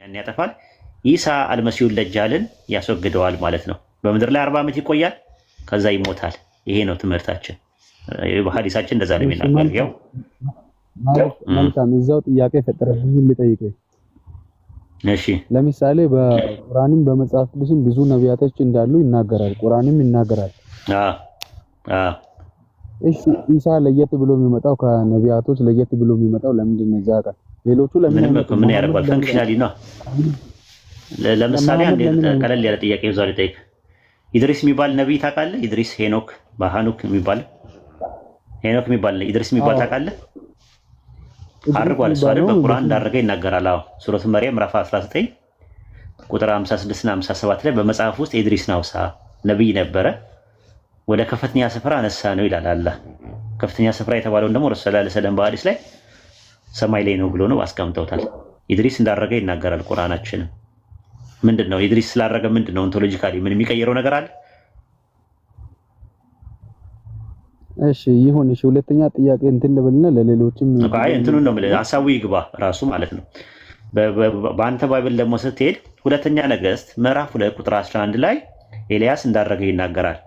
ያን ያጠፋል። ኢሳ አልመሲሁ ደጃልን ያስወግደዋል ማለት ነው። በምድር ላይ 40 ዓመት ይቆያል፣ ከዛ ይሞታል። ይሄ ነው ትምህርታችን። በሐዲሳችን እንደዛ ነው የሚናገረው። መልካም እዛው ጥያቄ ፈጠረብኝ ልጠይቅህ። እሺ ለምሳሌ በቁርአንም በመጽሐፍ ቅዱስም ብዙ ነቢያቶች እንዳሉ ይናገራል፣ ቁርአንም ይናገራል። እሺ ኢሳ ለየት ብሎ የሚመጣው ከነቢያቶች ለየት ብሎ የሚመጣው ለምንድን ነው? እዛ ጋር ሌሎቹ ለምን ያደርጋል? ፈንክሽናሊ ነው። ለምሳሌ አንድ ቀለል ያለ ጥያቄ ይዟል ልጠይቅ። ኢድሪስ የሚባል ነብይ ታውቃለህ? ኢድሪስ ሄኖክ የሚባል ኢድሪስ የሚባል ታውቃለህ? አድርጓል። እሱ አይደል በቁርአን እንዳደረገ ይናገራል። አዎ ሱረቱ መርየም ምዕራፍ 19 ቁጥር 56 እና 57 ላይ በመጽሐፍ ውስጥ ኢድሪስ ናውሳ ነብይ ነበረ፣ ወደ ከፍተኛ ስፍራ አነሳ ነው ይላል አላህ። ከፍተኛ ስፍራ የተባለውን ደግሞ ረሱላህ ሰለላሁ ዐለይሂ ወሰለም በሐዲስ ላይ ሰማይ ላይ ነው ብሎ ነው አስቀምጠውታል። ኢድሪስ እንዳደረገ ይናገራል ቁርአናችንም። ምንድነው ኢድሪስ ስላደረገ ምንድነው ኦንቶሎጂካሊ ምን የሚቀየረው ነገር አለ? እሺ ይሁን። እሺ ሁለተኛ ጥያቄ እንትን ልበልና ለሌሎችም እንትኑን ነው ማለት ሐሳቡ ይግባ ራሱ ማለት ነው። በአንተ ባይብል ደግሞ ስትሄድ ሁለተኛ ነገሥት ምዕራፍ 2 ቁጥር 11 ላይ ኤልያስ እንዳደረገ ይናገራል።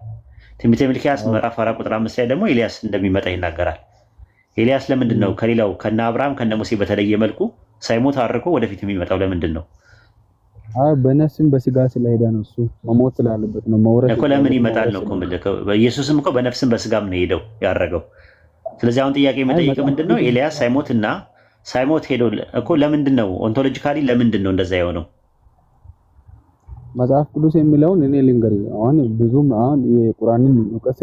ትንቢተ ሚልክያስ ምዕራፍ 4 ቁጥር 5 ላይ ደግሞ ኤልያስ እንደሚመጣ ይናገራል። ኤልያስ ለምንድን ነው ከሌላው ከነ አብርሃም ከነ ሙሴ በተለየ መልኩ ሳይሞት አድርጎ ወደፊት የሚመጣው ለምንድን ነው? በነፍስም በስጋ ስለሄደ ነው። እሱ መሞት ስላለበት ነው። መውረድ እኮ ለምን ይመጣል ነው እኮ ኢየሱስም እኮ በነፍስም በስጋም ነው ሄደው ያረገው። ስለዚህ አሁን ጥያቄ መጠየቅ ምንድነው ኤልያስ ሳይሞት ሄዶ እኮ ለምንድን ነው ኦንቶሎጂካሊ ለምንድን ነው እንደዛ የሆነው? መጽሐፍ ቅዱስ የሚለውን እኔ ልንገርህ። አሁን ብዙም የቁርአንን እውቀት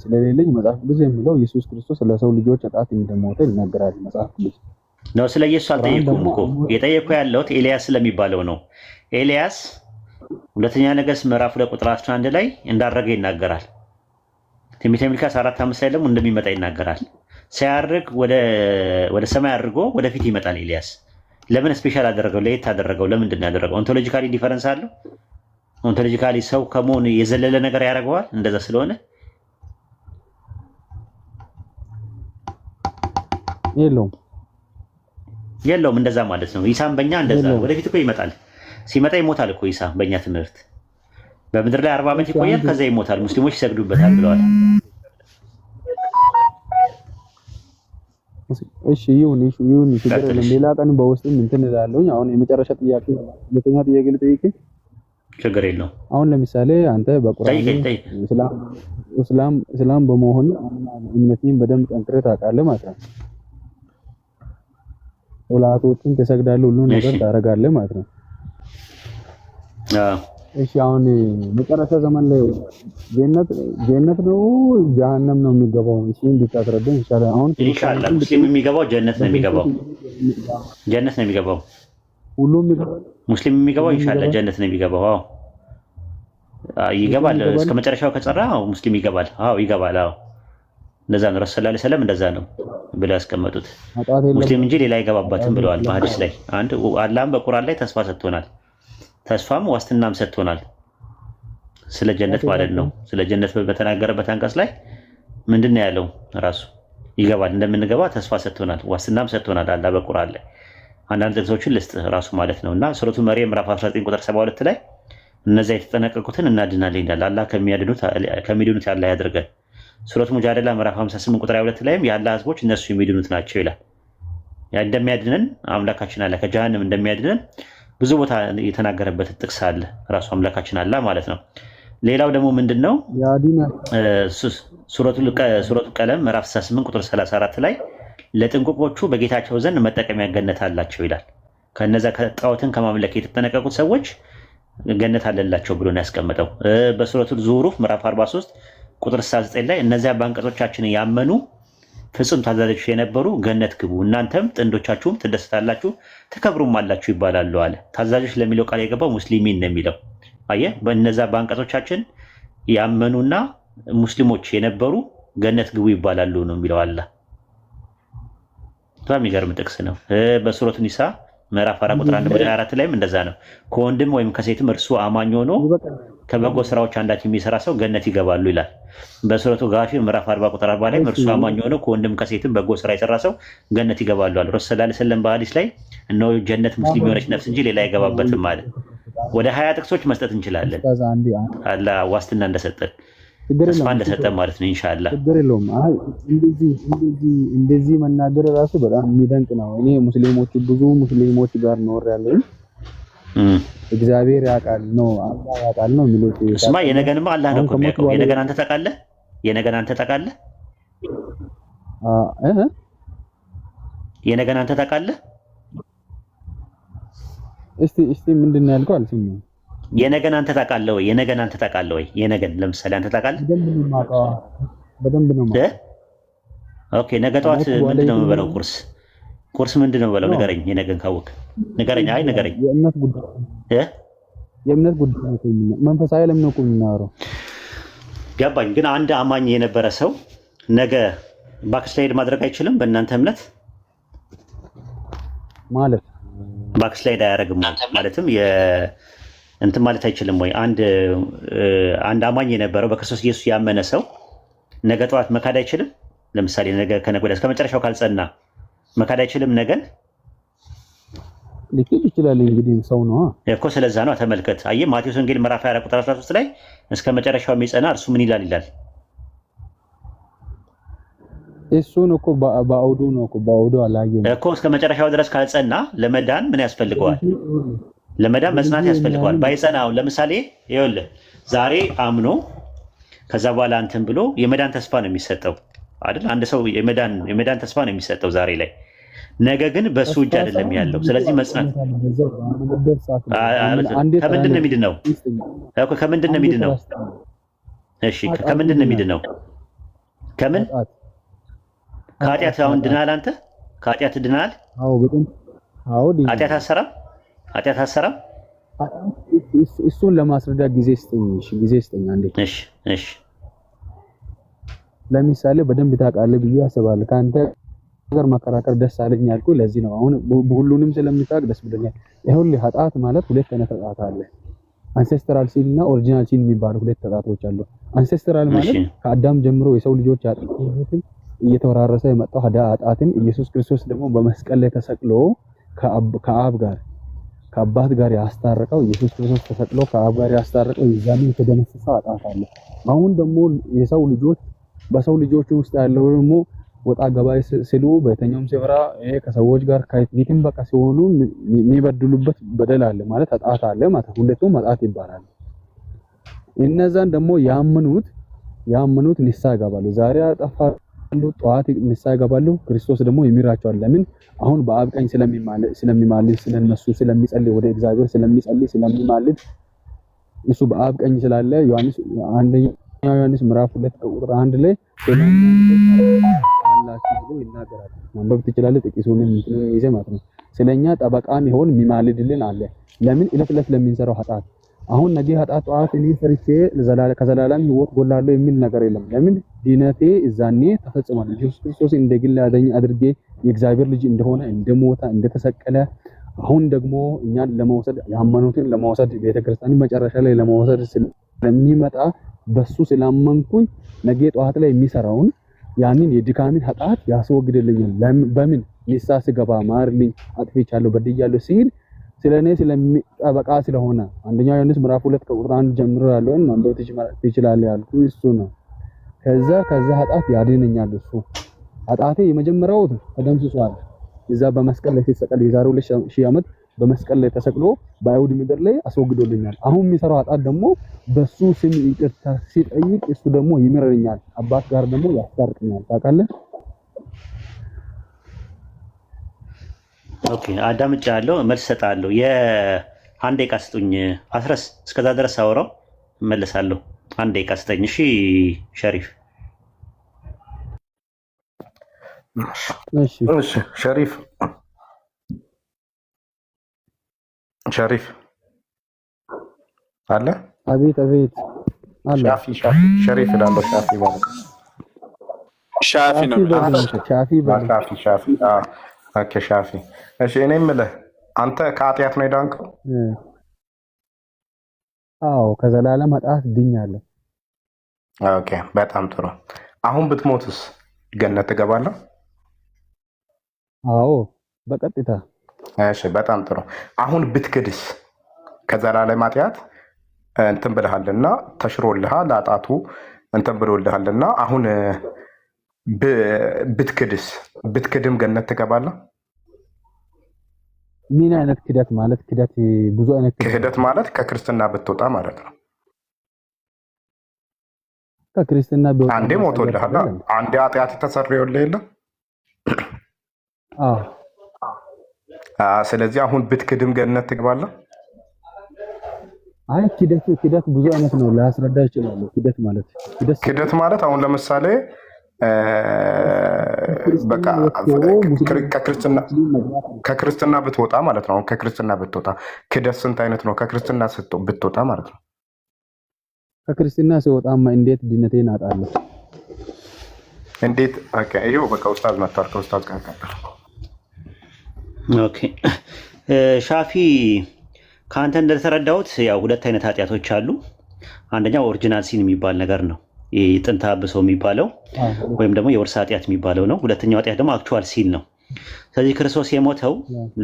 ስለሌለኝ መጽሐፍ ቅዱስ የሚለው ኢየሱስ ክርስቶስ ለሰው ልጆች ኃጢአት እንደሞተ ይናገራል መጽሐፍ ቅዱስ ነው። ስለ ኢየሱስ አልጠየኩም እኮ የጠየኩ ያለሁት ኤልያስ ስለሚባለው ነው። ኤልያስ ሁለተኛ ነገሥት ምዕራፍ 2 ቁጥር 11 ላይ እንዳረገ ይናገራል። ትንቢተ ሚልክያስ 4:5 ላይ ደግሞ እንደሚመጣ ይናገራል። ሲያርግ ወደ ሰማይ አድርጎ ወደፊት ይመጣል ኤልያስ። ለምን ስፔሻል አደረገው? ለየት አደረገው? ለምንድን ነው ያደረገው? ኦንቶሎጂካሊ ዲፈረንስ አለው? ኦንቶሎጂካሊ ሰው ከመሆን የዘለለ ነገር ያደርገዋል? እንደዛ ስለሆነ የለውም እንደዛ ማለት ነው። ኢሳም በእኛ እንደዛ ወደፊት እኮ ይመጣል። ሲመጣ ይሞታል እኮ ኢሳ በእኛ ትምህርት በምድር ላይ 40 ዓመት ይቆያል፣ ከዛ ይሞታል፣ ሙስሊሞች ይሰግዱበታል ብለዋል። እሺ ይሁን ሌላ ቀን በውስጥም እንትን እላለሁኝ። አሁን የመጨረሻ ጥያቄ ሁለተኛ ጥያቄ ልጠይቅህ። ችግር የለውም። አሁን ለምሳሌ አንተ በቁርአን እስላም በመሆን እምነትህን በደንብ ጠንክረህ ታውቃለህ ማለት ነው። ሶላቶችን ትሰግዳለህ፣ ሁሉ ነገር ታደርጋለህ ማለት ነው። እሺ አሁን መጨረሻ ዘመን ላይ ጀነት ነው ጀሃነም ነው የሚገባው? እሺ እንድታስረዳኝ ይችላል። አሁን ኢንሻአላህ ሙስሊም የሚገባው ጀነት ነው የሚገባው። ሁሉም ይገባል። ሙስሊም የሚገባው ኢንሻአላህ ጀነት ነው የሚገባው። ይገባል። እስከ መጨረሻው ከጸራ ሙስሊም ይገባል። ይገባል። እንደዛ ነው ረሱላህ ሰለላሁ ዐለይሂ ወሰለም እንደዛ ነው ብለው ያስቀመጡት። ሙስሊም እንጂ ሌላ አይገባባትም ብለዋል በሐዲስ ላይ። አንድ አላህም በቁርአን ላይ ተስፋ ሰጥቶናል። ተስፋም ዋስትናም ሰጥቶናል ስለ ጀነት ማለት ነው። ስለ ጀነት በተናገረበት አንቀጽ ላይ ምንድነው ያለው? ራሱ ይገባል እንደምንገባ ተስፋ ሰጥቶናል፣ ዋስትናም ሰጥቶናል አላህ በቁርአን ላይ። አንዳንድ ጥቅሶችን ልስጥ ራሱ ማለት ነውና ሱረቱ መርየም ምዕራፍ 19 ቁጥር 72 ላይ እነዚያ የተጠነቀቁትን እናድናለን ይላል። አላህ ከሚድኑት ያላህ ያድርገን። ሱረቱ ሙጃደላ ምዕራፍ 58 ቁጥር 22 ላይም ያላህ ህዝቦች እነሱ የሚድኑት ናቸው ይላል። እንደሚያድነን አምላካችን አለ ከጀሃነም እንደሚያድነን ብዙ ቦታ የተናገረበት ጥቅስ አለ ራሱ አምላካችን አላህ ማለት ነው። ሌላው ደግሞ ምንድነው ሱረቱ ቀለም ምዕራፍ 68 ቁጥር 34 ላይ ለጥንቁቆቹ በጌታቸው ዘንድ መጠቀሚያ ገነት አላቸው ይላል። ከነዛ ከጣዖትን ከማምለክ የተጠነቀቁት ሰዎች ገነት አለላቸው ብሎ ነው ያስቀመጠው። በሱረቱ ዙሩፍ ምዕራፍ 43 ቁጥር 69 ላይ እነዚያ በአንቀጾቻችን ያመኑ ፍጹም ታዛዦች የነበሩ ገነት ግቡ፣ እናንተም ጥንዶቻችሁም ትደሰታላችሁ ትከብሩም አላችሁ ይባላሉ አለ። ታዛዦች ለሚለው ቃል የገባው ሙስሊሚን ነው የሚለው። አየህ፣ በእነዛ በአንቀጾቻችን ያመኑና ሙስሊሞች የነበሩ ገነት ግቡ ይባላሉ ነው የሚለው አላህ። በጣም የሚገርም ጥቅስ ነው። በሱረቱ ኒሳ ምዕራፍ 4 ቁጥር 1 ላይም እንደዛ ነው። ከወንድም ወይም ከሴትም እርሱ አማኝ ሆኖ ከበጎ ስራዎች አንዳች የሚሰራ ሰው ገነት ይገባሉ ይላል በሱረቱ ጋፊር ምዕራፍ 40 ቁጥር 40 ላይ እርሱ አማኝ ሆኖ ከወንድም ከሴትም በጎ ስራ የሰራ ሰው ገነት ይገባሉ አለ ረሱል ሰለላሁ ዐለይሂ ወሰለም በሐዲስ ላይ እነሆ ጀነት ሙስሊም የሆነች ነፍስ እንጂ ሌላ አይገባበትም ማለት ወደ 20 ጥቅሶች መስጠት እንችላለን አላህ ዋስትና እንደሰጠን ተስፋ እንደሰጠን ማለት ነው ኢንሻአላህ ችግር የለውም እንደዚህ መናገር ራሱ በጣም የሚደንቅ ነው እኔ ብዙ ሙስሊሞች ጋር ኖር ያለኝ እግዚአብሔር ያውቃል ነው አላህ ያውቃል ነው የሚሉት ስማ የነገንማ አላህ ነው የሚያውቀው የነገን አንተ ታውቃለህ የነገን አንተ ታውቃለህ የነገን አንተ ታውቃለህ እስቲ ምንድነው ያልከው አልሰማሁም የነገን አንተ ታውቃለህ ወይ የነገን አንተ ታውቃለህ ወይ የነገን ለምሳሌ አንተ ታውቃለህ በደንብ ነው ኦኬ ነገ ጠዋት ምንድነው የምበለው ቁርስ ምንድነው የምበለው ንገረኝ የነገን ካወቅ ንገረኝ አይ ንገረኝ የእምነት ጉዳይ ነው መንፈሳዊ ዓለም ነው የምናወራው ገባኝ ግን አንድ አማኝ የነበረ ሰው ነገ ባክስላይድ ማድረግ አይችልም በእናንተ እምነት ማለት ባክስላይድ አያደርግም ማለትም እንትን ማለት አይችልም ወይ አንድ አማኝ የነበረው በክርስቶስ ኢየሱስ ያመነ ሰው ነገ ጠዋት መካድ አይችልም ለምሳሌ ነገ ከነገ ወዲያ እስከ መጨረሻው ካልጸና መካድ አይችልም ነገን ሊክድ ይችላል እንግዲህ ሰው ነው እኮ ስለዛ ነው ተመልከት አየህ ማቴዎስ ወንጌል ምዕራፍ 24 ቁጥር 13 ላይ እስከ መጨረሻው የሚጸና እርሱ ምን ይላል እሱን እኮ በአውዱ አላየንም እኮ እስከ መጨረሻው ድረስ ካልጸና ለመዳን ምን ያስፈልገዋል ለመዳን መጽናት ያስፈልገዋል ባይጸናው ለምሳሌ ይኸውልህ ዛሬ አምኖ ከዛ በኋላ አንተን ብሎ የመዳን ተስፋ ነው የሚሰጠው አይደል አንድ ሰው የመዳን ተስፋ ነው የሚሰጠው ዛሬ ላይ ነገ ግን በሱ እጅ አይደለም ያለው ስለዚህ መጽናት ከምንድን ነው የሚድነው እኮ ከምንድን ነው የሚድነው እሺ ከምንድን ነው የሚድነው ከምን ከኃጢአት አሁን ድናል አንተ ከኃጢአት ድናል ኃጢአት አሰራም እሱን ለማስረዳት ጊዜ ስጠኝ አንዴ እሺ ለምሳሌ በደንብ ታውቃለህ ብዬ አስባለሁ ካንተ ጋር መከራከር ደስ አለኝ ያልኩ ለዚህ ነው አሁን ሁሉንም ስለምታውቅ ደስ ብሎኛል ይኸውልህ ኃጢአት ማለት ሁለት አይነት ኃጢአት አለ አንሴስትራል ሲን እና ኦሪጂናል ሲን የሚባሉ ሁለት ኃጢአቶች አሉ አንሴስትራል ማለት ከአዳም ጀምሮ የሰው ልጆች ኃጢአትን እየተወራረሰ የመጣው ኃጢአትን ኢየሱስ ክርስቶስ ደግሞ በመስቀል ላይ ተሰቅሎ ከአባት ጋር ያስታረቀው ኢየሱስ ክርስቶስ ተሰቅሎ ከአብ ጋር ያስታረቀው የዛኔ የተደመሰሰ ኃጢአት አለ አሁን ደግሞ የሰው ልጆች በሰው ልጆች ውስጥ ያለው ደግሞ ወጣ ገባይ ሲሉ በየትኛውም ሲወራ ከሰዎች ጋር ከየትም በቃ ሲሆኑ የሚበድሉበት በደል አለ ማለት ኃጢአት አለ ማለት ሁለቱም ኃጢአት ይባላል እነዛን ደግሞ ያመኑት ንስሐ ይገባሉ ዛሬ ያጠፋሉ ጠዋት ንስሐ ይገባሉ ክርስቶስ ደግሞ ይምራቸዋል ለምን አሁን በአብ ቀኝ ስለሚማልድ ስለነሱ ስለሚጸልይ ወደ እግዚአብሔር ስለሚማልድ እሱ በአብ ቀኝ ስላለ ዮሐንስ ምዕራፍ 2 ቁጥር 1 ላይ አላችሁ ብሎ ይናገራል ማንበብ ትችላለህ ጥቂቱንም ይዘህ ማለት ነው ስለኛ ጠበቃም ይሆን የሚማልድልን አለ ለምን እለት ለሚንሰራው ኃጢአት አሁን ነገ ኃጢአት ጠዋት እኔ ሰርቼ ከዘላለም ሕይወት ጎላለሁ የሚል ነገር የለም ለምን ዲነቴ እዛኔ ተፈጽሟል ኢየሱስ ክርስቶስ እንደግል ያደኝ አድርጌ የእግዚአብሔር ልጅ እንደሆነ እንደሞተ እንደተሰቀለ አሁን ደግሞ እኛን ለመውሰድ ያመኑትን ለመውሰድ ቤተክርስቲያን መጨረሻ ላይ ለመውሰድ ስለሚመጣ በሱ ስላመንኩኝ ነገ ጠዋት ላይ የሚሰራውን ያንን የድካምን ኃጢአት ያስወግድልኛል በምን ንስሐ ስገባ ማርልኝ አጥፍቻለሁ በድያለሁ ሲል ስለኔ ስለሚጠበቃ ስለሆነ አንደኛ ዮሐንስ ምዕራፍ 2 ቁጥር 1 ጀምሮ ያለውን ማንበብ ትችላለህ ያልኩ እሱ ነው ከዛ ኃጢአት ያድነኛል እሱ ኃጢአቴ የመጀመሪያው ተደምስሷል እዛ በመስቀል ላይ ሲሰቀል የዛሬው 2000 ዓመት በመስቀል ላይ ተሰቅሎ በአይሁድ ምድር ላይ አስወግዶልኛል አሁን የሚሰራው ኃጢአት ደግሞ በሱ ስም ይቅርታ ሲጠይቅ እሱ ደግሞ ይምረኛል አባት ጋር ደግሞ ያስታርቀኛል ታውቃለህ ኦኬ አዳምጫለሁ መልስ ሰጣለሁ የአንድ ደቂቃ ስጡኝ አስረስ እስከዛ ድረስ አወራው እመለሳለሁ አንድ ደቂቃ ስጠኝ እሺ ሸሪፍ እሺ ሸሪፍ አለ አቤት አለ ሸሪፍ ዳንዶ ሻፊ ማለት ሻፊ ነው ሻፊ እሺ እኔ የምልህ አንተ ከኃጢአት ነው የዳንከው አዎ ከዘላለም ኃጢአት ድኛለሁ። ኦኬ በጣም ጥሩ። አሁን ብትሞትስ ገነት ትገባለህ? አዎ በቀጥታ። እሺ በጣም ጥሩ። አሁን ብትክድስ ከዘላለም ኃጢአት እንትን ብለሃልና ተሽሮልሃል፣ ኃጢአቱ እንትን ብሎልሃልና አሁን ብትክድም ገነት ትገባለህ? ምን አይነት ክደት ማለት? ክደት ብዙ አይነት ክህደት ማለት ከክርስትና ብትወጣ ማለት ነው። ከክርስትና ቢወጣ አንዴ ሞቶልሃል፣ አንዴ ኃጢአት ተሰርዮልህ የለ? አዎ። ስለዚህ አሁን ብትክድም ገነት ትገባለህ? አይ ክደት ብዙ አይነት ነው፣ ላስረዳ ይችላል። ክደት ማለት አሁን ለምሳሌ በቃ ከክርስትና ብትወጣ ማለት ነው። አሁን ከክርስትና ብትወጣ ክደት ስንት አይነት ነው? ከክርስትና ብትወጣ ማለት ነው። ከክርስትና ሲወጣማ እንዴት ድነቴን አጣለሁ? እንዴት? ኦኬ ይኸው በቃ ኡስታዝ መጥቷል። ከኡስታዝ ጋር ቀጥል። ኦኬ ሻፊ ከአንተ እንደተረዳሁት ያው ሁለት አይነት ኃጢአቶች አሉ። አንደኛው ኦሪጂናል ሲን የሚባል ነገር ነው፣ ጥንተ አብሶ የሚባለው ወይም ደግሞ የውርስ ኃጢአት የሚባለው ነው። ሁለተኛው ኃጢአት ደግሞ አክቹዋል ሲን ነው። ስለዚህ ክርስቶስ የሞተው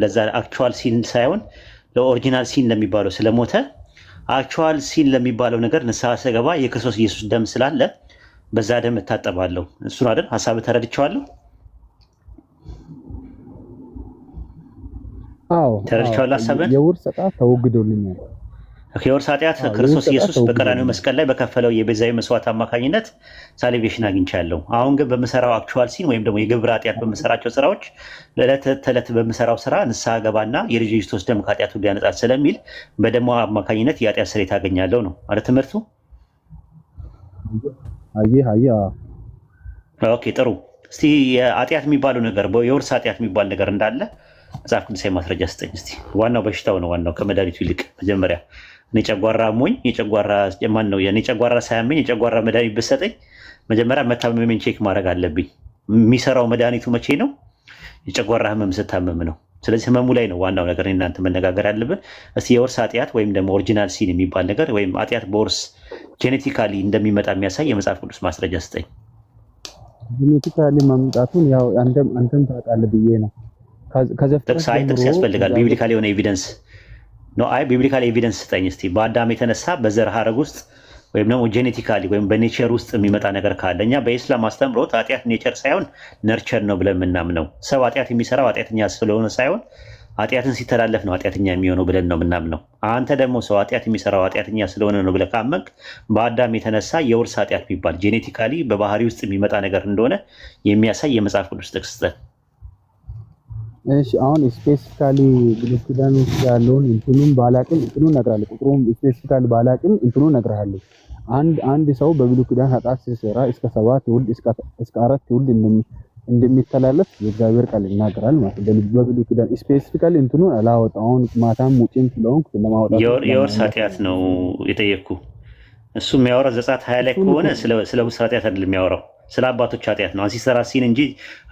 ለዛ አክቹዋል ሲን ሳይሆን ለኦሪጂናል ሲን ለሚባለው ስለሞተ አክቹዋል ሲን ለሚባለው ነገር ንስሐ ስገባ የክርስቶስ ኢየሱስ ደም ስላለ በዛ ደም እታጠባለሁ። እሱን አይደል ሐሳብ ተረድቼዋለሁ? አዎ ተረድቼዋለሁ ሐሳብን። የውርስ ኃጢአት ተወግዶልኛል። የውርስ ኃጢአት ክርስቶስ ኢየሱስ በቀራንዮ መስቀል ላይ በከፈለው የቤዛዊ መስዋዕት አማካኝነት ሳልቬሽን አግኝቻለሁ። አሁን ግን በምሰራው አክቹዋል ሲን ወይም ደግሞ የግብር ኃጢአት በምሰራቸው ስራዎች ለዕለት ተዕለት በምሰራው ስራ ንስሐ ገባና የልጅ ክርስቶስ ደም ከኃጢአቱ ሊያነጻል ስለሚል በደሙ አማካኝነት የኃጢአት ስርየት አገኛለሁ ነው ማለት ትምህርቱ። ኦኬ ጥሩ። እስቲ የኃጢአት የሚባለው ነገር የውርስ ኃጢአት የሚባል ነገር እንዳለ መጽሐፍ ቅዱሳዊ ማስረጃ ስጠኝ እስቲ። ዋናው በሽታው ነው፣ ዋናው ከመድኃኒቱ ይልቅ መጀመሪያ እኔ ጨጓራ አሞኝ የኔ ጨጓራ ሳያመኝ የጨጓራ መድኃኒት ብሰጠኝ መጀመሪያ መታመሜን ቼክ ማድረግ አለብኝ። የሚሰራው መድኃኒቱ መቼ ነው? የጨጓራ ህመም ስታመም ነው። ስለዚህ ህመሙ ላይ ነው ዋናው ነገር እናንተ መነጋገር ያለብን። እስቲ የውርስ ኃጢአት ወይም ደግሞ ኦሪጂናል ሲን የሚባል ነገር ወይም ኃጢአት በውርስ ጄኔቲካሊ እንደሚመጣ የሚያሳይ የመጽሐፍ ቅዱስ ማስረጃ ስጠኝ። ጄኔቲካሊ መምጣቱን ያው አንተም ታውቃለህ ብዬ ነው። ጥቅስ ያስፈልጋል። ቢብሊካል የሆነ ኤቪደንስ ነው። አይ ቢብሊካል ኤቪደንስ ስጠኝ እስቲ። በአዳም የተነሳ በዘር ሀረግ ውስጥ ወይም ደግሞ ጄኔቲካሊ ወይም በኔቸር ውስጥ የሚመጣ ነገር ካለ እኛ በኢስላም አስተምሮት ኃጢአት ኔቸር ሳይሆን ነርቸር ነው ብለን የምናምነው። ሰው ኃጢአት የሚሰራው ኃጢአተኛ ስለሆነ ሳይሆን ኃጢአትን ሲተላለፍ ነው ኃጢአተኛ የሚሆነው ብለን ነው የምናምነው። አንተ ደግሞ ሰው ኃጢአት የሚሰራው ኃጢአተኛ ስለሆነ ነው ብለህ ካመንክ በአዳም የተነሳ የውርስ ኃጢአት የሚባል ጄኔቲካሊ በባህሪ ውስጥ የሚመጣ ነገር እንደሆነ የሚያሳይ የመጽሐፍ ቅዱስ ጥቅስ ስጠን። እሺ አሁን ስፔሲፊካሊ ብሉይ ኪዳን ውስጥ ያለውን እንትኑን ባላቅም እንትኑን እነግርሃለሁ። ቁጥሩን ስፔሲፊካሊ ባላቅም እንትኑን እነግርሃለሁ። አንድ ሰው በብሉይ ኪዳን ኃጢአት ሲሰራ እስከ 7 ትውልድ እስከ 4 ትውልድ እንደሚተላለፍ የእግዚአብሔር ቃል ይናገራል ማለት ነው። በብሉይ ኪዳን ስፔሲፊካሊ እንትኑን አላወጣውን ማታም ሙጭም ስለሆንኩ ለማውጣት የውርስ ኃጢአት ነው የጠየቅኩ። እሱ የሚያወራው ዘጸአት 20 ላይ ከሆነ ስለ ውርስ ኃጢአት አይደለም የሚያወራው፣ ስለ አባቶች ኃጢአት ነው። አንሲስተራል ሲን እንጂ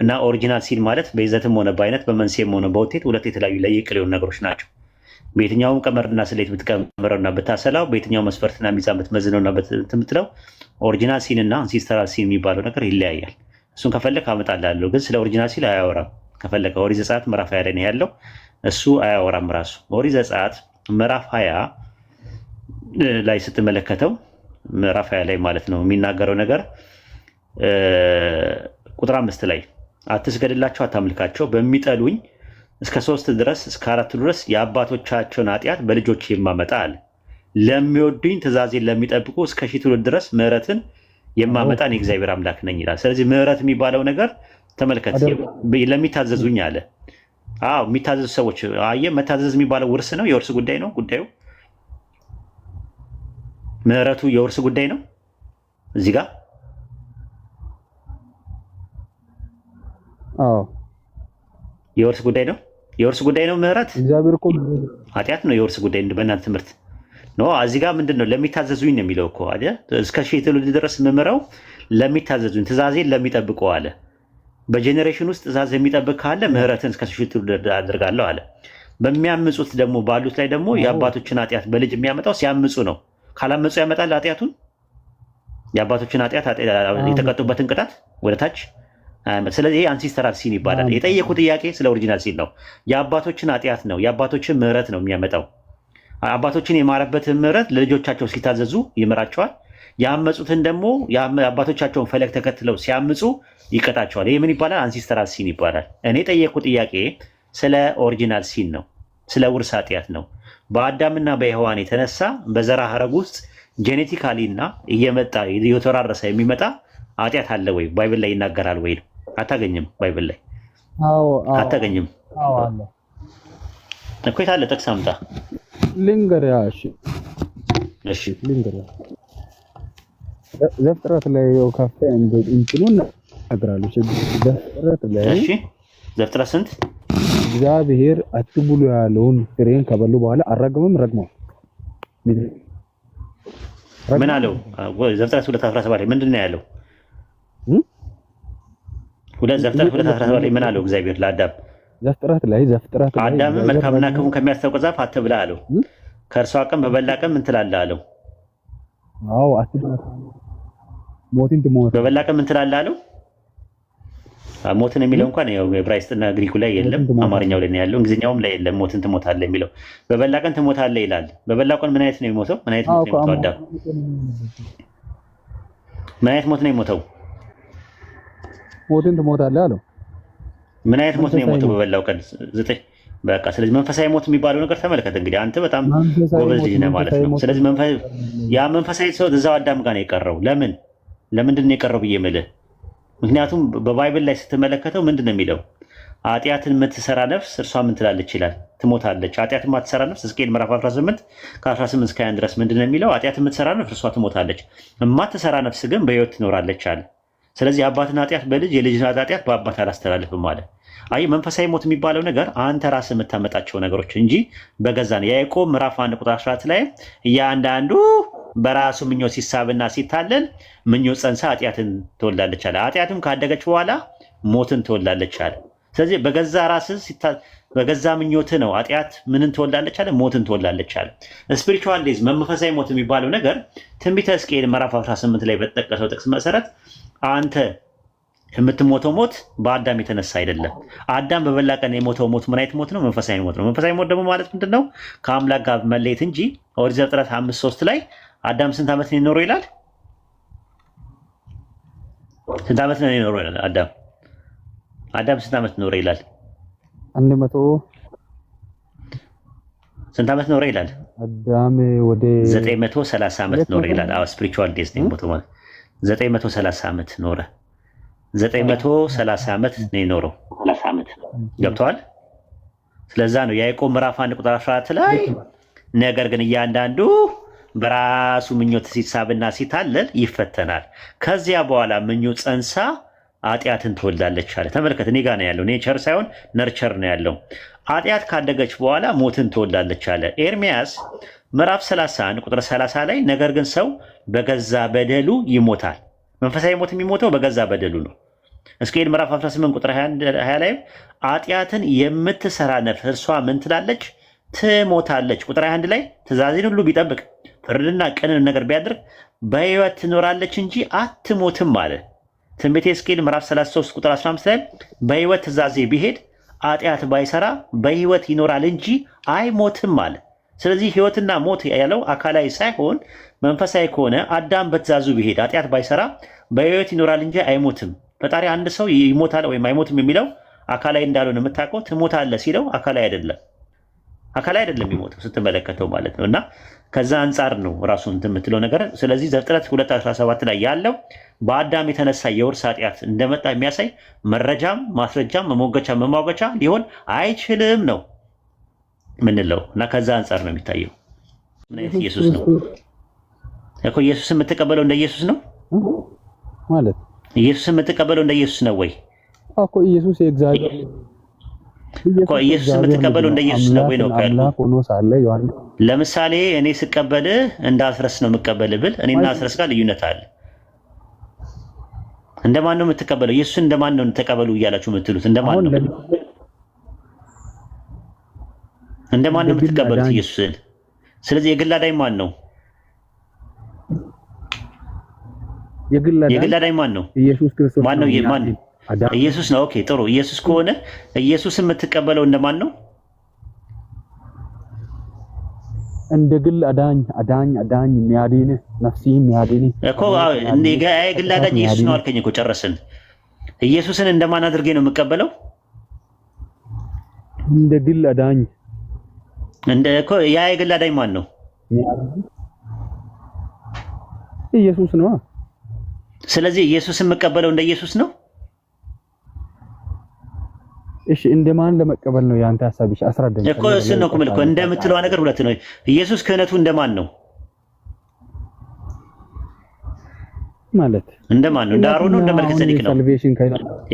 እና ኦሪጂናል ሲን ማለት በይዘትም ሆነ በአይነት በመንስኤም ሆነ በውጤት ሁለት የተለያዩ ለየቅል የሆኑ ነገሮች ናቸው። በየትኛውም ቀመርና ስሌት ብትቀምረውና ብታሰላው በየትኛው መስፈርትና ሚዛን ብትመዝነውና ብትምትለው ኦሪጂናል ሲን እና አንሲስተራል ሲን የሚባለው ነገር ይለያያል። እሱን ከፈለግ አመጣልሃለሁ፣ ግን ስለ ኦሪጂናል ሲን አያወራም። ከፈለገ ኦሪት ዘጸአት ምዕራፍ 20 ላይ ነው ያለው፣ እሱ አያወራም ራሱ። ኦሪት ዘጸአት ምዕራፍ 20 ላይ ስትመለከተው ምዕራፍ 20 ላይ ማለት ነው የሚናገረው ነገር ቁጥር 5 ላይ አትስገድላቸው፣ አታምልካቸው፣ በሚጠሉኝ እስከ 3 ድረስ እስከ 4 ድረስ የአባቶቻቸውን ኃጢአት በልጆች የማመጣ አለ። ለሚወዱኝ ትእዛዜን ለሚጠብቁ እስከ 1000 ትውልድ ድረስ ምሕረትን የማመጣን የእግዚአብሔር አምላክ ነኝ ይላል። ስለዚህ ምሕረት የሚባለው ነገር ተመልከት፣ ለሚታዘዙኝ አለ። አዎ የሚታዘዙ ሰዎች አየህ፣ መታዘዝ የሚባለው ውርስ ነው፣ የውርስ ጉዳይ ነው ጉዳዩ። ምሕረቱ የውርስ ጉዳይ ነው እዚህ ጋር። አዎ የውርስ ጉዳይ ነው፣ የውርስ ጉዳይ ነው። ምሕረት እግዚአብሔር እኮ ኃጢአት ነው የውርስ ጉዳይ በእናንተ ትምህርት ነው። እዚህ ጋር ምንድን ነው ለሚታዘዙኝ ነው የሚለው እኮ አይደል? እስከ 1000 ትውልድ ድረስ ምምረው ለሚታዘዙኝ ትእዛዜን ለሚጠብቁ አለ። በጄኔሬሽን ውስጥ ትእዛዝ የሚጠብቅ ካለ ምሕረትን እስከ 1000 ትውልድ አድርጋለሁ አለ። በሚያምፁት ደግሞ ባሉት ላይ ደግሞ የአባቶችን ኃጢአት በልጅ የሚያመጣው ሲያምፁ ነው። ካላመፁ ያመጣል ኃጢአቱን የአባቶችን ኃጢአት የተቀጡበትን ቅጣት ወደ ታች። ስለዚህ ይሄ አንሲስተራል ሲን ይባላል። የጠየቁ ጥያቄ ስለ ኦሪጂናል ሲን ነው። የአባቶችን ኃጢአት ነው የአባቶችን ምህረት ነው የሚያመጣው። አባቶችን የማረበትን ምህረት ለልጆቻቸው ሲታዘዙ ይምራቸዋል። ያመፁትን ደግሞ አባቶቻቸውን ፈለግ ተከትለው ሲያምፁ ይቀጣቸዋል። ይሄ ምን ይባላል? አንሲስተራል ሲን ይባላል። እኔ የጠየቁ ጥያቄ ስለ ኦሪጂናል ሲን ነው፣ ስለ ውርስ ኃጢአት ነው። በአዳምና በሔዋን የተነሳ በዘራ ሐረግ ውስጥ ጄኔቲካሊ እና እየመጣ እየተወራረሰ የሚመጣ ኃጢአት አለ ወይ? ባይብል ላይ ይናገራል ወይ? አታገኝም። ባይብል ላይ አታገኝም እኮ። የት አለ? ጥቅስ አምጣ ልንገርህ። እሺ ልንገርህ። ዘፍጥረት ላይ ካፌ እንትኑን እነግራለሁ። ዘፍጥረት ላይ እሺ፣ ዘፍጥረት ስንት? እግዚአብሔር አትብሉ ያለውን ፍሬን ከበሉ በኋላ አረገመም ረግሟል። ምን አለው? ዘፍጥረት 2:17 ላይ ምንድን ነው ያለው? ዘፍጥረት 2:17 ላይ ምን አለው እግዚአብሔር ለአዳም? ዘፍጥረት ላይ አዳምን መልካምና ክፉን ከሚያስታውቅ ዛፍ አትብላ አለው። ከእርሷ ቀን በበላ ቀን ምን ትላለህ አለው? አዎ አትብላ፣ ሞትን ትሞት። በበላ ቀን ምን ትላለህ አለው? ሞትን የሚለው እንኳን ያው ዕብራይስጥና ግሪኩ ላይ የለም፣ አማርኛው ላይ ነው ያለው። እንግሊዝኛውም ላይ የለም። ሞትን ትሞታለህ የሚለው በበላ ቀን ትሞታለህ ይላል። በበላ ቀን ምን አይነት ነው የሚሞተው? ምን አይነት ሞት ነው የሚሞተው? አዳም ምን አይነት ሞት ነው የሚሞተው? ሞትን ትሞታለህ አለው። ምን አይነት ሞት ነው የሞተው በበላው ቀን? በቃ ስለዚህ መንፈሳዊ ሞት የሚባለው ነገር ተመልከት። እንግዲህ አንተ በጣም ጎበዝ ልጅ ነህ ማለት ነው። ስለዚህ ያ መንፈሳዊ ሰው እዛው አዳም ጋር ነው የቀረው። ለምንድን ነው የቀረው ብዬ የምልህ ምክንያቱም በባይብል ላይ ስትመለከተው ምንድን ነው የሚለው? ኃጢአትን የምትሰራ ነፍስ እርሷ ምን ትላለች ይላል? ትሞታለች። ኃጢአትን የማትሰራ ነፍስ ሕዝቅኤል ምዕራፍ 18 ከ18 እስከ 21 ድረስ ምንድን ነው የሚለው? ኃጢአትን የምትሰራ ነፍስ እርሷ ትሞታለች፣ የማትሰራ ነፍስ ግን በሕይወት ትኖራለች አለ። ስለዚህ የአባትን ኃጢአት በልጅ የልጅን ኃጢአት በአባት አላስተላልፍም አለ። አይ መንፈሳዊ ሞት የሚባለው ነገር አንተ ራስህ የምታመጣቸው ነገሮች እንጂ በገዛ ነው። ያዕቆብ ምዕራፍ 1 ቁጥር 14 ላይ እያንዳንዱ በራሱ ምኞት ሲሳብና ሲታለል ምኞት ጸንሳ ኃጢአትን ትወልዳለች አለ። ኃጢአትም ካደገች በኋላ ሞትን ትወልዳለች አለ። ስለዚህ በገዛ ራስህ በገዛ ምኞት ነው ኃጢአት ምንን ትወልዳለች አለ? ሞትን ትወልዳለች አለ። ስፒሪቹዋል ዴዝ መንፈሳዊ ሞት የሚባለው ነገር ትንቢተ ሕዝቅኤል ምዕራፍ 18 ላይ በተጠቀሰው ጥቅስ መሰረት አንተ የምትሞተው ሞት በአዳም የተነሳ አይደለም። አዳም በበላ ቀን የሞተው ሞት ምን አይነት ሞት ነው? መንፈሳዊ ሞት ነው። መንፈሳዊ ሞት ደግሞ ማለት ምንድን ነው? ከአምላክ ጋር መለየት እንጂ ኦሪት ዘፍጥረት 5:3 ላይ አዳም ስንት ዓመት ነው የኖረው ይላል? ስንት ዓመት ነው የኖረው ይላል? አዳም ስንት ዓመት ኖረ ይላል? 100 ስንት ዓመት ኖረ ይላል? አዳም ወደ 930 ዓመት ኖረ ይላል። አዎ ስፒሪቹዋል ዴዝ ነው የሞተው ማለት 930 ዓመት ኖረ። 930 ዓመት ነው የኖረው። ገብተዋል። ስለዛ ነው ያዕቆብ ምዕራፍ 1 ቁጥር 14 ላይ ነገር ግን እያንዳንዱ በራሱ ምኞት ሲሳብና ሲታለል ይፈተናል፣ ከዚያ በኋላ ምኞት ጸንሳ ኃጢአትን ትወልዳለች አለ። ተመልከት፣ እኔ ጋር ነው ያለው። ኔቸር ሳይሆን ነርቸር ነው ያለው። ኃጢአት ካደገች በኋላ ሞትን ትወልዳለች አለ። ኤርሚያስ ምዕራፍ 31 ቁጥር 30 ላይ ነገር ግን ሰው በገዛ በደሉ ይሞታል። መንፈሳዊ ሞት የሚሞተው በገዛ በደሉ ነው። ሕዝቅኤል ምዕራፍ 18 ቁጥር 20 ላይ ኃጢአትን የምትሰራ ነፍስ እርሷ ምን ትላለች? ትሞታለች። ቁጥር 21 ላይ ትእዛዜን ሁሉ ቢጠብቅ ፍርድና ቅንን ነገር ቢያደርግ በሕይወት ትኖራለች እንጂ አትሞትም አለ። ትንቢተ ሕዝቅኤል ምዕራፍ 33 ቁጥር 15 ላይ በሕይወት ትእዛዜ ቢሄድ ኃጢአት ባይሰራ በሕይወት ይኖራል እንጂ አይሞትም አለ። ስለዚህ ሕይወትና ሞት ያለው አካላዊ ሳይሆን መንፈሳዊ ከሆነ አዳም በትእዛዙ ቢሄድ ኃጢአት ባይሰራ በሕይወት ይኖራል እንጂ አይሞትም። ፈጣሪ አንድ ሰው ይሞታል ወይም አይሞትም የሚለው አካላዊ እንዳልሆነ የምታውቀው ትሞታለህ ሲለው አካላዊ አይደለም የሚሞተው ስትመለከተው ማለት ነው። እና ከዛ አንጻር ነው ራሱን የምትለው ነገር። ስለዚህ ዘፍጥረት 2:17 ላይ ያለው በአዳም የተነሳ የውርስ ኃጢአት እንደመጣ የሚያሳይ መረጃም ማስረጃም መሟገቻ ሊሆን አይችልም ነው ምንለው። እና ከዛ አንጻር ነው የሚታየው። ምን አይነት ኢየሱስ ነው እኮ? ኢየሱስ የምትቀበለው እንደ ኢየሱስ ነው ማለት ኢየሱስ የምትቀበለው እንደ ኢየሱስ ነው ወይ እኮ? ኢየሱስ የእግዚአብሔር እኮ ኢየሱስ የምትቀበለው እንደ ኢየሱስ ነው ወይ ነው ካለ፣ ለምሳሌ እኔ ስቀበልህ እንደ አስረስ ነው የምቀበልህ ብል እኔና አስረስ ጋር ልዩነት አለ። እንደማን ነው የምትቀበለው? ኢየሱስን እንደማን ነው ተቀበሉ እያላችሁ የምትሉት? እንደማን ነው የምትቀበሉት ኢየሱስን? ስለዚህ የግል አዳኝ ማን ነው? የግል አዳኝ ማን ነው? ኢየሱስ ክርስቶስ ማን ነው? ማን? ኢየሱስ ነው። ኦኬ ጥሩ። ኢየሱስ ከሆነ ኢየሱስን የምትቀበለው እንደማን ነው? እንደ ግል አዳኝ የሚያድን ነፍስህን የሚያድን እኮ የግል አዳኝ ኢየሱስ ነው አልከኝ እኮ ጨረስን። ኢየሱስን እንደማን አድርጌ ነው የምቀበለው? እንደ ግል አዳኝ እኮ ያ የግል አዳኝ ማን ነው? ኢየሱስ ነው። ስለዚህ ኢየሱስን የምቀበለው እንደ ኢየሱስ ነው። እሺ እንደማን ለመቀበል ነው ያንተ ሐሳብ? እሺ አስረዳኝ እኮ እሱን ነው እኮ እንደምትለው ነገር ሁለት ነው። ኢየሱስ ክህነቱ እንደማን ነው ማለት እንደማን ነው? እንደ አሮን ነው? እንደ መልከ ጼዴቅ ነው?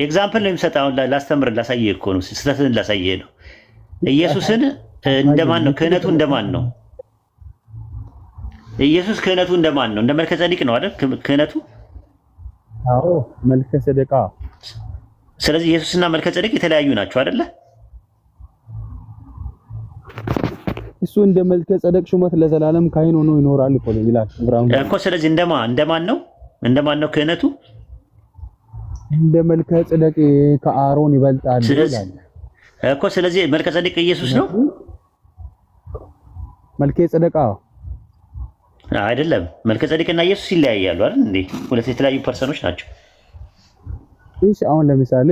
ኤግዛምፕል ነው የምሰጠው። ላስተምር ላሳየህ እኮ ነው። ስህተትን ላሳየህ ነው። ኢየሱስን እንደማን ነው? ክህነቱ እንደማን ነው? ኢየሱስ ክህነቱ እንደማን ነው? እንደ መልከ ጼዴቅ ነው አይደል? ክህነቱ አዎ መልከ ጼዴቅ። ስለዚህ ኢየሱስና መልከ ጼዴቅ የተለያዩ ናቸው አይደለ? እሱ እንደ መልከ ጼዴቅ ሹመት ለዘላለም ካህን ሆኖ ይኖራል እኮ ይላል እኮ። ስለዚህ እንደማን ነው ክህነቱ? እንደ መልከ ጼዴቅ ከአሮን ይበልጣል ይላል እኮ። ስለዚህ መልከ ጼዴቅ ኢየሱስ ነው። መልከ ጼዴቅ አይደለም። መልከ ጼዴቅና ኢየሱስ ይለያያሉ አይደል እንዴ? ሁለት የተለያዩ ፐርሰኖች ናቸው። እሺ አሁን ለምሳሌ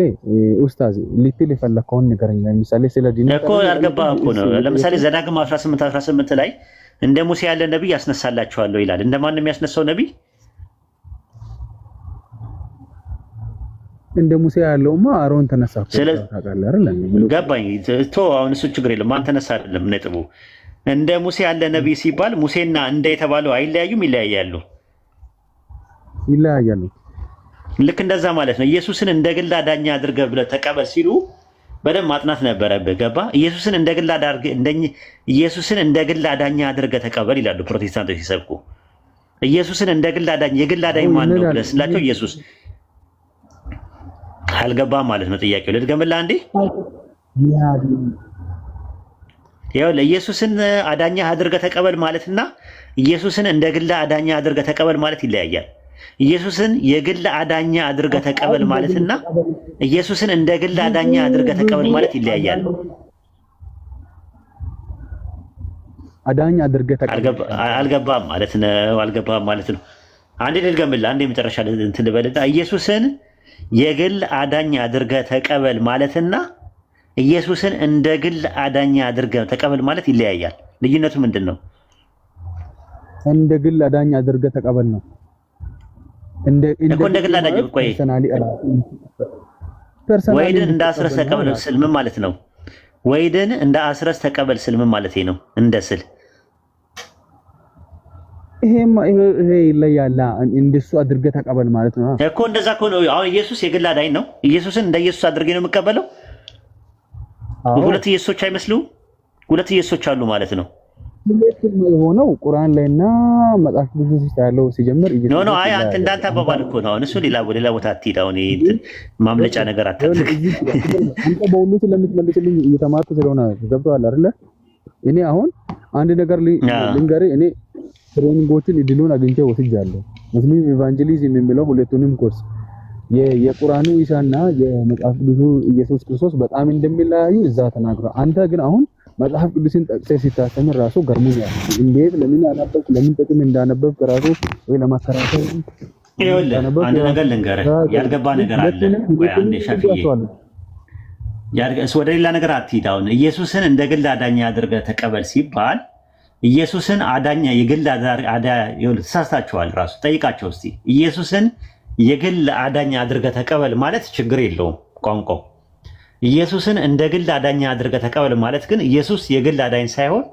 ኡስታዝ ልትል የፈለከውን ንገረኝ። ለምሳሌ ስለ ዲን እኮ ያልገባህ እኮ ነው። ለምሳሌ ዘዳግም 18 ላይ እንደ ሙሴ ያለ ነብይ ያስነሳላችኋለሁ ይላል። እንደማን ነው የሚያስነሳው ነብይ? እንደ ሙሴ ያለውማ አሮን ተነሳ እኮ ታውቃለህ አይደል? ገባኝ። አሁን እሱ ችግር የለም። ማን ተነሳ አይደለም ነጥቡ። እንደ ሙሴ ያለ ነብይ ሲባል ሙሴና እንደ የተባለው አይለያዩም? ይለያያሉ። ልክ እንደዛ ማለት ነው። ኢየሱስን እንደ ግል አዳኝ አድርገህ ብለህ ተቀበል ሲሉ በደንብ ማጥናት ነበረብህ። ገባ? ኢየሱስን እንደ ግል አዳኝ አድርገህ ተቀበል ይላሉ ፕሮቴስታንቶች ሲሰብኩ። ኢየሱስን እንደ ግል አዳኝ፣ የግል አዳኝ ማን ነው ብለህ ስላቸው ኢየሱስ አልገባም ማለት ነው። ጥያቄው ልድገምልህ አንዴ። ይኸውልህ ኢየሱስን አዳኛ አድርገህ ተቀበል ማለትና ኢየሱስን እንደ ግል አዳኛ አድርገህ ተቀበል ማለት ይለያያል። ኢየሱስን የግል አዳኛ አድርገህ ተቀበል ማለትና ኢየሱስን እንደ ግል አዳኛ አድርገህ ተቀበል ማለት ይለያያል። አዳኛ አድርገህ ተቀበል አልገባም ማለት ነው። አንዴ ልድገምልህ፣ አንዴ መጨረሻ እንትን ልበልና ኢየሱስን የግል አዳኛ አድርገህ ተቀበል ማለትና ኢየሱስን እንደ ግል አዳኛ አድርገህ ተቀበል ማለት ይለያያል። ልዩነቱ ምንድን ነው? እንደ ግል አዳኛ አድርገህ ተቀበል ነው። እንደ ግል አዳኝ ቆይ፣ ወይድን እንደ አስረስ ተቀበል ስል ምን ማለት ነው? ወይድን እንደ አስረስ ተቀበል ስል ምን ማለት ነው? እንደ ስል ይሄ ይለያል። እንደሱ አድርገህ ተቀበል ማለት ነው እኮ። እንደዛ እኮ ነው። አሁን ኢየሱስ የግል አዳኝ ነው። ኢየሱስን እንደ ኢየሱስ አድርጌ ነው የምቀበለው። ሁለት ኢየሱሶች አይመስሉም? ሁለት ኢየሱሶች አሉ ማለት ነው። ሁለቱም የሆነው ቁርአን ላይና መጽሐፍ ቅዱስ ውስጥ ያለው ሲጀምር ኖ አይ አንተ እንዳንተ አባባል እኮ ነው። አሁን እሱ ሌላ ቦታ አትሂድ። አሁን ማምለጫ ነገር አታድርግ። አንተ በሁሉ ስለምትመልስልኝ እየተማርኩ ስለሆነ ገብቶሃል አይደለ? እኔ አሁን አንድ ነገር ልንገርህ። እኔ ትሬኒንጎችን እድሉን አግኝቼ ወስጃለሁ። ሙስሊም ኢቫንጀሊዝም የሚለው ሁለቱንም ኮርስ የቁርአኑ ኢሳና የመጽሐፍ ቅዱሱ ኢየሱስ ክርስቶስ በጣም እንደሚለያዩ እዛ ተናግሯል። አንተ ግን አሁን መጽሐፍ ቅዱስን ጠቅሰህ ሲታስተምር ራሱ ገርሞኛል። እንዴት ለምን አነበብክ? ለምን ጥቅም እንዳነበብክ ራሱ ወይ ለማከራከር ይኸውልህ፣ አንድ ነገር ልንገርህ። ያልገባ ነገር አለ ወይ? አንዴ ሸፍዬ ወደ ሌላ ነገር አትሂድ። አሁን ኢየሱስን እንደ ግል አዳኛ አድርገህ ተቀበል ሲባል ኢየሱስን አዳኛ የግል ተሳስታችኋል። ራሱ ጠይቃቸው እስቲ። ኢየሱስን የግል አዳኛ አድርገህ ተቀበል ማለት ችግር የለውም ቋንቋው። ኢየሱስን እንደ ግል አዳኛ አድርገህ ተቀበል ማለት ግን ኢየሱስ የግል አዳኝ ሳይሆን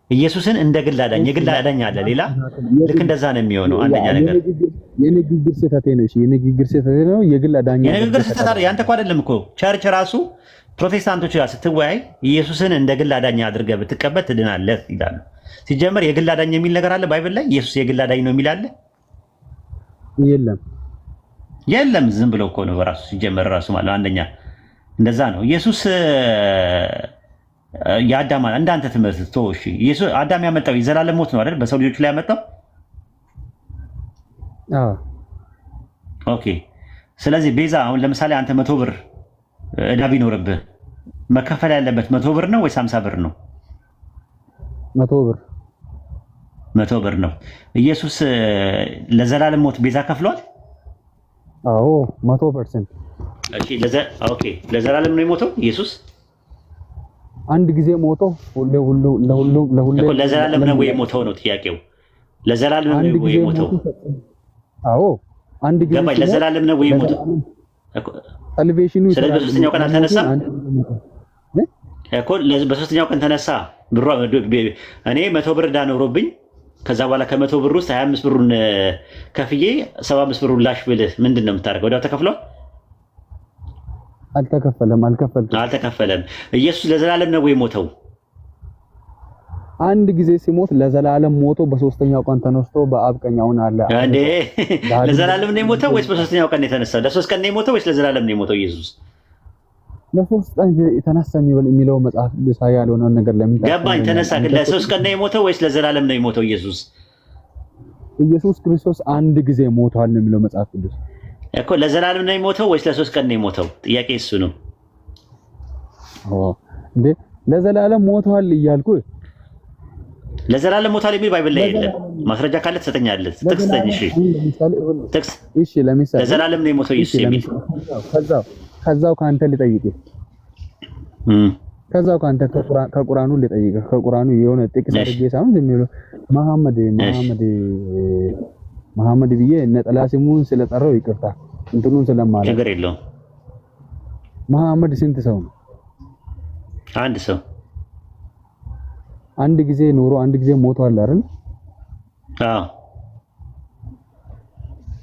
ኢየሱስን እንደ ግል አዳኝ፣ የግል አዳኝ አለ ሌላ። ልክ እንደዛ ነው የሚሆነው። አንደኛ ነገር የንግግር ስህተቴ ነው። እሺ የንግግር ስህተቴ ነው። የግል አዳኝ የንግግር ስህተት ያንተ እኮ አይደለም እኮ። ቸርች ራሱ ፕሮቴስታንቶች ጋር ስትወያይ ኢየሱስን እንደ ግል አዳኝ አድርገህ ብትቀበል ትድናለህ ይላሉ። ሲጀመር የግል አዳኝ የሚል ነገር አለ ባይብል ላይ? ኢየሱስ የግል አዳኝ ነው የሚል አለ? የለም። ዝም ብለው እኮ ነው በራሱ ሲጀመር ራሱ ማለት አንደኛ እንደዛ ነው። ኢየሱስ የአዳም እንዳንተ ትምህርት እሺ፣ ኢየሱስ አዳም ያመጣው የዘላለም ሞት ነው አይደል? በሰው ልጆች ላይ ያመጣው ኦኬ። ስለዚህ ቤዛ አሁን ለምሳሌ አንተ 100 ብር ዕዳ ቢኖርብህ መከፈል ያለበት 100 ብር ነው ወይስ 50 ብር ነው? 100 ብር 100 ብር ነው። ኢየሱስ ለዘላለም ሞት ቤዛ ከፍሏል? አዎ 100%። ኦኬ ለዘላለም ነው የሞተው ኢየሱስ? አንድ ጊዜ ሞቶ ለሁሉ ለዘላለም ነው ወይ የሞተው ነው ጥያቄው። ለዘላለም ነው ወይ የሞተው? አዎ አንድ ጊዜ ገባኝ። ለዘላለም ነው ወይ የሞተው? ሳልቬሽኑ ስለዚህ በሶስተኛው ቀን አልተነሳም እኮ። በሶስተኛው ቀን ተነሳ። እኔ 100 ብር ዕዳ ኖሮብኝ ከዛ በኋላ ከ100 ብር ውስጥ 25 ብሩን ከፍዬ 75 ብሩን ላሽ ብልህ ምንድን ነው የምታደርገው? ወዲያው ተከፍሏል? አልተከፈለም። ኢየሱስ ለዘላለም ነው ወይ ሞተው? አንድ ጊዜ ሲሞት ለዘላለም ሞቶ በሶስተኛው ቀን ተነስቶ በአብ ቀኝ አሁን አለ እንዴ? ለዘላለም ነው የሞተው ወይስ በሶስተኛው ቀን ነው የተነሳው? ለሶስት ቀን ነው የሞተው ወይስ ለዘላለም ነው የሞተው ኢየሱስ? ለሶስት ቀን የተነሳ የሚለው መጽሐፍ ሳይ ያልሆነ ነገር ለምን ገባኝ። ተነሳ ግን ለሶስት ቀን ነው የሞተው ወይስ ለዘላለም ነው የሞተው ኢየሱስ? ኢየሱስ ክርስቶስ አንድ ጊዜ ሞቷል ነው የሚለው መጽሐፍ ቅዱስ እኮ። ለዘላለም ነው የሞተው ወይስ ለሶስት ቀን ነው የሞተው? ጥያቄ እሱ ነው። እንዴ ለዘላለም ሞቷል እያልኩ ለዘላለም ሞቷል የሚል ባይብል ላይ የለም። ማስረጃ ካለ ትሰጠኛለህ። ጥቅስ ስጠኝ። እሺ ለምሳሌ ለዘላለም ነው የሞተው ኢየሱስ የሚል ከዛው ካንተ ልጠይቅ። ከዛው ካንተ ከቁርአኑ ልጠይቅ። ከቁርአኑ የሆነ ጥቅስ አድርጌ ሳይሆን ዝም ብሎ መሐመድ ብዬ ነጠላ ስሙን ስለጠራው ይቅርታ እንትኑን ስለማለት ችግር የለውም። መሐመድ ስንት ሰው ነው? አንድ ሰው። አንድ ጊዜ ኖሮ አንድ ጊዜ ሞቷል አይደል? አዎ።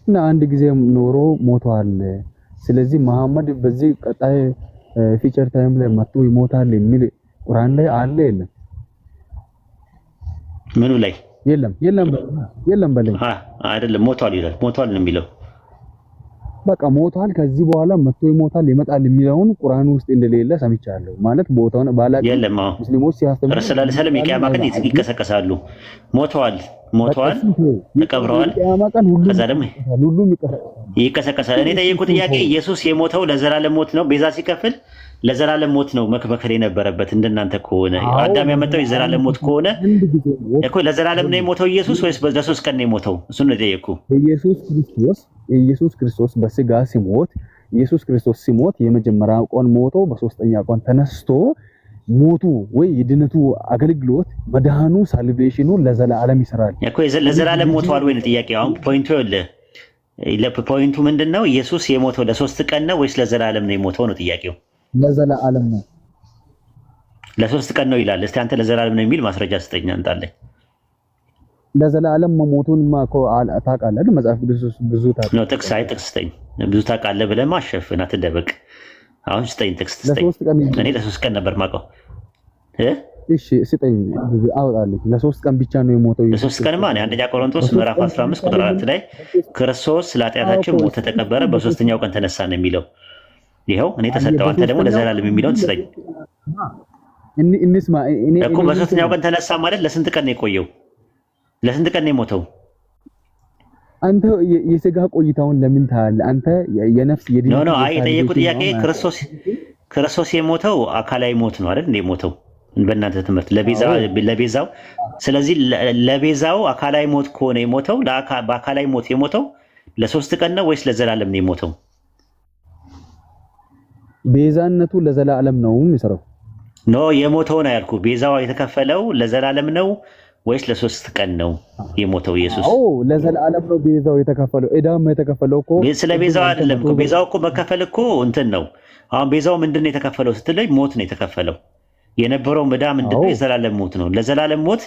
እና አንድ ጊዜ ኖሮ ሞቷል። ስለዚህ መሐመድ በዚህ ቀጣይ ፊቸር ታይም ላይ መጥቶ ይሞታል የሚል ቁርአን ላይ አለ የለም? ምኑ ላይ? የለም በለኝ። አይደለም ሞቷል ይላል። ሞቷል ነው የሚለው። በቃ ሞቷል፣ ከዚህ በኋላ መጥቶ ይሞታል ይመጣል የሚለውን ቁርአን ውስጥ እንደሌለ ሰምቻለሁ። ማለት ቦታውን ባላቅ ሙስሊሞች ሲያስተምሩ ረሱላህ ሰለላሁ ዐለይሂ ወሰለም የቂያማ ቀን ይቀሰቀሳሉ። ሞቷል፣ ተቀብረዋል። ከዛ ደግሞ ሁሉም ይቀሰቀሳል። እኔ ጠየቁት ጥያቄ ኢየሱስ የሞተው ለዘላለም ሞት ነው። ቤዛ ሲከፍል ለዘላለም ሞት ነው መከፈል የነበረበት። እንደናንተ ከሆነ አዳም ያመጣው የዘላለም ሞት ከሆነ እኮ ለዘላለም ነው የሞተው ኢየሱስ ወይስ ለሶስት ቀን ነው የሞተው? እሱን ነው የጠየቁ። ኢየሱስ ክርስቶስ በስጋ ሲሞት ኢየሱስ ክርስቶስ ሲሞት የመጀመሪያው ቀን ሞቶ በሶስተኛ ቀን ተነስቶ ሞቱ ወይ የድነቱ አገልግሎት መድኃኑ ሳልቬሽኑ ለዘላለም ይሰራል እኮ። ለዘላለም ሞቷል ወይ ነው ጥያቄው። አሁን ፖይንቱ ምንድነው? ኢየሱስ የሞተው ለሶስት ቀን ነው ወይስ ለዘላለም ነው የሞተው ነው ጥያቄው። ለዘላለም ነው። ለሶስት ቀን ነው ይላል። እስቲ አንተ ለዘላለም ነው የሚል ማስረጃ ስጠኝ አንጣለኝ። ለዘላለም መሞቱን ማኮ ታውቃለህ? መጽሐፍ ቅዱስ ብዙ ታውቃለህ ነው። ጥቅስ ስጠኝ። ብዙ ታውቃለህ ብለህ ማሸፍን አትደበቅ። አሁን ስጠኝ፣ ጥቅስ ስጠኝ። እኔ ለሶስት ቀን ነበር ማውቀው። እሺ ስጠኝ፣ አውጣልኝ። ለሶስት ቀን ብቻ ነው የሞተው። ለሶስት ቀን ማለት አንደኛ ቆሮንቶስ ምዕራፍ 15 ቁጥር 4 ላይ ክርስቶስ ስለ ኃጢአታችን ሞተ፣ ተቀበረ፣ በሶስተኛው ቀን ተነሳ ነው የሚለው። ይኸው እኔ ተሰጠው። አንተ ደግሞ ለዘላለም የሚለውን ትሰጠኝ እኮ። በሶስተኛው ቀን ተነሳ ማለት ለስንት ቀን ነው የቆየው? ለስንት ቀን ነው የሞተው? አንተ የሥጋ ቆይታውን ለምን ታያለህ? አንተ የነፍስ የድን ነው። አይ የጠየቁት ጥያቄ ክርስቶስ የሞተው አካላዊ ሞት ነው አይደል? የሞተው በእናንተ ትምህርት ለቤዛው። ስለዚህ ለቤዛው አካላዊ ሞት ከሆነ የሞተው በአካላዊ ሞት የሞተው ለሶስት ቀን ነው ወይስ ለዘላለም ነው የሞተው? ቤዛነቱ ለዘላለም ነው የሚሰራው። ኖ የሞተው ነው ያልኩ። ቤዛው የተከፈለው ለዘላለም ነው ወይስ ለሶስት ቀን ነው የሞተው ኢየሱስ? አዎ ለዘላለም ነው ቤዛው የተከፈለው። ዕዳም የተከፈለው እኮ ስለ ቤዛው አይደለም እኮ። ቤዛው እኮ መከፈል እኮ እንትን ነው። አሁን ቤዛው ምንድነው የተከፈለው ስትለኝ ሞት ነው የተከፈለው። የነበረው ዕዳ ምንድነው? የዘላለም ሞት ነው። ለዘላለም ሞት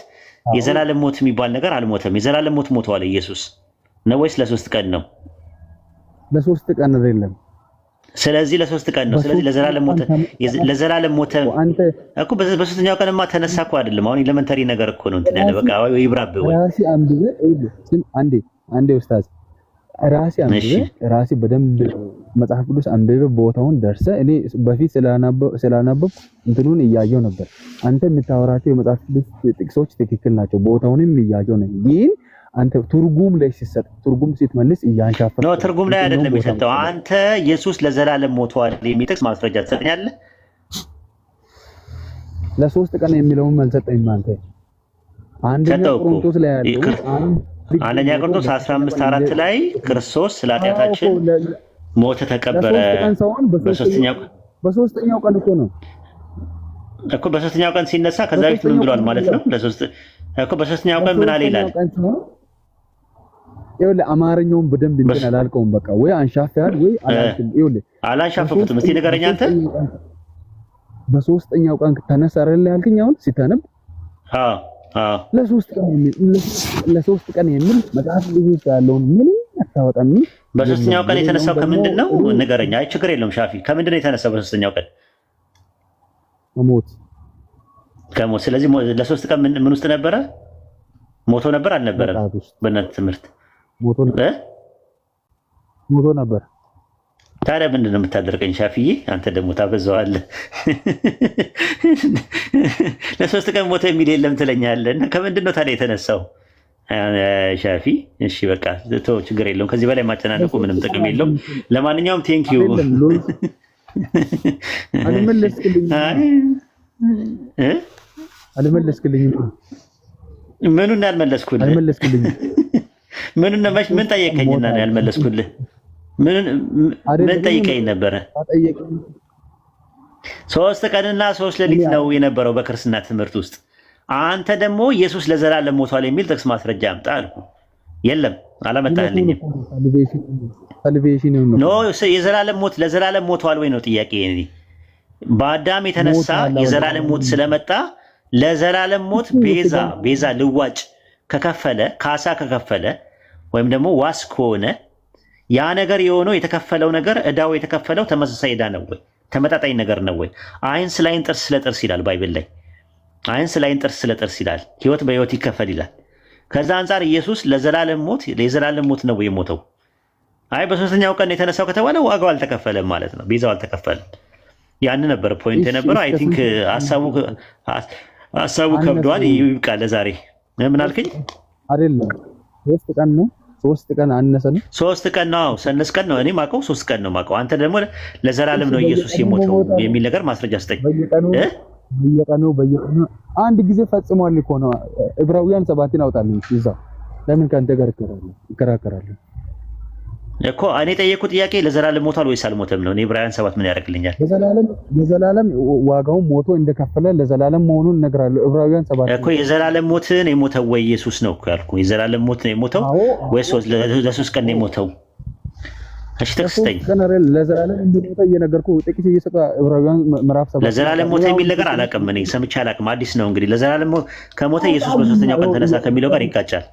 የዘላለም ሞት የሚባል ነገር አልሞተም። የዘላለም ሞት ሞተዋል ኢየሱስ ነው ወይስ ለሶስት ቀን ነው? ለሶስት ቀን አይደለም። ስለዚህ ለሶስት ቀን ነው። ስለዚህ ለዘላለም ሞተ እኮ። በሶስተኛው ቀንማ ተነሳ እኮ አይደለም። አሁን ኤሌመንተሪ ነገር እኮ ነው እንትን ያለ በቃ ወይ ይብራብ ወይ ራሲ አንብበ አንዴ ኡስታዝ ራሲ በደንብ መጽሐፍ ቅዱስ አንብበ ቦታውን ደርሰ። እኔ በፊት ስላነበብኩ እንትኑን እያየው ነበር። አንተ የምታወራቸው የመጽሐፍ ቅዱስ ጥቅሶች ትክክል ናቸው። ቦታውንም እያየው ነው። ግን አንተ ትርጉም ላይ ሲሰጥ ትርጉም ሲትመልስ እያንሻፈረ ነው። ትርጉም ላይ አይደለም የሰጠው። አንተ ኢየሱስ ለዘላለም ሞቷል የሚጠቅስ ማስረጃ ትሰጠኛለህ? ለሶስት ቀን የሚለውን መልሰጠኝ አንተ። አንደኛ ቆሮንቶስ ላይ ያለው አንደኛ ቆሮንቶስ 15:4 ላይ ክርስቶስ ስለ ኃጢአታችን ሞተ ተቀበረ። በሶስተኛው ቀን እኮ ነው እኮ በሶስተኛው ቀን ሲነሳ ከዛ በፊት ምን ብሏል ማለት ነው? በሶስተኛው ቀን ምን አለ ይላል? ይኸውልህ አማርኛውን በደንብ እንትን አላልከውም። በቃ ወይ አንሻፈሃል ወይ አላልክም። ይኸውልህ አላንሻፈኩትም። እስቲ ንገረኝ አንተ። በሶስተኛው ቀን ተነሳ አይደል ያልከኝ? አሁን ሲታነብ ለሶስት ቀን የሚል መጽሐፍ ልጅ ያለውን ምንም አታወጣም። በሶስተኛው ቀን የተነሳው ከምንድን ነው? ንገረኝ። አይ ችግር የለውም ሻፊ። ከምንድን ነው የተነሳው በሶስተኛው ቀን? ከሞት። ስለዚህ ለሶስት ቀን ምን ውስጥ ነበረ? ሞቶ ነበር አልነበረም? በእናንተ ትምህርት ሞቶ ነበር። ታዲያ ምንድን ነው የምታደርገኝ ሻፊዬ? አንተ ደግሞ ታበዛዋለህ። ለሶስት ቀን ሞቶ የሚል የለም ትለኛለህ። እና ከምንድን ነው ታዲያ የተነሳው ሻፊ? እሺ በቃ ተው፣ ችግር የለውም። ከዚህ በላይ ማጨናነቁ ምንም ጥቅም የለውም። ለማንኛውም ቴንኪዩ። አልመለስክልኝም። ምኑን ያልመለስኩልህ? ምን ጠየቀኝና ነው ያልመለስኩልህ? ምን ጠይቀኝ ነበረ? 3 ቀንና 3 ሌሊት ነው የነበረው በክርስትና ትምህርት ውስጥ። አንተ ደግሞ ኢየሱስ ለዘላለም ሞቷል የሚል ጥቅስ ማስረጃ አምጣ አልኩ። የለም አላመጣልኝም። ኖ የዘላለም ሞት ለዘላለም ሞቷል ወይ ነው ጥያቄ። በአዳም የተነሳ የዘላለም ሞት ስለመጣ ለዘላለም ሞት ቤዛ ልዋጭ ከከፈለ ካሳ ከከፈለ ወይም ደግሞ ዋስ ከሆነ ያ ነገር የሆነው የተከፈለው ነገር እዳው የተከፈለው ተመሳሳይ እዳ ነው ወይ? ተመጣጣኝ ነገር ነው ወይ? አይን ስለ አይን ጥርስ ስለ ጥርስ ይላል ባይብል ላይ። አይን ስለ አይን ጥርስ ስለ ጥርስ ይላል። ህይወት በህይወት ይከፈል ይላል። ከዛ አንፃር ኢየሱስ ለዘላለም ሞት ነው የሞተው። አይ በሶስተኛው ቀን የተነሳው ከተባለ ዋጋው አልተከፈለም ማለት ነው፣ ቤዛው አልተከፈለም። ያን ነበር ፖይንት የነበረው። አይ ቲንክ ሐሳቡ ከብዷል። ይብቃል ለዛሬ። ምን አልከኝ? አይደለም 3 ቀን ነው 3 ቀን አነሰ ነው 3 ቀን ነው ሰነስ ቀን ነው። እኔ ማውቀው 3 ቀን ነው ማውቀው። አንተ ደግሞ ለዘላለም ነው ኢየሱስ የሞተው የሚል ነገር ማስረጃ ስጠኝ። በየቀኑ አንድ ጊዜ ፈጽሟል እኮ ነው። ዕብራውያን 7 አውጣልኝ ይዛው። ለምን ካንተ ጋር ይከራከራለሁ እኮ? እኔ ጠየቁ ጥያቄ ለዘላለም ሞቷል ወይስ አልሞተም ነው። እኔ ዕብራውያን 7 ምን ያደርግልኛል? ለዘላለም ዋጋውን ሞቶ እንደከፈለ ለዘላለም መሆኑን እነግራለሁ። ዕብራውያን 7 እኮ የዘላለም ሞትን የሞተው ወይ ኢየሱስ ነው እኮ ያልኩ። የዘላለም ሞት ነው የሞተው ወይስ ለ3 ቀን ነው የሞተው? እሺ ተክስተኝ። ለዘላለም እንደሞተ እየነገርኩ ጥቂት እየሰጣ ዕብራውያን ምዕራፍ 7 ለዘላለም ሞተ የሚል ነገር አላውቅም። እኔ ሰምቼ አላውቅም። አዲስ ነው እንግዲህ። ለዘላለም ከሞተ ኢየሱስ በሶስተኛው ቀን ተነሳ ከሚለው ጋር ይጋጫል።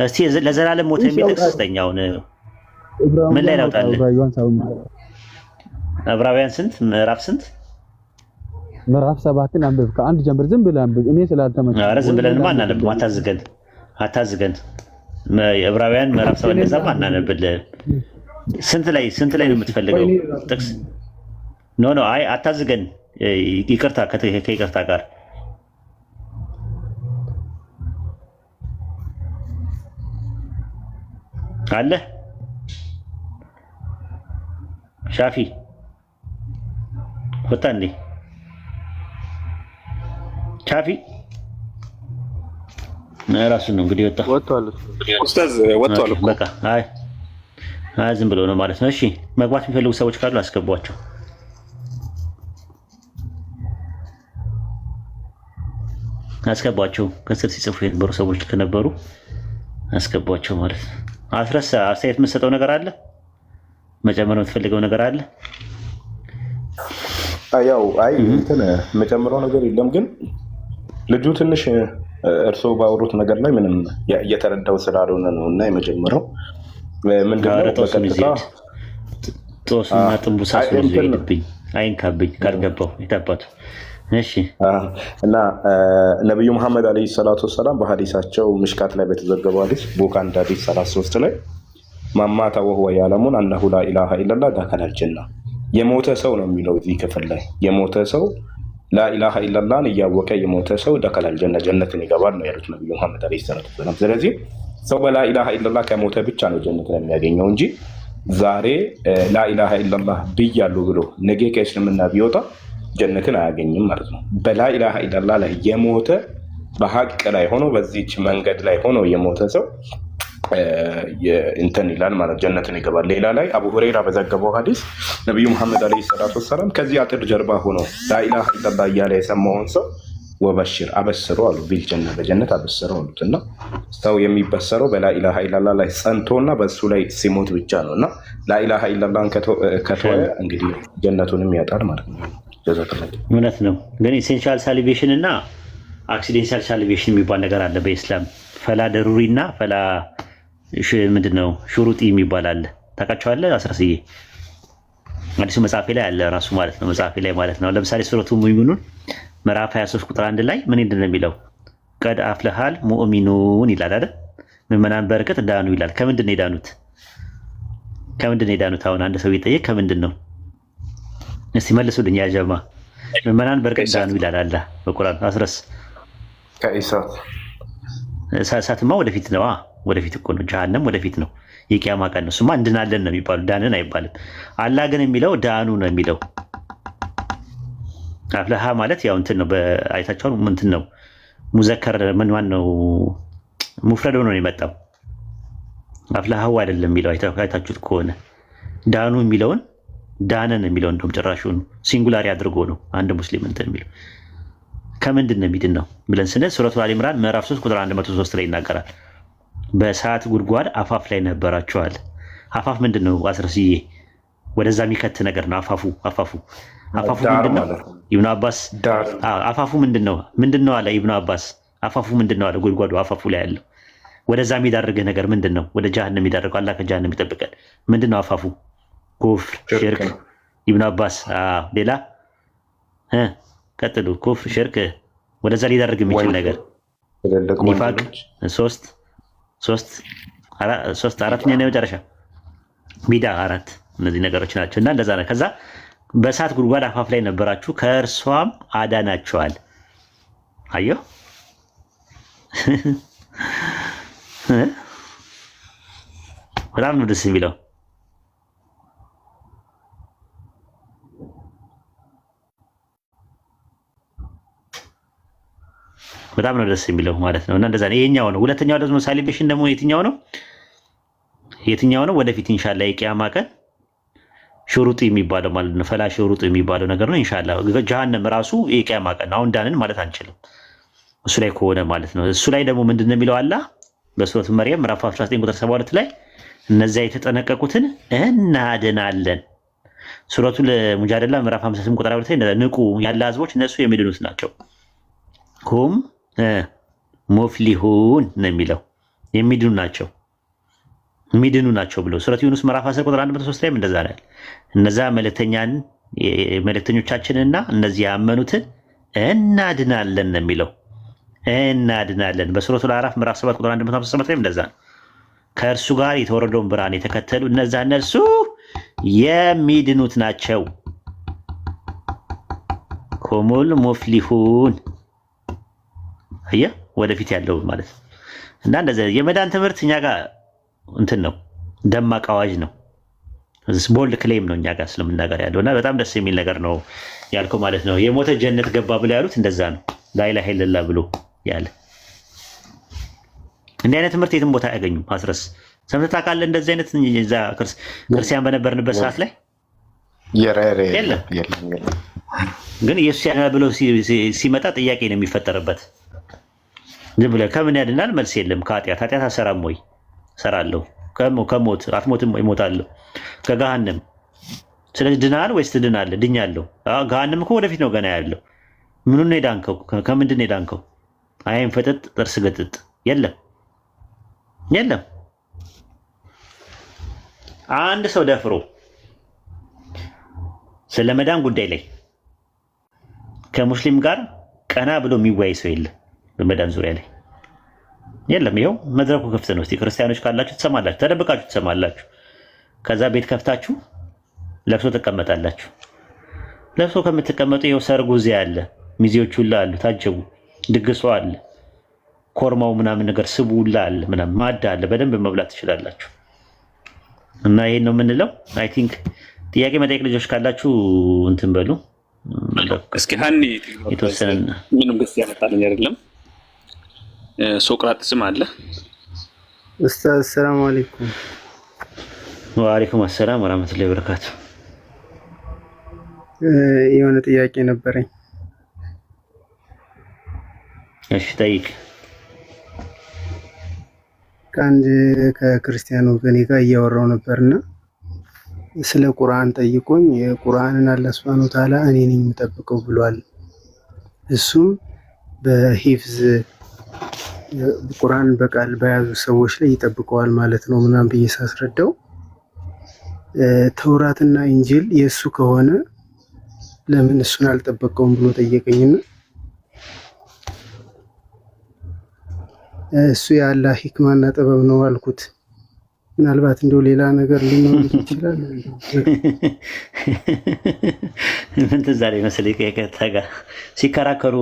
እስቲ ለዘላለም ሞተ የሚል ተክስተኛው ነው። ምን ላይ ላውጣልህ? ዕብራውያን ስንት ምዕራፍ ስንት? ምዕራፍ 7 አንብብ። ከአንድ ጀምር ዝም ብለህ አንብብ። እኔ ስላልተመቸኝ ኧረ ዝም ብለንማ አናነብም። አታዝገን። ዕብራውያን ምዕራፍ 7 እንደዛማ አናነብልህም። ስንት ላይ ነው የምትፈልገው ጥቅስ? ኖ አይ አታዝገን። ይቅርታ ከይቅርታ ጋር አለ ሻፊ ወጣ እንዴ? ሻፊ እራሱ ነው እንግዲህ ወጣ። ኡስታዝ ወጥቷል እኮ በቃ። አይ ዝም ብሎ ነው ማለት ነው። እሺ መግባት የሚፈልጉ ሰዎች ካሉ አስገቧቸው። ከስር ሲጽፉ የነበሩ ሰዎች ከነበሩ አስገቧቸው ማለት ነው። አስረሳ አስተያየት የምትሰጠው ነገር አለ? መጨመር የምትፈልገው ነገር አለ? ያው እንትን መጨመረው ነገር የለም፣ ግን ልጁ ትንሽ እርስዎ ባወሩት ነገር ላይ ምንም እየተረዳው ስላልሆነ ነው። እና የመጀመሪያው ምንድነው ጦስና ጥንቡሳስ ይልብኝ አይንካብኝ ካልገባው የታባቱ። እሺ እና ነብዩ መሐመድ አለይሂ ሰላቱ ወሰላም በሐዲሳቸው ምሽካት ላይ በተዘገበው ሐዲስ ቡኻሪ ሐዲስ 33 ላይ ማማታ ወሁወ ያለሙን አነሁ ላ ኢላሃ ኢለላህ ደኸለል ጀና። የሞተ ሰው ነው የሚለው እዚህ ክፍል ላይ የሞተ ሰው ላኢላሃ ኢለላህን እያወቀ የሞተ ሰው ደኸለል ጀና ጀነትን ይገባል ነው ያሉት ነብዩ መሐመድ አለይሂ ሰላቱ ወሰላም። ስለዚህ ሰው በላኢላሃ ኢለላህ ከሞተ ብቻ ነው ጀነት የሚያገኘው እንጂ ዛሬ ላኢላሃ ኢለላህ ብያለሁ ብሎ ነገ ከእስልምና ቢወጣ ጀነትን አያገኝም ማለት ነው። በላኢላሃ ኢለላህ ላይ የሞተ በሀቅ ላይ ሆኖ በዚች መንገድ ላይ ሆኖ የሞተ ሰው እንትን ይላል ማለት ጀነትን ይገባል። ሌላ ላይ አቡ ሁረይራ በዘገበው ሐዲስ ነቢዩ መሐመድ ዓለይሂ ሰላቱ ወሰላም ከዚህ አጥር ጀርባ ሆኖ ላኢላሃ ኢለላህ እያለ የሰማውን ሰው ወበሽር አበስሮ አሉ ቢልጀነ በጀነት አበስረው አሉት። እና ሰው የሚበሰረው በላኢላሃ ኢለላህ ላይ ጸንቶና በሱ ላይ ሲሞት ብቻ ነው። እና ላኢላሃ ኢለላህን ከተወ እንግዲህ ጀነቱንም ያጣል ማለት ነው። እውነት ነው። ግን ኢሴንሻል ሳሊቬሽን እና አክሲዴንሻል ሳሊቬሽን የሚባል ነገር አለ በኢስላም። ፈላ ደሩሪ እና ፈላ ምንድነው ሹሩጢ የሚባል አለ። ታውቃቸዋለህ? አስረስዬ አዲሱ መጽሐፌ ላይ አለ ራሱ ማለት ነው። መጽሐፌ ላይ ማለት ነው። ለምሳሌ ሱረቱ ሙእሚኑን ምዕራፍ 23 ቁጥር 1 ላይ ምን እንደሆነ የሚለው ቀድ አፍለሃል ሙእሚኑን ይላል አይደል? ምዕመናን በረከት ዳኑ ይላል። ከምንድን ነው የዳኑት? ከምንድን ነው የዳኑት? አሁን አንድ ሰው ቢጠየቅ ከምንድን ነው? እስቲ መልሱልኝ ያ ጀማ። ምዕመናን በረከት ዳኑ ይላል አላህ በቁርአን። አስረስ ከኢሳት እሳትማ ወደፊት ነው። ወደፊት እኮ ነው። ጀሃነም ወደፊት ነው። የቂያማ ቀን ነው። እሱማ እንድናለን ነው የሚባለው፣ ዳንን አይባልም። አላህ ግን የሚለው ዳኑ ነው የሚለው። አፍለሃ ማለት ያው እንትን ነው። በአይታቸው እንትን ነው ሙዘከር ማን ነው ሙፍረድ ሆኖ ነው የመጣው። አፍለሃው አይደለም የሚለው አይታችሁት ከሆነ ዳኑ የሚለውን ዳነን የሚለው እንደውም ጭራሹን ሲንጉላሪ አድርጎ ነው አንድ ሙስሊም እንትን የሚለው። ከምንድን ነው የሚድን ነው ብለን ስንል ሱረቱ አሊ ኢምራን ምዕራፍ 3 ቁጥር 103 ላይ ይናገራል። በእሳት ጉድጓድ አፋፍ ላይ ነበራችኋል። አፋፍ ምንድን ነው? አስረስዬ ወደዛ የሚከት ነገር ነው። አፋፉ ምንድን ነው? ኢብኑ አባስ አፋፉ ምንድን ነው አለ ኢብኑ አባስ። አፋፉ ምንድን ነው አለ? ጉድጓዱ አፋፉ ላይ ያለው ወደዛ የሚዳርግህ ነገር ምንድን ነው? ወደ ጀሃነም የሚዳርገው አላህ ከጀሃነም ይጠብቀን። ምንድን ነው አፋፉ? ኩፍር፣ ሽርክ። ኢብኑ አባስ ሌላ ቀጥሉ። ኩፍር፣ ሽርክ፣ ወደዛ ሊዳርግ የሚችል ነገር ኒፋቅ፣ ሶስት አራተኛ ነው የመጨረሻ ቢዳ፣ አራት። እነዚህ ነገሮች ናቸው እና እንደዛ ነው። ከዛ በእሳት ጉድጓድ አፋፍ ላይ ነበራችሁ ከእርሷም አዳናቸዋል። አየሁ በጣም ነው ደስ የሚለው። በጣም ነው ደስ የሚለው ማለት ነው። እና እንደዛ ነው። ይሄኛው ነው። ሁለተኛው ደግሞ ሳሊቬሽን ደግሞ የትኛው ነው? ወደፊት ኢንሻአላህ የቂያማ ቀን ሹሩጥ የሚባለው ማለት ነው። ፈላ ሹሩጥ የሚባለው ነገር ነው ኢንሻአላህ። ጀሃነም ራሱ የቂያማ ቀን አሁን ዳንን ማለት አንችልም እሱ ላይ ከሆነ ማለት ነው። እሱ ላይ ደግሞ ምንድን ነው የሚለው አላህ በሱረቱ መርየም ምዕራፍ 19 ቁጥር 72 ላይ እነዚያ የተጠነቀቁትን እናድናለን። ሱረቱ ሙጃደላ ምዕራፍ 58 ቁጥር 2 ላይ ንቁ ያለ ህዝቦች እነሱ የሚድኑት ናቸው። ሁም ሙፍሊሁን ነው የሚለው የሚድኑ ናቸው ብሎ ሱረቱ ዩኑስ ምዕራፍ 10 ቁጥር 103 ላይ እንደዛ ነው። እነዛ መልእክተኞቻችንና እነዚህ ያመኑትን እናድናለን ነው የሚለው። እናድናለን በሱረቱ አዕራፍ ምዕራፍ 7 ቁጥር 157 ላይ እንደዛ ነው። ከእርሱ ጋር የተወረደውን ብርሃን የተከተሉ እነሱ የሚድኑት ናቸው። ሁሙል ሙፍሊሁን ወደፊት ያለው ማለት ነው። እና እንደዚህ የመዳን ትምህርት እኛ ጋር እንትን ነው፣ ደማቅ አዋጅ ነው፣ ቦልድ ክሌም ነው እኛ ጋር ስለምናገር ያለው እና በጣም ደስ የሚል ነገር ነው ያልከው ማለት ነው። የሞተ ጀነት ገባ ብለው ያሉት እንደዛ ነው። ላኢላሃ ኢለላህ ብሎ ያለ እንዲህ አይነት ትምህርት የትም ቦታ አያገኙም። አስረስ ሰምተህ ታውቃለህ? እንደዚህ አይነት እዛ ክርስቲያን በነበርንበት ሰዓት ላይ የለም። ግን ኢየሱስ ያድናል ብሎ ሲመጣ ጥያቄ ነው የሚፈጠርበት። ዝም ብለህ ከምን ያድናል? መልስ የለም። ከኃጢአት አሰራም ወይ? እሰራለሁ። ከሞት አትሞትም ወይ? እሞታለሁ። ከገሃነም ስለዚህ ድናል ወይስ ትድናለህ? ድኛለሁ። ገሃነም እኮ ወደፊት ነው ገና ያለው። ምኑን ነው የዳንከው? ከምንድን ነው የዳንከው? አይን ፈጠጥ ጥርስ ገጥጥ የለም። አንድ ሰው ደፍሮ ስለ መዳን ጉዳይ ላይ ከሙስሊም ጋር ቀና ብሎ የሚወያይ ሰው የለም። በመዳን ዙሪያ ላይ የለም። ይኸው መድረኩ ክፍት ነው። እስቲ ክርስቲያኖች ካላችሁ ትሰማላችሁ፣ ተደብቃችሁ ትሰማላችሁ። ከዛ ቤት ከፍታችሁ ለቅሶ ትቀመጣላችሁ። ለቅሶ ከምትቀመጡ ይኸው ሰርጉ እዚያ አለ፣ ሚዜዎቹ ሁላ አሉ፣ ታጀቡ፣ ድግሱ አለ። ኮርማው ምናምን ነገር ስቡላ አለ ምናምን ማዳ አለ። በደንብ መብላት ትችላላችሁ። እና ይሄን ነው የምንለው። አይ ቲንክ ጥያቄ መጠየቅ ልጆች ካላችሁ እንትን በሉ። እስኪ ሀኒ የተወሰነ ምንም ደስ ያመጣልኝ አይደለም። ሶቅራጥስም አለ። ኡስታዝ ሰላም አለይኩም። ወአለይኩም አሰላም ወራህመቱላሂ ወበረካቱ። የሆነ ጥያቄ ነበረኝ። እሺ ጠይቅ። ከአንድ ከክርስቲያን ወገኔ ጋር እያወራው ነበርና ስለ ቁርአን ጠይቆኝ የቁርአንን አላህ ሱብሓነሁ ወተዓላ እኔ ነኝ የምጠብቀው ብሏል። እሱም በሂፍዝ ቁርአን በቃል በያዙ ሰዎች ላይ ይጠብቀዋል ማለት ነው ምናምን ብዬ ሳስረዳው ተውራትና ኢንጂል የእሱ ከሆነ ለምን እሱን አልጠበቀውም ብሎ ጠየቀኝና እሱ የአላህ ሂክማና ጥበብ ነው አልኩት። ምናልባት እንደው ሌላ ነገር ሊኖር ይችላል። ምን ትዝ አለኝ መሰለኝ ከታ ሲከራከሩ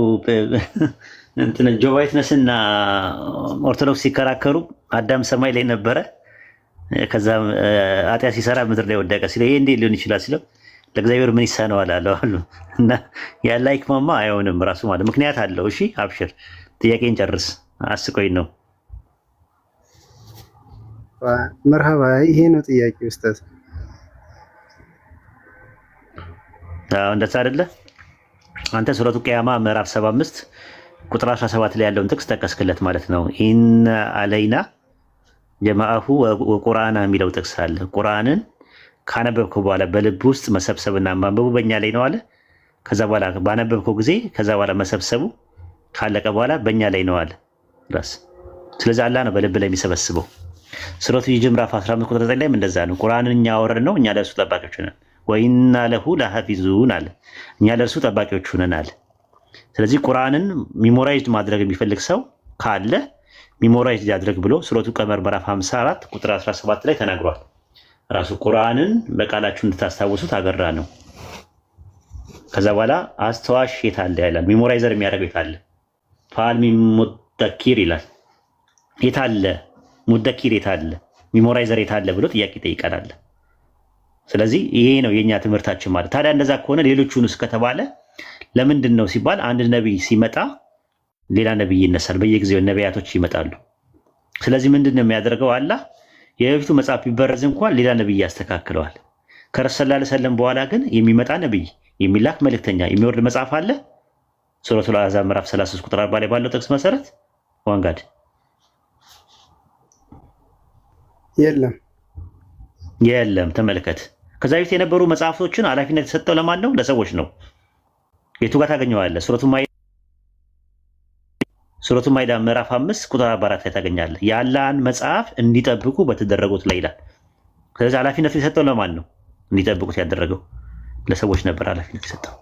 እንትን ጆቫ ዊትነስና ኦርቶዶክስ ሲከራከሩ አዳም ሰማይ ላይ ነበረ፣ ከዛ ኃጢአት ሲሰራ ምድር ላይ ወደቀ ሲለው ይሄ እንዴት ሊሆን ይችላል ሲለው ለእግዚአብሔር ምን ይሳነዋል አሉ። እና ያለ ሂክማማ አይሆንም ራሱ ማለት ምክንያት አለው። እሺ አብሽር፣ ጥያቄን ጨርስ። አስቆይ ነው መርሃባ። ይሄ ነው ጥያቄ ኡስታዝ። እንደዛ አይደለ? አንተ ሱረቱ ቂያማ ምዕራፍ 75 ቁጥር 17 ላይ ያለውን ጥቅስ ጠቀስክለት ማለት ነው። ኢነ አለይና ጀማአሁ ወቁርአና የሚለው ጥቅስ አለ። ቁርአንን ካነበብከው በኋላ በልብ ውስጥ መሰብሰብና ማንበቡ በእኛ ላይ ነው አለ። ከዛ በኋላ ባነበብከው ጊዜ ከዛ በኋላ መሰብሰቡ ካለቀ በኋላ በእኛ ላይ ነው አለ ራስ። ስለዚህ አላህ ነው በልብ ላይ የሚሰበስበው። ሱረቱ ሂጅር ምዕራፍ 15 ቁጥር 9 ላይም እንደዛ ነው። ቁርአንን እኛ አወረድን ነው፣ እኛ ለእርሱ ጠባቂዎች ነን። ወኢና ለሁ ለሐፊዙን አለ፣ እኛ ለእርሱ ጠባቂዎች ነን አለ። ስለዚህ ቁርአንን ሚሞራይዝድ ማድረግ የሚፈልግ ሰው ካለ ሚሞራይዝድ ያድርግ ብሎ ሱረቱ ቀመር ምዕራፍ 54 ቁጥር 17 ላይ ተናግሯል። ራሱ ቁርአንን በቃላችሁ እንድታስታውሱት አገራ ነው። ከዛ በኋላ አስተዋሽ የት አለ ይላል። ሚሞራይዘር የሚያደርገው የት አለ? ፋል ሙደኪር ይላል። የት አለ ሙደኪር? የት አለ ሚሞራይዘር? የት አለ ብሎ ጥያቄ ይጠይቀናል። ስለዚህ ይሄ ነው የኛ ትምህርታችን ማለት። ታዲያ እንደዛ ከሆነ ሌሎቹንስ ከተባለ ለምንድን ነው ሲባል አንድ ነቢይ ሲመጣ ሌላ ነቢይ ይነሳል። በየጊዜው ነቢያቶች ይመጣሉ። ስለዚህ ምንድን ነው የሚያደርገው? አላህ የበፊቱ መጽሐፍ ቢበረዝ እንኳን ሌላ ነቢይ ያስተካክለዋል። ከረሱል ሰለላሁ ዐለይሂ ወሰለም በኋላ ግን የሚመጣ ነቢይ፣ የሚላክ መልእክተኛ፣ የሚወርድ መጽሐፍ አለ። ሱረቱል አሕዛብ ምዕራፍ 33 ቁጥር 40 ላይ ባለው ጥቅስ መሰረት ዋንጋድ የለም። ተመልከት። ከዛ በፊት የነበሩ መጽሐፍቶችን ኃላፊነት የተሰጠው ለማን ነው? ለሰዎች ነው። የቱ ጋር ታገኘዋለህ? ሱረቱ ማይዳ ምዕራፍ 5 ቁጥር 44 ላይ ታገኛለህ። የአላህን መጽሐፍ እንዲጠብቁ በተደረጉት ላይ ይላል። ስለዚህ ኃላፊነት የተሰጠው ለማን ነው? እንዲጠብቁት ያደረገው ለሰዎች ነበር ኃላፊነት የሰጠው።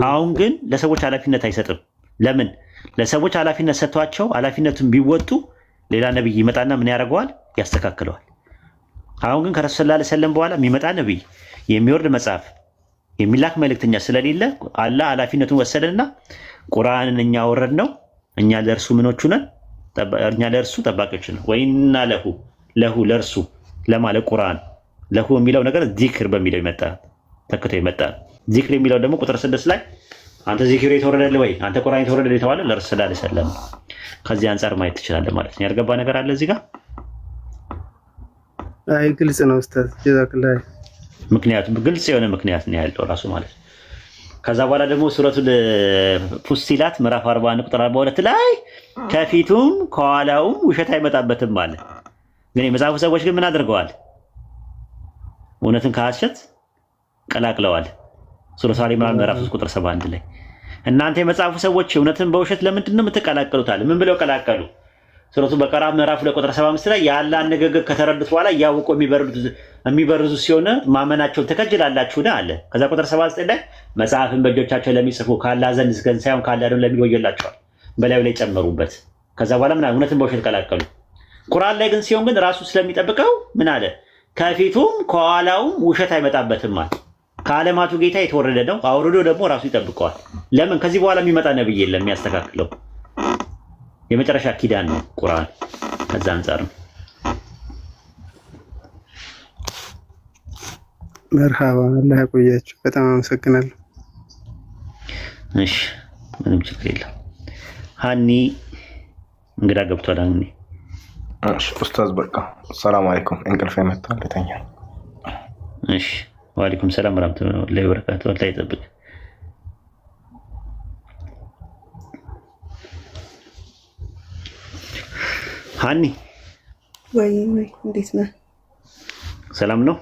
አሁን ግን ለሰዎች ኃላፊነት አይሰጥም። ለምን? ለሰዎች ኃላፊነት ሰጥቷቸው ኃላፊነቱን ቢወጡ ሌላ ነብይ ይመጣና ምን ያደርገዋል? ያስተካክለዋል። አሁን ግን ከረሱል ሰለላሁ ዐለይሂ ወሰለም በኋላ የሚመጣ ነብይ፣ የሚወርድ መጽሐፍ፣ የሚላክ መልእክተኛ ስለሌለ አላህ ኃላፊነቱን ወሰደና ቁርአንን እኛ ወረድ ነው፣ እኛ ለእርሱ ምኖቹ ነን፣ እኛ ለእርሱ ጠባቂዎች ነን። ወኢና ለሁ ለእርሱ ለማለት ቁርአን ለሁ የሚለው ነገር ዚክር በሚለው ይመጣ ተክቶ ይመጣ። ዚክር የሚለው ደግሞ ቁጥር 6 ላይ አንተ ዚክር የተወረደልህ ወይ አንተ ቁርአን የተወረደልህ የተባለ ለረሱል ሰለላሁ ዐለይሂ ወሰለም። ከዚህ አንፃር ማየት ትችላለህ ማለት ነው። ያልገባ ነገር አለ እዚህ ጋር? አይ ግልጽ ነው ኡስታዝ ጀዛከላህ። ምክንያቱም ግልጽ የሆነ ምክንያት ነው ያለው ራሱ ማለት ነው። ከዛ በኋላ ደግሞ ሱረቱል ፉሲላት ምዕራፍ 41 ቁጥር 42 ላይ ከፊቱም ከኋላውም ውሸት አይመጣበትም ማለት። ግን የመጽሐፉ ሰዎች ግን ምን አድርገዋል? እውነትን ከሐሰት ቀላቅለዋል። ሱረቱ አሊ ኢምራን ምዕራፍ 3 ቁጥር 71 ላይ እናንተ የመጽሐፉ ሰዎች እውነትን በውሸት ለምንድን ነው የምትቀላቀሉት አለ። ምን ብለው ቀላቀሉ? ሱረቱ በቀራ ምዕራፍ 2 ቁጥር 75 ላይ የአላህን ንግግር ከተረዱት በኋላ እያወቁ የሚበርዙ ሲሆን ማመናቸውን ትከጅላላችሁን አለ። ከዛ ቁጥር 79 ላይ መጽሐፍን በእጆቻቸው ለሚጽፉ ከአላህ ዘንድ ዝገን ሳይሆን ከአላህ ደግሞ ለሚወየላቸዋል በላዩ ላይ ጨመሩበት። ከዛ በኋላ ምን እውነትን በውሸት ቀላቀሉ። ቁርአን ላይ ግን ሲሆን ግን ራሱ ስለሚጠብቀው ምን አለ? ከፊቱም ከኋላውም ውሸት አይመጣበትም ማለት። ከዓለማቱ ጌታ የተወረደ ነው፣ አውርዶ ደግሞ ራሱ ይጠብቀዋል። ለምን? ከዚህ በኋላ የሚመጣ ነብይ የለም የሚያስተካክለው። የመጨረሻ ኪዳን ነው ቁርአን። ከዛ አንፃር ነው። መርሃባ አላህ ያቆያችሁ። በጣም አመሰግናለሁ። እሺ ምንም ችግር የለም። ሀኒ እንግዳ ገብቷል። ሀኒ እሺ ኡስታዝ በቃ ሰላም አለይኩም። እንቅልፍ የመጣል ለተኛ። እሺ ወአለይኩም ሰላም ወራህመቱላሂ ወበረካቱህ። አላህ ይጠብቅ። ሀኒ ወይ እንዴት ነህ? ሰላም ነው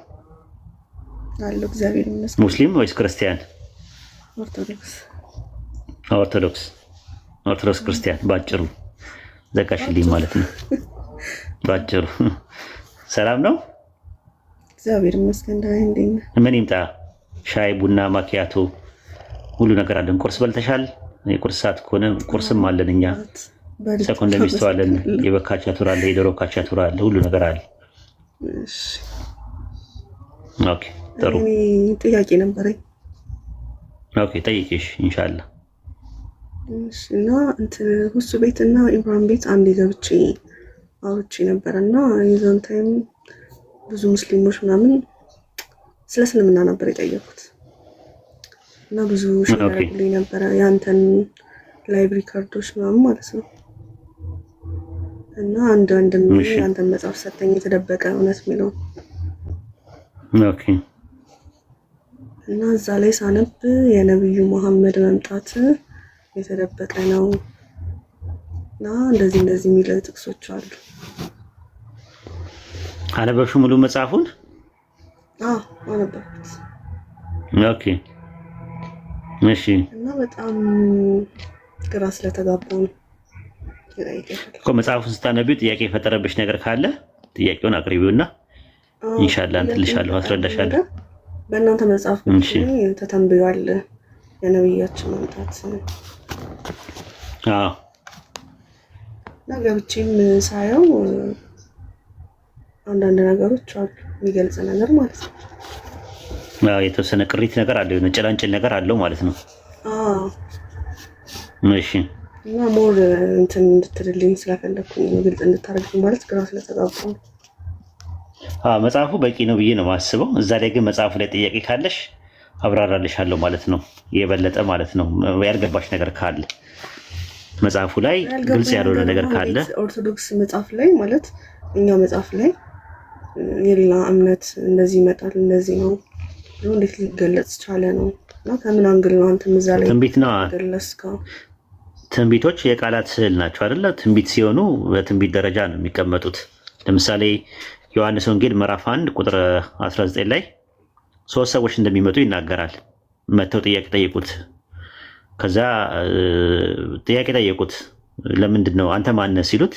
አለሁ እግዚአብሔር ይመስገን። ሙስሊም ወይስ ክርስቲያን? ኦርቶዶክስ ክርስቲያን ባጭሩ ዘጋሽልኝ ማለት ነው። ባጭሩ ሰላም ነው እግዚአብሔር ይመስገን። ደህና እንዴት ነህ? ምን ይምጣ? ሻይ ቡና ማኪያቶ ሁሉ ነገር አለን። ቁርስ በልተሻል? የቁርስ ሰዓት ከሆነ ቁርስም አለን እኛ። ሰኮንድ ሚስተዋለን። የበካቻቱር አለ፣ የዶሮ ካቻቱር አለ፣ ሁሉ ነገር አለ። እሺ ኦኬ ጥሩ። እኔ ጥያቄ ነበረኝ። ኦኬ ጠይቂሽ ኢንሻአላህ። እሺ እና እንትን ሁሱ ቤት እና ኢብራሂም ቤት አንዴ ገብቼ አውርቼ ነበርና የዛን ታይም ብዙ ሙስሊሞች ምናምን ስለ እስልምና ነበር የጠየቁት እና ብዙ ሸራቁልኝ ነበረ ያንተን ላይብሪ ካርዶች ምናምን ማለት ነው። እና አንድም ያንተን መጽሐፍ ሰጠኝ የተደበቀ እውነት የሚለው ኦኬ። እና እዛ ላይ ሳነብ የነብዩ መሐመድ መምጣት የተደበቀ ነው እና እንደዚህ የሚል ጥቅሶች አሉ። አነበብሽ ሙሉ መጽሐፉን? አዎ አነበብኩት። ኦኬ እሺ። እና በጣም ግራ ስለተጋባሁ ነው እኮ መጽሐፉን ስታነቢው ጥያቄ የፈጠረብሽ ነገር ካለ ጥያቄውን አቅርቢውና ኢንሻአላህ እንትልሻለሁ፣ አስረዳሻለሁ። በእናንተ መጽሐፍ ተተንብዮአል የነብያችን መምጣት። አዎ እና ገብቼም ሳየው አንዳንድ ነገሮች አሉ የሚገልጽ ነገር ማለት ነው። አዎ የተወሰነ ቅሪት ነገር አለው፣ የሆነ ጭላንጭል ነገር አለው ማለት ነው። አዎ እሺ። እና ሞር እንትን እንድትልልኝ ስለፈለኩኝ ነው፣ ግልጽ እንድታረግልኝ ማለት ግራ ስለተጋባሁ ነው። መጽሐፉ በቂ ነው ብዬ ነው የማስበው። እዛ ላይ ግን መጽሐፉ ላይ ጥያቄ ካለሽ አብራራልሻለሁ ማለት ነው፣ የበለጠ ማለት ነው። ያልገባሽ ነገር ካለ መጽሐፉ ላይ ግልጽ ያልሆነ ነገር ካለ ኦርቶዶክስ መጽሐፍ ላይ ማለት እኛ መጽሐፍ ላይ የሌላ እምነት እንደዚህ ይመጣል እንደዚህ ነው ብሎ እንዴት ሊገለጽ ቻለ ነው። እና ከምን አንግል ነው አንተ እዛ ላይ ትንቢትና ገለጽከው? ትንቢቶች የቃላት ስዕል ናቸው አይደለ? ትንቢት ሲሆኑ በትንቢት ደረጃ ነው የሚቀመጡት። ለምሳሌ ዮሐንስ ወንጌል ምዕራፍ 1 ቁጥር 19 ላይ 3 ሰዎች እንደሚመጡ ይናገራል። መተው ጥያቄ ጠየቁት። ከዛ ጥያቄ ጠየቁት፣ ለምንድን ነው አንተ ማን ነህ ሲሉት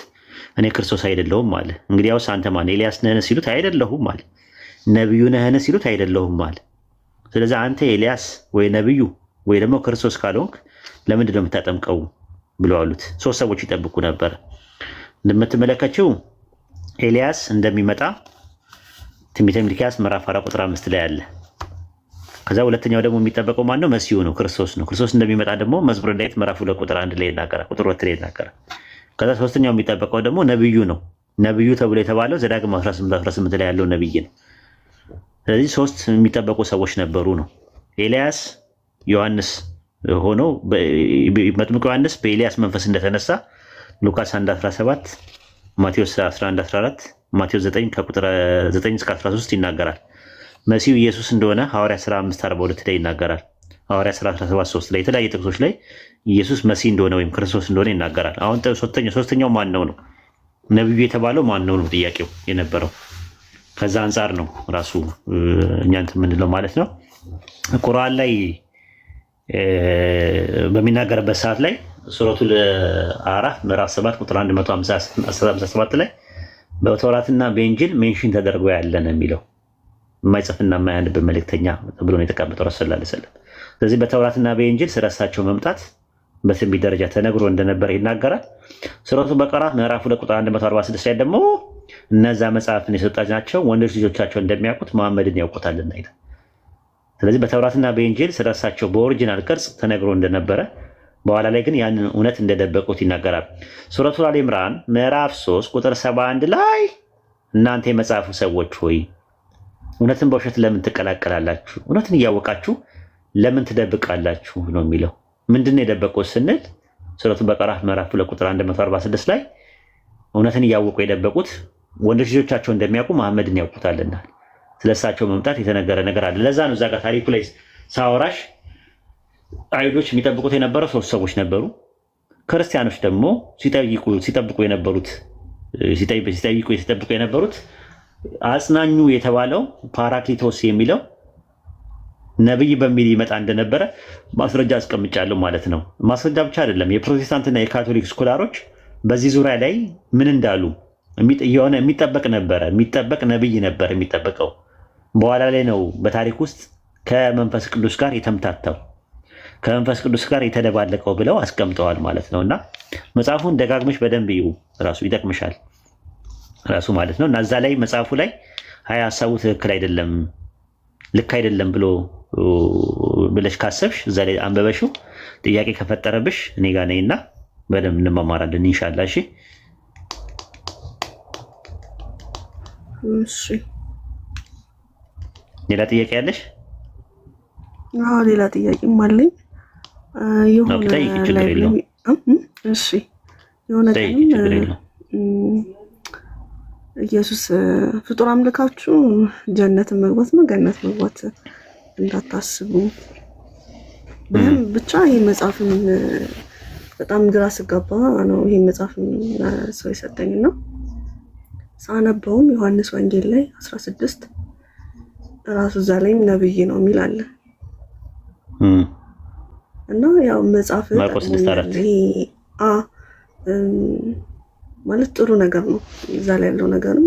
እኔ ክርስቶስ አይደለሁም አለ። እንግዲያውስ አንተ ማን ኤልያስ ነህን ሲሉት አይደለሁም አለ። ነብዩ ነህን ሲሉት አይደለሁም አለ። ስለዚህ አንተ ኤልያስ ወይ ነብዩ ወይ ደግሞ ክርስቶስ ካልሆንክ ለምንድን ነው የምታጠምቀው ብለው አሉት። 3 ሰዎች ይጠብቁ ነበር። እንደምትመለከችው ኤልያስ እንደሚመጣ ትንቢተ ሚልክያስ ምዕራፍ 4 ቁጥር 5 ላይ አለ። ከዛ ሁለተኛው ደግሞ የሚጠበቀው ማን ነው? መሲሁ ነው፣ ክርስቶስ ነው። ክርስቶስ እንደሚመጣ ደግሞ መዝሙረ ዳዊት ምዕራፍ 2 ቁጥር 1 ላይ ይናገራል፣ ቁጥር 2 ላይ ይናገራል። ከዛ ሶስተኛው የሚጠበቀው ደግሞ ነብዩ ነው። ነብዩ ተብሎ የተባለው ዘዳግም 18 ላይ ያለው ነብይ ነው። ስለዚህ 3 የሚጠበቁ ሰዎች ነበሩ ነው። ኤልያስ፣ ዮሐንስ ሆኖ መጥምቁ ዮሐንስ በኤልያስ መንፈስ እንደተነሳ ሉቃስ 1:17 ማቴዎስ 11:14 ማቴዎስ 9 ከቁጥር 9 እስከ 13 ይናገራል። መሲሁ ኢየሱስ እንደሆነ ሐዋርያ ሥራ 5:42 ላይ ይናገራል። ሐዋርያ ሥራ 17:3 ላይ የተለያየ ጥቅሶች ላይ ኢየሱስ መሲህ እንደሆነ ወይም ክርስቶስ እንደሆነ ይናገራል። አሁን ሶስተኛው ማን ነው ነው? ነብዩ የተባለው ማን ነው ነው ጥያቄው የነበረው። ከዛ አንጻር ነው ራሱ እኛ እንትን የምንለው ማለት ነው። ቁርአን ላይ በሚናገርበት ሰዓት ላይ ሱረቱል አዕራፍ ምዕራፍ 7 ቁጥር 157 ላይ በተውራትና በኢንጂል ሜንሽን ተደርጎ ያለ ነው የሚለው። የማይጽፍና የማያነብ መልእክተኛ ተብሎ ነው የተቀመጠው ረሱል ሰለላሁ ዐለይሂ ወሰለም። ስለዚህ በተውራትና በኢንጂል ስለሳቸው መምጣት በትንቢት ደረጃ ተነግሮ እንደነበረ ይናገራል። ሱረቱ በቀራ ምዕራፍ 2 ቁጥር 146 ላይ ደግሞ እነዛ መጽሐፍን የሰጣቸው ወንዶች ልጆቻቸው እንደሚያውቁት መሐመድን ያውቁታልና ይላል። ስለዚህ በተውራትና በኢንጂል ስለሳቸው በኦሪጂናል ቅርጽ ተነግሮ እንደነበረ በኋላ ላይ ግን ያንን እውነት እንደደበቁት ይናገራል። ሱረቱ አሊ ኢምራን ምዕራፍ 3 ቁጥር 71 ላይ እናንተ የመጽሐፉ ሰዎች ሆይ እውነትን በውሸት ለምን ትቀላቀላላችሁ? እውነትን እያወቃችሁ ለምን ትደብቃላችሁ ነው የሚለው። ምንድን ነው የደበቁት ስንል ሱረቱ በቀራ ምዕራፍ 2 ቁጥር 146 ላይ እውነትን እያወቁ የደበቁት ወንዶች ልጆቻቸው እንደሚያውቁ መሐመድን ያውቁታልና ስለሳቸው መምጣት የተነገረ ነገር አለ። ለዛ ነው እዛ ጋር ታሪኩ ላይ ሳወራሽ አይሁዶች የሚጠብቁት የነበረው 3 ሰዎች ነበሩ። ክርስቲያኖች ደግሞ ሲጠብቁ የነበሩት አጽናኙ የተባለው ፓራክሊቶስ የሚለው ነብይ በሚል ይመጣ እንደነበረ ማስረጃ አስቀምጫለሁ ማለት ነው። ማስረጃ ብቻ አይደለም፣ የፕሮቴስታንትና የካቶሊክ ስኮላሮች በዚህ ዙሪያ ላይ ምን እንዳሉ የሆነ የሚጠበቅ ነብይ ነበር የሚጠበቀው። በኋላ ላይ ነው በታሪክ ውስጥ ከመንፈስ ቅዱስ ጋር የተምታታው ከመንፈስ ቅዱስ ጋር የተደባለቀው ብለው አስቀምጠዋል ማለት ነው። እና መጽሐፉን ደጋግመሽ በደንብ ይዩ፣ ራሱ ይጠቅምሻል ራሱ ማለት ነው። እና እዛ ላይ መጽሐፉ ላይ ሀሳቡ ትክክል አይደለም ልክ አይደለም ብለሽ ካሰብሽ እዛ ላይ አንበበሽው ጥያቄ ከፈጠረብሽ እኔ ጋር ነይና በደንብ እንማማራለን ኢንሻአላህ። እሺ ሌላ ጥያቄ ያለሽ? አዎ ሌላ ጥያቄም አለኝ። የሆነ ኢየሱስ ፍጡር አምልካችሁ ጀነትን መግባት ነው ገነት መግባት እንዳታስቡ ብቻ ይሄ መጽሐፍን በጣም ግራ ስጋባ ነው ይሄ መጽሐፍ ሰው የሰጠኝና ሳነበውም ዮሐንስ ወንጌል ላይ 16 ራሱ እዛ ላይም ነብይ ነው የሚል አለ እና ያው መጽሐፍ ማለት ጥሩ ነገር ነው። እዛ ላይ ያለው ነገርም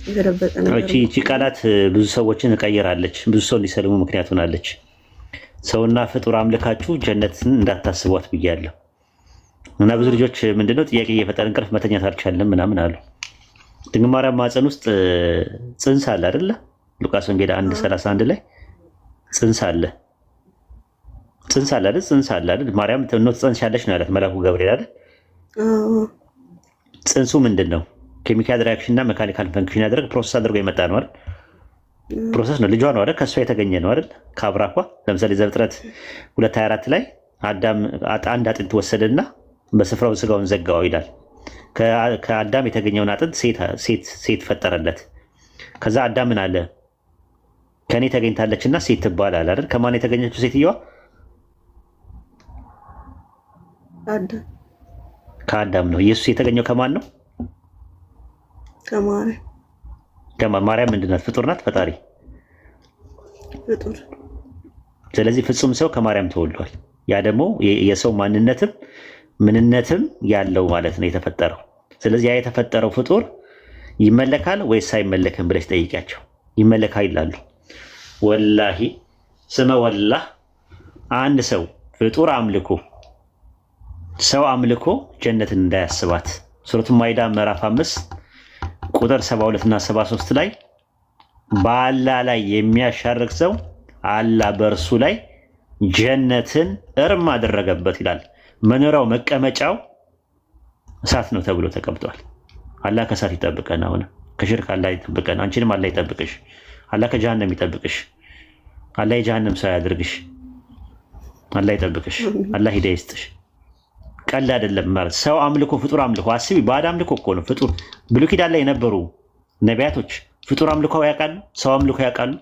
የተደበቀ ነገር ነው። እቺ ቃላት ብዙ ሰዎችን እቀይራለች፣ ብዙ ሰው እንዲሰልሙ ምክንያት ሆናለች። ሰውና ፍጡር አምልካችሁ ጀነትን እንዳታስቧት ብያለሁ እና ብዙ ልጆች ምንድነው ጥያቄ እየፈጠረ እንቅልፍ መተኛት አልቻለም ምናምን አሉ። ድንግል ማርያም ማፀን ውስጥ ጽንስ አለ አይደለ? ሉቃስ ወንጌል 1:31 ላይ ጽንስ አለ አይደል? ማርያም ትጸንሻለሽ ነው ያላት መልአኩ ገብርኤል አይደል? ጽንሱ ምንድን ነው? ኬሚካል ሪያክሽን እና ሜካኒካል ፈንክሽን ያደረግ ፕሮሰስ አድርጎ የመጣ ነው አይደል? ፕሮሰስ ነው። ልጇ ነው አይደል? ከእሷ የተገኘ ነው አይደል? ከአብራኳ ለምሳሌ ዘፍጥረት 2:24 ላይ አዳም አንድ አጥንት ወሰደና በስፍራው ስጋውን ዘጋው ይላል። ከአዳም የተገኘውን አጥንት ሴት ፈጠረለት። ከዛ አዳም ምን አለ? ከኔ ተገኝታለችና ሴት ትባላል አይደል? ከማን የተገኘችው ሴትየዋ? ከአዳም ነው። ኢየሱስ የተገኘው ከማን ነው? ከማርያም። ማርያም ምንድን ናት? ፍጡር ናት? ፈጣሪ ፍጡር። ስለዚህ ፍጹም ሰው ከማርያም ተወልዷል። ያ ደግሞ የሰው ማንነትም ምንነትም ያለው ማለት ነው የተፈጠረው። ስለዚህ ያ የተፈጠረው ፍጡር ይመለካል ወይስ አይመለክም ብለሽ ጠይቂያቸው። ይመለካል ይላሉ። ወላሂ ስመ ወላህ አንድ ሰው ፍጡር አምልኮ ሰው አምልኮ ጀነትን እንዳያስባት ሱረቱ ማይዳ ምዕራፍ 5 ቁጥር 72 እና 73 ላይ በአላህ ላይ የሚያሻርክ ሰው አላህ በእርሱ ላይ ጀነትን እርም አደረገበት ይላል። መኖሪያው መቀመጫው እሳት ነው ተብሎ ተቀምጧል። አላህ ከእሳት ይጠብቀን፣ አሁን ከሽርክ አላህ ይጠብቀን፣ አንቺንም አላህ ይጠብቅሽ፣ አላህ ከጀሃነም ይጠብቅሽ፣ አላህ የጀሃነም ሰው ያድርግሽ፣ አላህ ይጠብቅሽ፣ አላህ ሂዳያ ይስጥሽ። ቀልድ አይደለም ማለት ሰው አምልኮ ፍጡር አምልኮ አስቢ። ባዕድ አምልኮ እኮ ነው ፍጡር። ብሉይ ኪዳን ላይ የነበሩ ነቢያቶች ፍጡር አምልኮ ያውቃሉ፣ ሰው አምልኮ ያውቃሉ።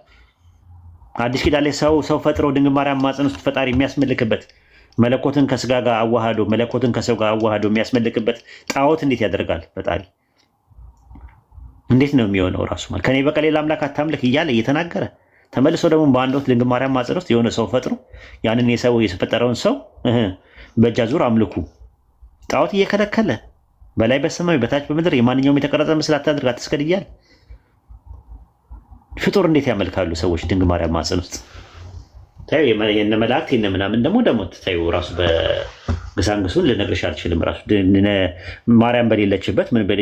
አዲስ ኪዳን ላይ ሰው ፈጥሮ ድንግል ማርያም ማፀን ውስጥ ፈጣሪ የሚያስመልክበት መለኮትን ከስጋ ጋር አዋሃዶ መለኮትን ከሰው ጋር አዋሃዶ የሚያስመልክበት ጣዖት እንዴት ያደርጋል ፈጣሪ? እንዴት ነው የሚሆነው? ራሱ ማለት ከኔ በቀር ሌላ አምላክ አታምልክ እያለ እየተናገረ ተመልሶ ደግሞ በአንድ ወቅት ድንግል ማርያም ማፀን ውስጥ የሆነ ሰው ፈጥሮ ያንን የሰው የፈጠረውን ሰው በእጅ አዙር አምልኩ ጣዖት እየከለከለ በላይ በሰማይ በታች በምድር የማንኛውም የተቀረጸ ምስል አታድርግ አትስገድ እያለ ፍጡር እንዴት ያመልካሉ ሰዎች ድንግል ማርያም ማፀን ውስጥ? ታዩ የነ መላእክት የነ ምናምን ደግሞ ታዩ ራሱ በግሳንግሱን ልነግርሽ አልችልም። ራሱ ማርያም በሌለችበት ምን በለ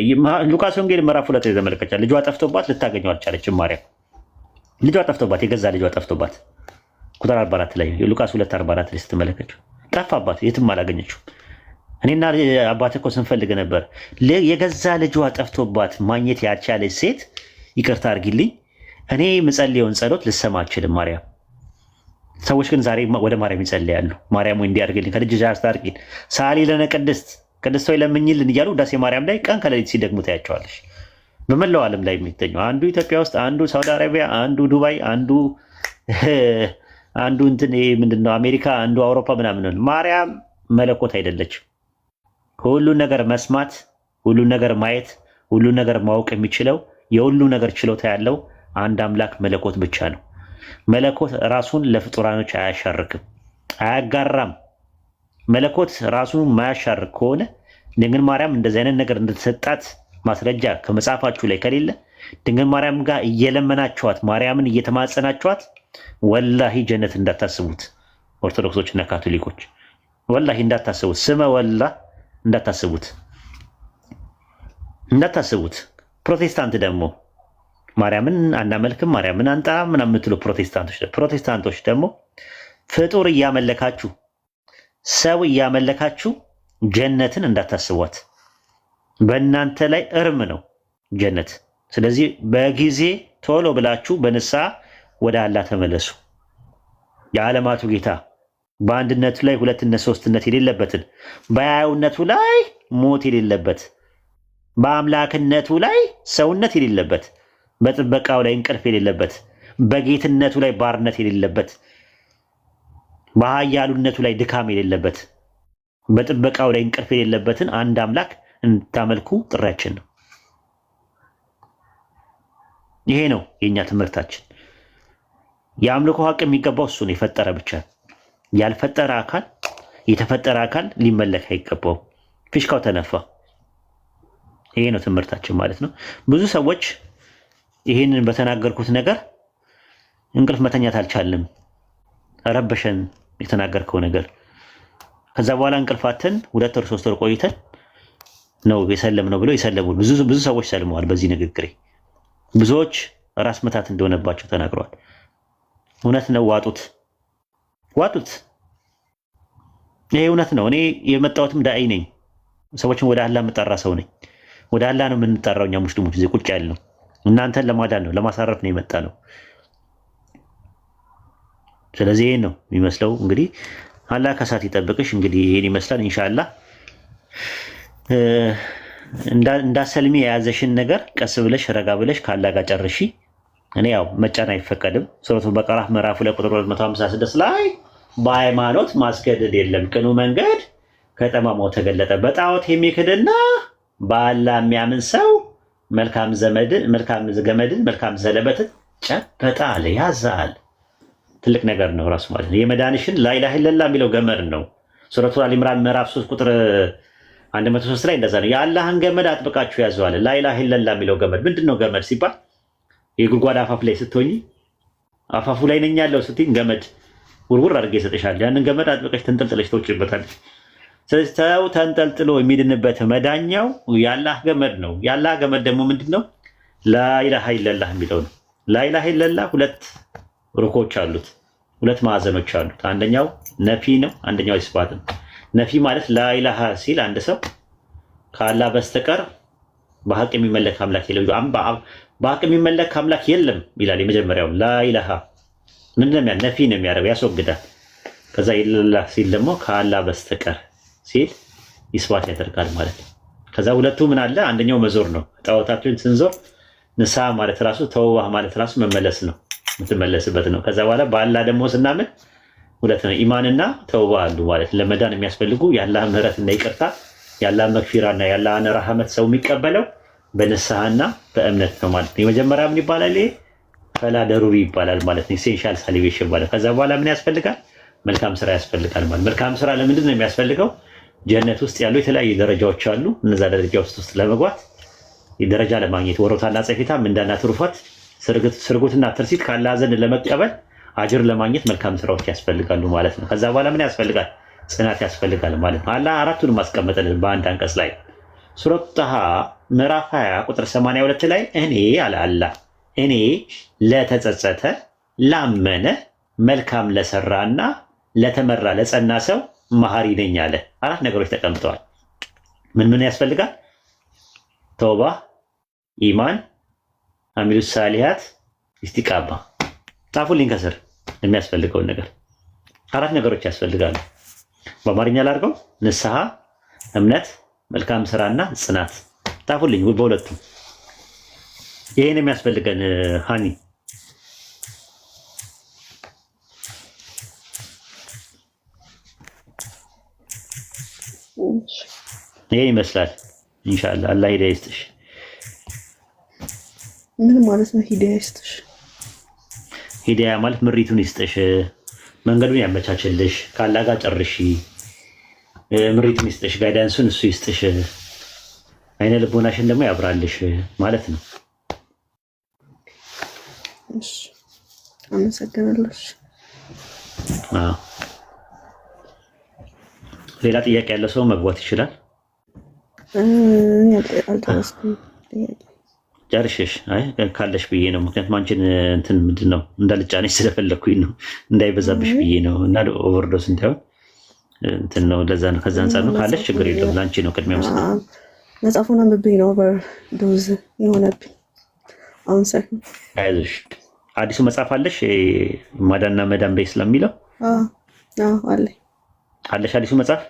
ሉቃስ ወንጌል ምዕራፍ 2 የተመለከቻል። ልጇ ጠፍቶባት ልታገኘው አልቻለችም። ማርያም ልጇ ጠፍቶባት የገዛ ልጇ ጠፍቶባት ቁጥር 44 ላይ ሉቃስ 2:44 ላይ ስትመለከቱ ጠፋባት፣ የትም አላገኘችው። እኔና አባት እኮ ስንፈልግ ነበር። የገዛ ልጇ ጠፍቶባት ማግኘት ያልቻለች ሴት ይቅርታ አድርጊልኝ፣ እኔ የምጸልየውን ጸሎት ልሰማ አልችልም ማርያም። ሰዎች ግን ዛሬ ወደ ማርያም ይጸልያሉ። ማርያም ወይ እንዲያርግልኝ ከልጅሽ አስታርቂን፣ ሳሊ ለነ ቅድስት ሆይ ለምኝልን እያሉ ውዳሴ ማርያም ላይ ቀን ከሌሊት ሲደግሙ ታያቸዋለሽ። በመላው ዓለም ላይ የሚገኙ አንዱ ኢትዮጵያ ውስጥ፣ አንዱ ሳውዲ አረቢያ፣ አንዱ ዱባይ፣ አንዱ እንትን ምንድነው አሜሪካ፣ አንዱ አውሮፓ ምናምን። ማርያም መለኮት አይደለችም። ሁሉን ነገር መስማት፣ ሁሉን ነገር ማየት፣ ሁሉን ነገር ማወቅ የሚችለው የሁሉ ነገር ችሎታ ያለው አንድ አምላክ መለኮት ብቻ ነው። መለኮት ራሱን ለፍጡራኖች አያሻርክም፣ አያጋራም። መለኮት ራሱን ማያሻርክ ከሆነ ድንግል ማርያም እንደዚህ አይነት ነገር እንደተሰጣት ማስረጃ ከመጽሐፋችሁ ላይ ከሌለ ድንግል ማርያም ጋር እየለመናችኋት ማርያምን እየተማጸናችኋት ወላሂ ጀነት እንዳታስቡት። ኦርቶዶክሶች እና ካቶሊኮች ወላሂ እንዳታስቡት፣ ስመ ወላ እንዳታስቡት። ፕሮቴስታንት ደግሞ ማርያምን አናመልክም ማርያምን አንጠራም ምናምን የምትሉ ፕሮቴስታንቶች ደግሞ ፍጡር እያመለካችሁ ሰው እያመለካችሁ ጀነትን እንዳታስቧት። በእናንተ ላይ እርም ነው ጀነት። ስለዚህ በጊዜ ቶሎ ብላችሁ በንስሐ ወደ አላህ ተመለሱ። የዓለማቱ ጌታ በአንድነቱ ላይ ሁለትነት ሶስትነት የሌለበትን፣ በሕያውነቱ ላይ ሞት የሌለበት፣ በአምላክነቱ ላይ ሰውነት የሌለበት፣ በጥበቃው ላይ እንቅልፍ የሌለበት፣ በጌትነቱ ላይ ባርነት የሌለበት፣ በኃያሉነቱ ላይ ድካም የሌለበት፣ በጥበቃው ላይ እንቅልፍ የሌለበትን አንድ አምላክ እንድታመልኩ ጥሪያችን ነው። ይሄ ነው የኛ ትምህርታችን። የአምልኮ ሀቅ የሚገባው እሱ ነው፣ የፈጠረ ብቻ። ያልፈጠረ አካል የተፈጠረ አካል ሊመለክ አይገባው። ፊሽካው ተነፋ። ይሄ ነው ትምህርታችን ማለት ነው። ብዙ ሰዎች ይሄንን በተናገርኩት ነገር እንቅልፍ መተኛት አልቻልንም፣ ረበሸን የተናገርከው ነገር። ከዛ በኋላ እንቅልፋትን 2 ወር 3 ወር ቆይተን ነው የሰለም ነው ብለው የሰለሙ ብዙ ሰዎች ሰልመዋል። በዚህ ንግግሬ ብዙዎች ራስ መታት እንደሆነባቸው ተናግረዋል። እውነት ነው። ዋጡት። ይሄ እውነት ነው። እኔ የመጣሁትም ዳኢ ነኝ። ሰዎችን ወደ አላህ የምጠራ ሰው ነኝ። ወደ አላህ ነው የምንጠራው እኛ ሙስሊሞች። እዚህ ቁጭ ያለ ነው እናንተን ለማዳን ነው፣ ለማሳረፍ ነው የመጣ ነው። ስለዚህ ይሄን ነው የሚመስለው። እንግዲህ አላህ ከሳት ይጠብቅሽ። እንግዲህ ይሄን ይመስላል። ኢንሻአላህ እንዳሰልሚ የያዘሽን ነገር ቀስ ብለሽ ረጋ ብለሽ ካላህ ጋር ጨርሺ። እኔ ያው መጫን አይፈቀድም። ሱረቱል በቀራ ምዕራፍ 2 ቁጥር 256 ላይ በሃይማኖት ማስገደድ የለም፣ ቅኑ መንገድ ከጠማማው ተገለጠ። በጣዖት የሚክድና በአላህ የሚያምን ሰው መልካም ገመድን መልካም ዘለበትን ጨበጣ አለ፣ ያዛል። ትልቅ ነገር ነው ራሱ ማለት ነው። የመዳንሽን ላኢላሃ ኢለላህ የሚለው ገመድ ነው። ሱረቱል አል ኢምራን ምዕራፍ 3 ቁጥር 103 ላይ እንደዛ ነው። የአላህን ገመድ አጥብቃችሁ ያዘዋል። ላኢላሃ ኢለላህ የሚለው ገመድ ምንድን ነው? ገመድ ሲባል የጉድጓድ አፋፍ ላይ ስትሆኚ አፋፉ ላይ ነኝ ያለው ስትይ ገመድ ውርውር አድርጌ ይሰጥሻል። ያንን ገመድ አጥብቀሽ ተንጠልጥለሽ ትወጪበታለሽ። ስለዚህ ሰው ተንጠልጥሎ የሚድንበት መዳኛው የአላህ ገመድ ነው። የአላህ ገመድ ደግሞ ምንድን ነው? ላኢላሃ ኢለላህ የሚለው ነው። ላኢላሃ ኢለላህ 2 ሩኮች አሉት፣ 2 ማዕዘኖች አሉት። አንደኛው ነፊ ነው፣ አንደኛው ኢስባት ነው። ነፊ ማለት ላኢላሃ ሲል አንድ ሰው ከአላህ በስተቀር በሐቅ የሚመለክ አምላክ የለም፣ በሐቅ የሚመለክ አምላክ የለም ይላል። የመጀመሪያው ላኢላሃ ምንድነው? ነፊ ነው የሚያደርገው፣ ያስወግዳል። ከዛ ኢለላህ ሲል ደግሞ ከአላህ በስተቀር ሲል ኢስባት ያደርጋል ማለት ነው። ከዛ ሁለቱ ምን አለ? አንደኛው መዞር ነው። ጣዖታችን ስንዞር ንስሐ ማለት ራሱ ተውባህ ማለት ራሱ መመለስ ነው፣ የምትመለስበት ነው። ከዛ በኋላ በአላህ ደግሞ ስናምን 2 ነው፣ ኢማንና ተውባ አሉ ማለት ለመዳን የሚያስፈልጉ የአላህ ምህረትና ይቅርታ፣ የአላህ መግፊራና የአላህን ረህመት ሰው የሚቀበለው በንስሐና በእምነት ነው ማለት ነው። የመጀመሪያ ምን ይባላል? ይሄ ፈላ ደሩሪ ይባላል ማለት ነው። ኢሴንሻል ሳሊቬሽን ማለት። ከዛ በኋላ ምን ያስፈልጋል? መልካም ስራ ያስፈልጋል ማለት። መልካም ስራ ለምንድን ነው የሚያስፈልገው? ጀነት ውስጥ ያሉ የተለያዩ ደረጃዎች አሉ። እነዛ ደረጃ ውስጥ ለመግባት ደረጃ ለማግኘት ወሮታና ጸፊታ፣ ምንዳና ትሩፋት፣ ስርጉትና ትርሲት ካላህ ዘንድ ለመቀበል አጅር ለማግኘት መልካም ስራዎች ያስፈልጋሉ ማለት ነው። ከዛ በኋላ ምን ያስፈልጋል? ጽናት ያስፈልጋል ማለት ነው። አላህ 4ቱን ማስቀመጠልን በአንድ አንቀጽ ላይ ሱረቱ ጣሃ ምዕራፍ 20 ቁጥር 82 ላይ እኔ አለ አላህ እኔ ለተጸጸተ ላመነ መልካም ለሰራና ለተመራ ለጸና ሰው መሐሪ ነኝ አለ። 4 ነገሮች ተቀምጠዋል። ምን ምን ያስፈልጋል? ተውባ፣ ኢማን፣ አሚሉ ሳሊሃት፣ ኢስቲቃማ። ጻፉልኝ ከስር የሚያስፈልገውን ነገር። 4 ነገሮች ያስፈልጋሉ። በአማርኛ ላድርገው። ንስሐ፣ እምነት፣ መልካም ስራና ጽናት። ጻፉልኝ በሁለቱም። ይሄን የሚያስፈልገን ሃኒ ይሄ ይመስላል። ኢንሻአላህ አላህ ሂዳያ ይስጥሽ። ምን ማለት ነው ሂዳያ ይስጥሽ? ሂዳያ ማለት ምሪቱን ይስጥሽ፣ መንገዱን ያመቻችልሽ፣ ካላህ ጋር ጨርሺ፣ ምሪቱን ይስጥሽ፣ ጋይዳንሱን እሱ ይስጥሽ፣ አይነ ልቦናሽን ደግሞ ያብራልሽ ማለት ነው። እሺ አመሰግናለሁ። አዎ ሌላ ጥያቄ ያለ ሰው መግባት ይችላል። አልጨረስኩም ጥያቄ ጨርሽሽ? አይ ካለሽ ብዬ ነው። ምክንያቱም አንቺን እንትን ምንድን ነው እንዳልጫነሽ ስለፈለኩኝ ነው፣ እንዳይበዛብሽ ብዬ ነው እና ኦቨርዶስ እንዳይሆን እንትን ነው። ለዛ ነው። ከዛ አንጻር ነው። ካለሽ ችግር የለውም። ለአንቺ ነው ቅድሚያ መስጠት። መጽሐፉን አንብቤ ነው ኦቨርዶዝ የሆነብኝ አሁን ሳይሆን። አይዞሽ። አዲሱ መጽሐፍ አለሽ ማዳንና መዳን በይ ስለሚለው አለኝ አለሽ አዲሱ መጽሐፍ?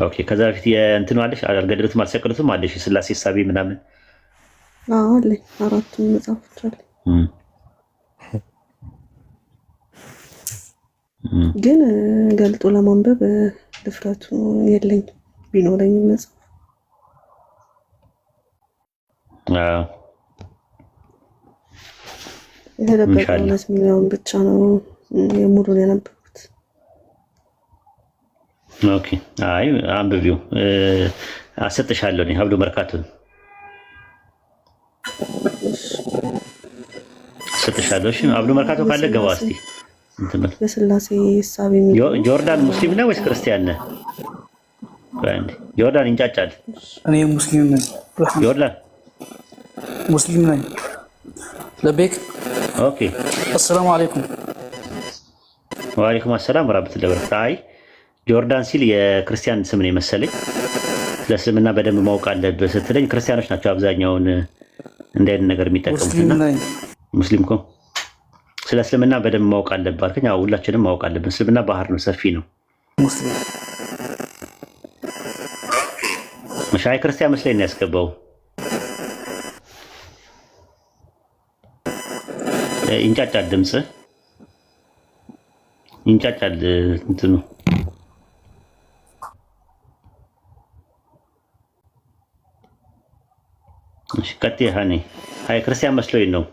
ኦኬ። ከዛ በፊት የእንትኑ አለሽ አልገድሉትም አልሰቀሉትም አለሽ የሥላሴ ሳቢ ምናምን? አለኝ 4 መጽሐፎች አለኝ። ግን ገልጦ ለማንበብ ድፍረቱ የለኝ። ቢኖረኝ መጽሐፍ የተደበቀ እውነት የሚለውን ብቻ ነው የሙሉን ያነበብኩት። ኦኬ። አይ አንብቢው፣ አሰጥሻለሁ እኔ አብዱ መርካቶን አሰጥሻለሁ። እሺ አብዱ መርካቶ ካለ ገባ እስቲ እንትን በል። የሥላሴ ሳቢ ጆርዳን ሙስሊም ነህ ወይስ ክርስቲያን ነህ? ጆርዳን ይንጫጫል። እኔ ሙስሊም ነኝ። ጆርዳን ሙስሊም ነኝ። ለቤክ ኦኬ። አሰላሙ አለይኩም። ወአለይኩም አሰላም ወራህመቱላሂ ወበረካቱ። አይ ጆርዳን ሲል የክርስቲያን ስም ነው የመሰለኝ። ስለ እስልምና በደንብ ማወቅ አለብህ ስትለኝ ክርስቲያኖች ናቸው አብዛኛውን እንደ አይነት ነገር የሚጠቀሙትና ሙስሊም እኮ ስለ እስልምና በደንብ ማወቅ አለብህ አልከኝ። አዎ ሁላችንም ማወቅ አለብን። እስልምና ባህር ነው፣ ሰፊ ነው። መሻይ ክርስቲያን መስለኝ ነው ያስገባው። ይንጫጫል፣ ድምጽ ይንጫጫል እንትኑ። እሺ ቀጥይ ሃኒ። አይ ክርስቲያን መስሎኝ ነው።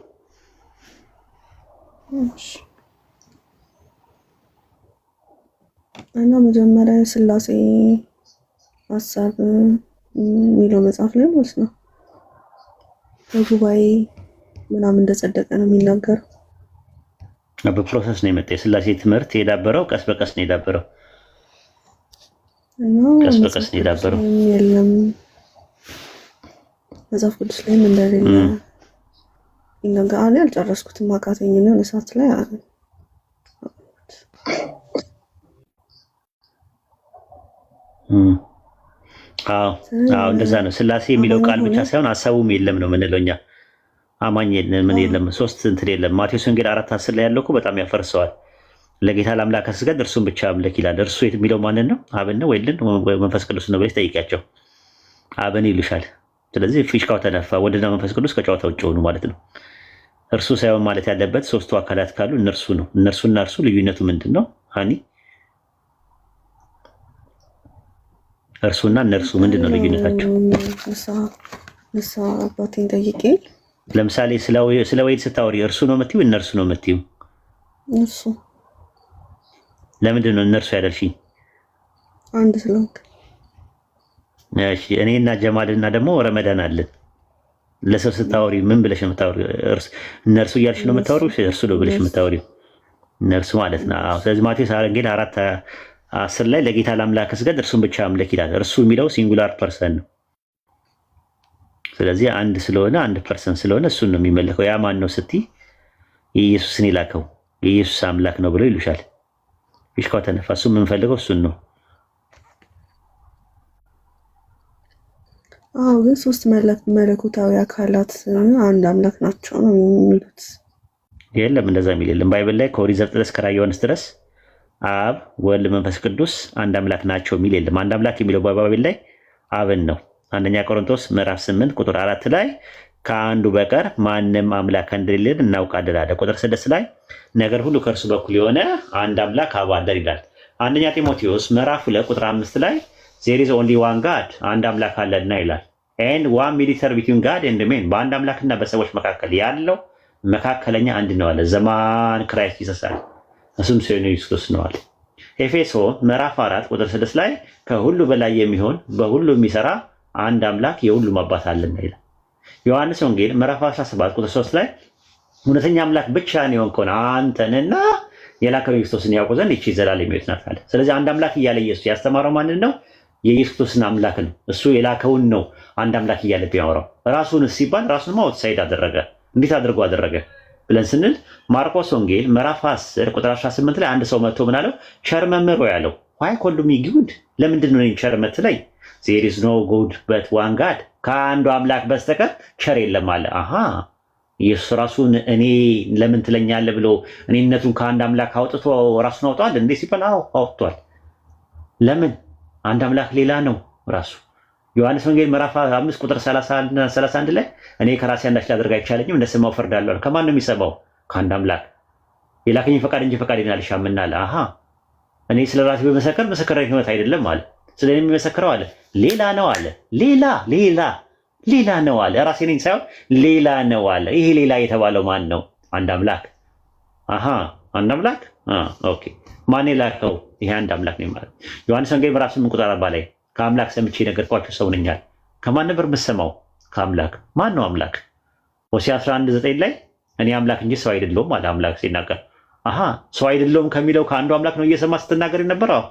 እና መጀመሪያ ሥላሴ ሀሳብ የሚለው መጽሐፍ ላይ ማለት ነው በጉባኤ ምናምን እንደጸደቀ ነው የሚናገረው። በፕሮሰስ ነው የመጣው የሥላሴ ትምህርት የዳበረው፣ ቀስ በቀስ ነው የዳበረው። ቀስ በቀስ ነው የዳበረው። የለም መጽሐፍ ቅዱስ ላይም እንደሌለ ይነገራል። አልጨረስኩትም፣ አቃተኝ ነው እሳት ላይ አዎ እንደዛ ነው። ሥላሴ የሚለው ቃል ብቻ ሳይሆን ሀሳቡም የለም ነው የምንለው እኛ። አማኝ ምን የለም፣ 3 እንትን የለም። ማቴዎስ ወንጌል 4:10 ላይ ያለው እኮ በጣም ያፈርሰዋል። ለጌታ ለአምላክ ስገድ እርሱን ብቻ አምልክ ይላል። እርሱ የሚለው ማንን ነው? አብን ነው ወይልን መንፈስ ቅዱስ ነው ብለሽ ጠይቂያቸው። አብን ይሉሻል። ስለዚህ ፊሽካው ተነፋ። ወልድና መንፈስ ቅዱስ ከጨዋታ ውጭ ሆኑ ማለት ነው። እርሱ ሳይሆን ማለት ያለበት 3ቱ አካላት ካሉ እነርሱ ነው። እነርሱና እርሱ ልዩነቱ ምንድን ነው ሃኒ? እርሱና እነርሱ ምንድን ነው ልዩነታቸው? ንስሐ አባቴን ጠይቄ ለምሳሌ ስለ ወይድ ስታወሪ እርሱ ነው የምትይው እነርሱ ነው የምትይው? እሱ። ለምንድን ነው እነርሱ ያደልሽኝ? አንድ ስለሆንክ። እሺ እኔና ጀማልና ደግሞ ረመዳን አለን። ለሰው ስታወሪ ምን ብለሽ ነው የምታወሪው? እነርሱ እያልሽ ነው የምታወሪው? እርሱ ነው ብለሽ የምታወሪው? እነርሱ ማለት ነው። ስለዚህ ማቴዎስ ወንጌል 4:10 ላይ ለጌታ ለአምላክ ስገድ እርሱን ብቻ አምልክ ይላል። እርሱ የሚለው ሲንጉላር ፐርሰን ነው። ስለዚህ አንድ ስለሆነ አንድ ፐርሰን ስለሆነ እሱን ነው የሚመለከው። ያ ማን ነው ስትይ የኢየሱስን የላከው የኢየሱስ አምላክ ነው ብለው ይሉሻል። ፊሽካው ተነፋ። እሱ የምንፈልገው እሱን ነው። አዎ ግን ሶስት መለኮታዊ አካላት አንድ አምላክ ናቸው ነው የሚሉት። የለም እንደዛ የሚል የለም። ባይብል ላይ ከኦሪት ዘፍጥረት እስከ ራዕየ ዮሐንስ ድረስ አብ ወልድ መንፈስ ቅዱስ አንድ አምላክ ናቸው የሚል የለም። አንድ አምላክ የሚለው ባይብል ላይ አብን ነው። አንደኛ ቆሮንቶስ ምዕራፍ 8 ቁጥር 4 ላይ ከአንዱ በቀር ማንም አምላክ እንደሌለን እናውቃለን አለ። ቁጥር 6 ላይ ነገር ሁሉ ከእርሱ በኩል የሆነ አንድ አምላክ አብ አለን ይላል። አንደኛ ጢሞቴዎስ ምዕራፍ 2 ቁጥር 5 ላይ there is only one God አንድ አምላክ አለና ይላል። and one mediator between God and men በአንድ አምላክና በሰዎች መካከል ያለው መካከለኛ አንድ ነው አለ። ዘማን ክራይስት ይሰሳል እሱም ሰው ኢየሱስ ነው አለ። ኤፌሶን ምዕራፍ 4 ቁጥር 6 ላይ ከሁሉ በላይ የሚሆን በሁሉ የሚሰራ አንድ አምላክ የሁሉም አባት አለና ይላል። ዮሐንስ ወንጌል ምዕራፍ 17 ቁጥር 3 ላይ እውነተኛ አምላክ ብቻ ነው የሆንከውን አንተንና የላከው ክርስቶስን ያውቁ ዘንድ ይህች ዘላለም ሕይወት ናት አለ። ስለዚህ አንድ አምላክ እያለ ኢየሱስ ያስተማረው ማንን ነው? የኢየሱስ ክርስቶስን አምላክ ነው። እሱ የላከውን ነው አንድ አምላክ እያለ ቢያወራው። ራሱን ሲባል ራሱን አውትሳይድ አደረገ። እንዴት አድርጎ አደረገ ብለን ስንል ማርቆስ ወንጌል ምዕራፍ 10 ቁጥር 18 ላይ አንድ ሰው መጥቶ ምን አለው? ቸር መምህር ያለው ዋይ ኮልዱ ሚ ጉድ፣ ለምንድን ነው ቸር የምትለኝ? there is no good but one God ከአንዱ አምላክ በስተቀር ቸር የለም አለ። አሃ ኢየሱስ ራሱን እኔ ለምን ትለኛለህ ብሎ እኔነቱን ከአንድ አምላክ አውጥቶ ራሱን አውጥቷል እንዴ ሲባል አዎ አውጥቷል። ለምን? አንድ አምላክ ሌላ ነው ራሱ። ዮሐንስ ወንጌል ምዕራፍ 5 ቁጥር 31 ላይ እኔ ከራሴ አንዳች ላደርግ አይቻለኝም እንደሰማው ፈርዳለሁ። ከማን ነው የሚሰማው? ከአንድ አምላክ። የላከኝ ፈቃድ እንጂ ፈቃዴን አልሻምና አለ። አሃ እኔ ስለ ራሴ በመሰከር ምስክርነት አይደለም አለ። ስለዚህ የሚመሰክረው አለ ሌላ ነው አለ። ሌላ ነው አለ። ራሴ ነኝ ሳይሆን ሌላ ነው አለ። ይሄ ሌላ የተባለው ማን ነው? አንድ አምላክ። አሃ አንድ አምላክ። ኦኬ ማን የላከው? ይሄ አንድ አምላክ ነው ማለት። ዮሐንስ ወንጌል ምዕራፍ 8 ቁጥር 40 ላይ ከአምላክ ሰምቼ ነገርኳችሁ ሰው ነኝ አለ። ከማን ነበር የምትሰማው? ከአምላክ። ማን ነው አምላክ? ሆሴዕ 11:9 ላይ እኔ አምላክ እንጂ ሰው አይደለሁም አለ አምላክ ሲናገር። አሃ ሰው አይደለሁም ከሚለው ከአንዱ አምላክ ነው እየሰማ ስትናገር የነበረው።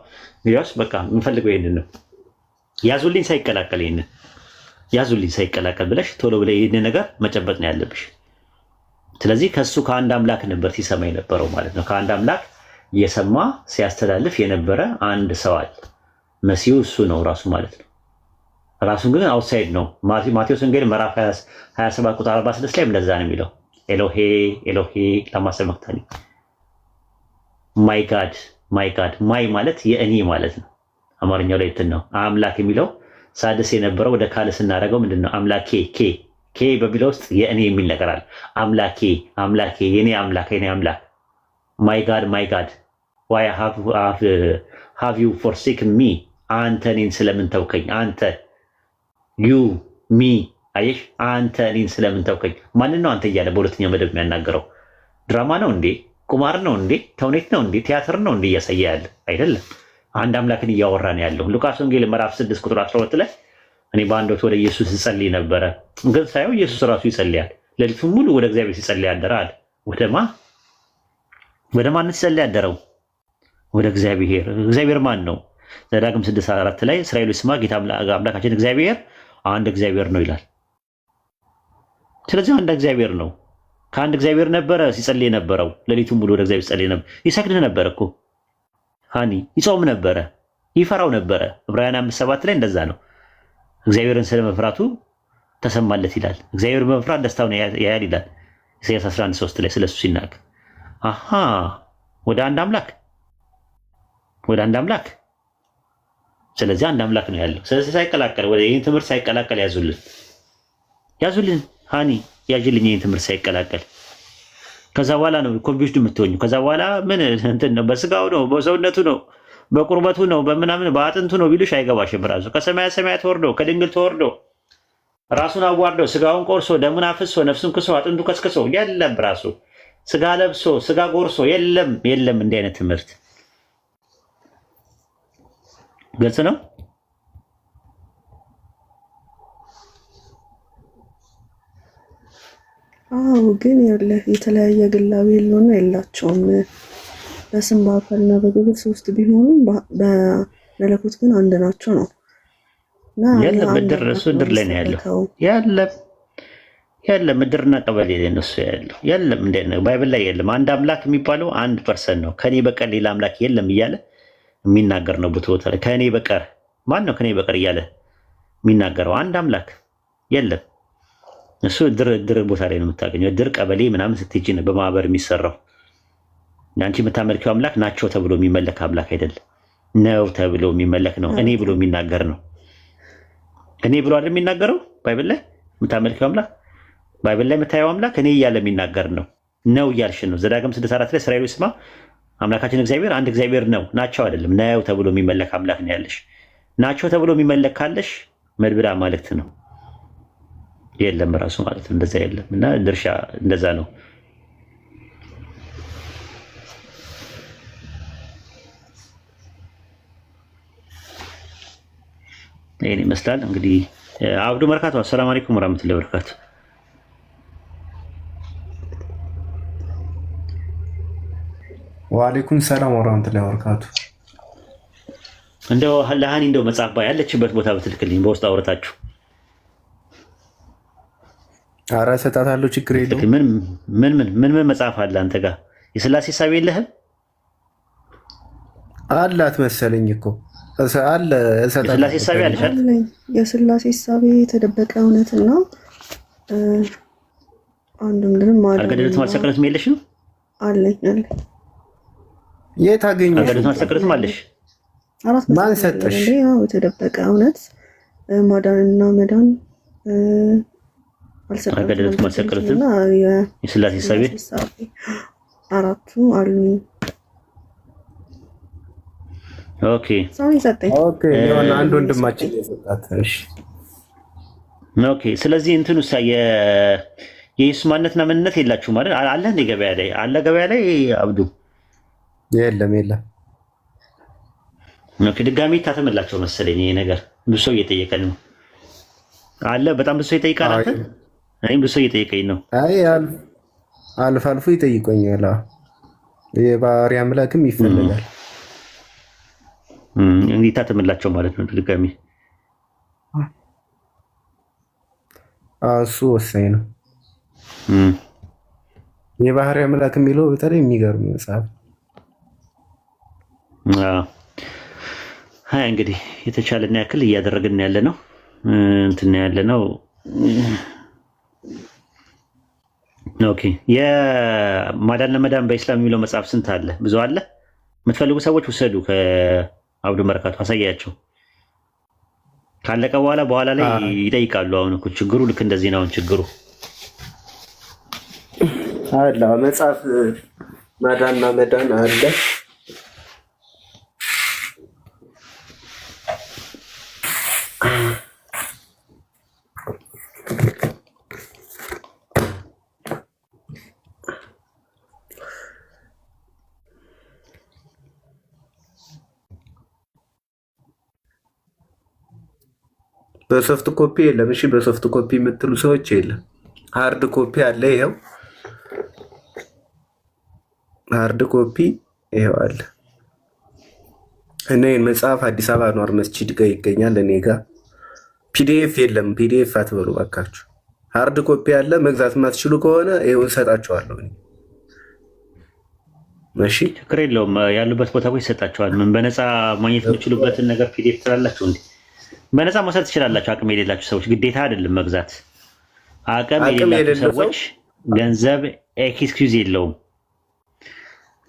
ያስ በቃ የምፈልገው ይሄንን ነው። ያዙልኝ ሳይቀላቀል ይሄንን ያዙልኝ ሳይቀላቀል ብለሽ ቶሎ ብለሽ ይሄንን ነገር መጨበጥ ነው ያለብሽ። ስለዚህ ከሱ ከአንድ አምላክ ነበር ሲሰማ የነበረው ማለት ነው። ከአንድ አምላክ እየሰማ ሲያስተላልፍ የነበረ አንድ ሰው አለ። መሲሁ እሱ ነው ራሱ ማለት ነው። ራሱን ግን አውትሳይድ ነው። ማቴዎስ ወንጌል ምዕራፍ 27 ቁጥር 46 ላይ እንደዛ ነው የሚለው ኤሎሄ ኤሎሄ ለማ ሰበቅታኒ ማይ ጋድ ማይ ማለት የእኔ ማለት ነው። አማርኛው ላይ እንትን ነው አምላክ የሚለው ሳድስ የነበረው ወደ ካል ስናደርገው ምንድነው? አምላኬ ኬ በሚለው ውስጥ የእኔ የሚል ነገር አለ። አምላኬ የኔ አምላክ ማይ ጋድ ዋይ ሃቭ ዩ ፎርሴክን ሚ አንተ እኔን ስለምን ተውከኝ? አንተ ዩ ሚ አየሽ፣ አንተ እኔን ስለምን ተውከኝ? ማንን ነው አንተ እያለ በሁለተኛው መደብ የሚያናገረው? ድራማ ነው እንዴ? ቁማር ነው እንዴ? ተውኔት ነው እንዴ? ቲያትር ነው እንዴ እያሳየ ያለ? አይደለም። አንድ አምላክን እያወራ ነው ያለው። ሉቃስ ወንጌል ምዕራፍ 6 ቁጥር 12 ላይ እኔ በአንድ ወቅት ወደ ኢየሱስ እጸልይ ነበረ፣ ግን ሳየው ኢየሱስ ራሱ ይጸልያል። ሌሊቱን ሙሉ ወደ እግዚአብሔር ሲጸልይ ያደረ አለ። ወደ ማን ሲጸልይ ያደረው? ወደ እግዚአብሔር። እግዚአብሔር ማን ነው? ዘዳግም 6:4 ላይ እስራኤሎች ስማ ጌታ አምላካችን እግዚአብሔር አንድ እግዚአብሔር ነው ይላል። ስለዚህ አንድ እግዚአብሔር ነው። ከአንድ እግዚአብሔር ነበረ ሲጸልይ ነበረው። ሌሊቱን ሙሉ ወደ እግዚአብሔር ሲጸልይ ነበር። ይሰግድ ነበር እኮ ሃኒ፣ ይጾም ነበረ፣ ይፈራው ነበረ። ዕብራውያን 5:7 ላይ እንደዛ ነው። እግዚአብሔርን ስለመፍራቱ ተሰማለት ይላል። እግዚአብሔር በመፍራት ደስታውን ያያል ይላል ኢሳይያስ 11:3 ላይ ስለሱ ሲናገር። አሃ ወደ አንድ አምላክ። ስለዚህ አንድ አምላክ ነው ያለው። ስለዚህ ሳይቀላቀል ወደ ይህን ትምህርት ሳይቀላቀል ያዙልን ሃኒ ያጅልኝ፣ ይህን ትምህርት ሳይቀላቀል። ከዛ በኋላ ነው ኮንፊውዝድ የምትሆኙ። ከዛ በኋላ ምን እንትን ነው፣ በስጋው ነው፣ በሰውነቱ ነው፣ በቁርበቱ ነው፣ በምናምን በአጥንቱ ነው ቢሉሽ አይገባሽም። ራሱ ከሰማያት ተወርዶ ከድንግል ተወርዶ ራሱን አዋርዶ ስጋውን ቆርሶ ደሙን አፍሶ ነፍሱን ክሶ አጥንቱ ከስክሶ የለም። ራሱ ስጋ ለብሶ ስጋ ጎርሶ የለም። እንዲህ አይነት ትምህርት ግልጽ ነው። አዎ ግን የተለያየ ግላዊ ህልውና የላቸውም። በስም በአካልና በግብር ሶስት ቢሆኑም በመለኮት ግን አንድ ናቸው ነው። ያለ ምድር እሱ ምድር ላይ ነው ያለው። ያለ ምድርና ቀበሌ ላይ ነው እሱ ያለው። የለም እንደ ባይብል ላይ የለም። አንድ አምላክ የሚባለው አንድ ፐርሰን ነው። ከኔ በቀር ሌላ አምላክ የለም እያለ የሚናገር ነው። ቦታ ላይ ከኔ በቀር ማን ነው ከኔ በቀር እያለ የሚናገረው አንድ አምላክ የለም። እሱ ድር ቦታ ላይ ነው የምታገኘው። ድር ቀበሌ ምናምን ስትሄጂ ነው በማህበር የሚሰራው። አንቺ የምታመልኪው አምላክ ናቸው ተብሎ የሚመለክ አምላክ አይደለም፣ ነው ተብሎ የሚመለክ ነው። እኔ ብሎ የሚናገር ነው። እኔ ብሎ አይደል የሚናገረው? ባይብል ላይ የምታመልኪው አምላክ፣ ባይብል ላይ የምታየው አምላክ እኔ እያለ የሚናገር ነው። ነው እያልሽን ነው። ዘዳግም 6:4 ላይ እስራኤል ስማ አምላካችን እግዚአብሔር አንድ እግዚአብሔር ነው። ናቸው አይደለም፣ ነው ተብሎ የሚመለክ አምላክ ነው ያለሽ። ናቸው ተብሎ የሚመለክ ካለሽ መድብር አማልክት ነው። የለም ራሱ ማለት ነው። እንደዛ የለም። እና ድርሻ እንደዛ ነው። ይሄን ይመስላል እንግዲህ። አብዱ መርካቶ አሰላሙ አለይኩም ወራህመቱላሂ ወበረካቱ። ወአለይኩም ሰላም ወራህመቱላሂ ወበረካቱ። እንደው ለሃኒ እንደው መጽሐፍ ባይ ያለችበት ቦታ በትልክልኝ በውስጥ አውርታችሁ። ኧረ እሰጣታለሁ፣ ችግር የለውም። ምን መጽሐፍ አለ አንተ ጋር? የስላሴ ሐሳብ የለህም? አላት መሰለኝ እኮ አለ። የስላሴ ሐሳብ ያለሻል? የስላሴ ሐሳብ የተደበቀ እውነትና አንዱ ምንድነው ማለት አልገደሉትም አልሰቀሉትም የለሽ ነው? አለኝ። የት አገኘሽ? አልገደሉትም አልሰቀሉትም አለሽ? ማን ሰጠሽ? ያው የተደበቀ እውነት ማዳንና መዳን አልገደሉትም አልሰቀሉትም የስላሴ ሐሳብ አራቱ አሉ። ኦኬ ኦኬ የሆነ አንድ ወንድማችን የሰጣት። እሺ ኦኬ። ስለዚህ እንትኑ የኢየሱስ ማንነትና ምንነት የላችሁም ማለት አለ እንደ ገበያ ላይ አለ። ገበያ ላይ አብዱ የለም። ኦኬ። ድጋሚ ታተመላቸው መሰለኝ ይሄ ነገር። ብዙ ሰው እየጠየቀን ነው አለ። በጣም ብዙ ሰው ይጠይቃል። አንተ እኔም ብዙ ሰው እየጠየቀኝ ነው። አይ አልፎ አልፎ ይጠይቆኛል። የባህሪ አምላክም ይፈልጋል። እንግዲህ ታተመላቸው ማለት ነው ድጋሚ። እሱ ወሳኝ ነው። የባህሪ አምላክ የሚለው በተለይ የሚገርም መጽሐፍ። አይ እንግዲህ የተቻለን ያክል እያደረግን ያለ ነው እንትን ያለ ነው። ኦኬ። የማዳን ለመዳን በኢስላም የሚለው መጽሐፍ ስንት አለ? ብዙ አለ። የምትፈልጉ ሰዎች ውሰዱ። ከአብዱ መርካቶ አሳያቸው። ካለቀ በኋላ ላይ ይጠይቃሉ። አሁን እኮ ችግሩ ልክ እንደዚህ ነው። አሁን ችግሩ አለ መጽሐፍ ማዳንና መዳን አለ። በሶፍት ኮፒ የለም። እሺ በሶፍት ኮፒ የምትሉ ሰዎች የለም። ሃርድ ኮፒ አለ። ይሄው ሃርድ ኮፒ ይሄው አለ። እኔ መጽሐፍ አዲስ አበባ ኗር መስጂድ ጋር ይገኛል። እኔ ጋር ፒዲኤፍ የለም። ፒዲኤፍ አትበሉ ባካችሁ። ሃርድ ኮፒ አለ። መግዛት የማትችሉ ከሆነ ይሄው እንሰጣቸዋለሁ። እሺ ችግር የለውም። ያሉበት ቦታ ላይ ይሰጣቸዋል። ምን በነፃ ማግኘት የምትችሉበትን ነገር ፒዲኤፍ ትላላችሁ እንዴ? በነፃ መውሰድ ትችላላችሁ። አቅም የሌላችሁ ሰዎች ግዴታ አይደለም መግዛት። አቅም የሌላችሁ ሰዎች ገንዘብ ኤክስኪውዝ የለውም።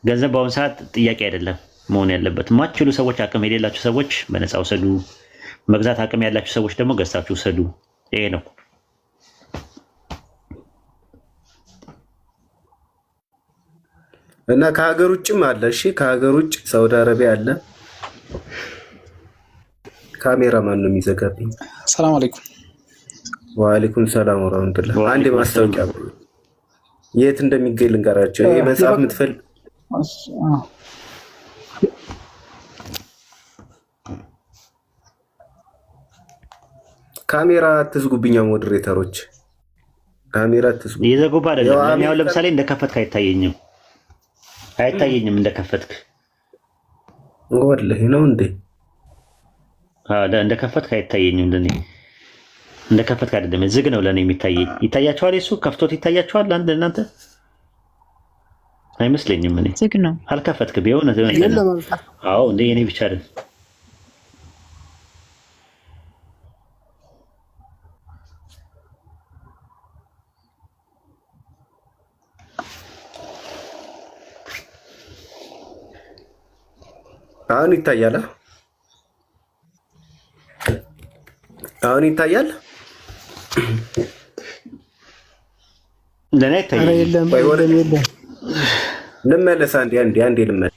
ገንዘብ በአሁኑ ሰዓት ጥያቄ አይደለም መሆን ያለበት። ማትችሉ ሰዎች፣ አቅም የሌላችሁ ሰዎች በነፃ ውሰዱ። መግዛት አቅም ያላችሁ ሰዎች ደግሞ ገዝታችሁ ውሰዱ። ይሄ ነው። እና ከሀገር ውጭም አለ። እሺ ከሀገር ውጭ ሳውዲ አረቢያ አለ። ካሜራ ማን ነው የሚዘጋብኝ? ሰላም አለይኩም። ወአለይኩም ሰላም ወራህመቱላህ። አንድ ማስታወቂያ የት እንደሚገኝ ልንገራቸው። ይሄ መጽሐፍ የምትፈልግ ካሜራ አትዝጉብኛ ሞዴሬተሮች፣ ካሜራ አትዝጉ። ይዘጉባ አይደለም። እኔ አሁን ለምሳሌ እንደከፈትክ አይታየኝም እንደከፈትክ። ወላሂ ነው እንዴ? እንደከፈትክ አይታየኝም። ለኔ እንደከፈትክ አይደለም፣ ዝግ ነው ለኔ የሚታየኝ። ይታያቸዋል? እሱ ከፍቶት ይታያቸዋል? እናንተ አይመስለኝም። እኔ ዝግ ነው። አልከፈትክ ቢሆን አዎ፣ እንደ እኔ ብቻ አይደል። አሁን ይታያል። አሁን ይታያል። ለኔ ይታያል። የለም ልመለስ አንዴ ልመለስ።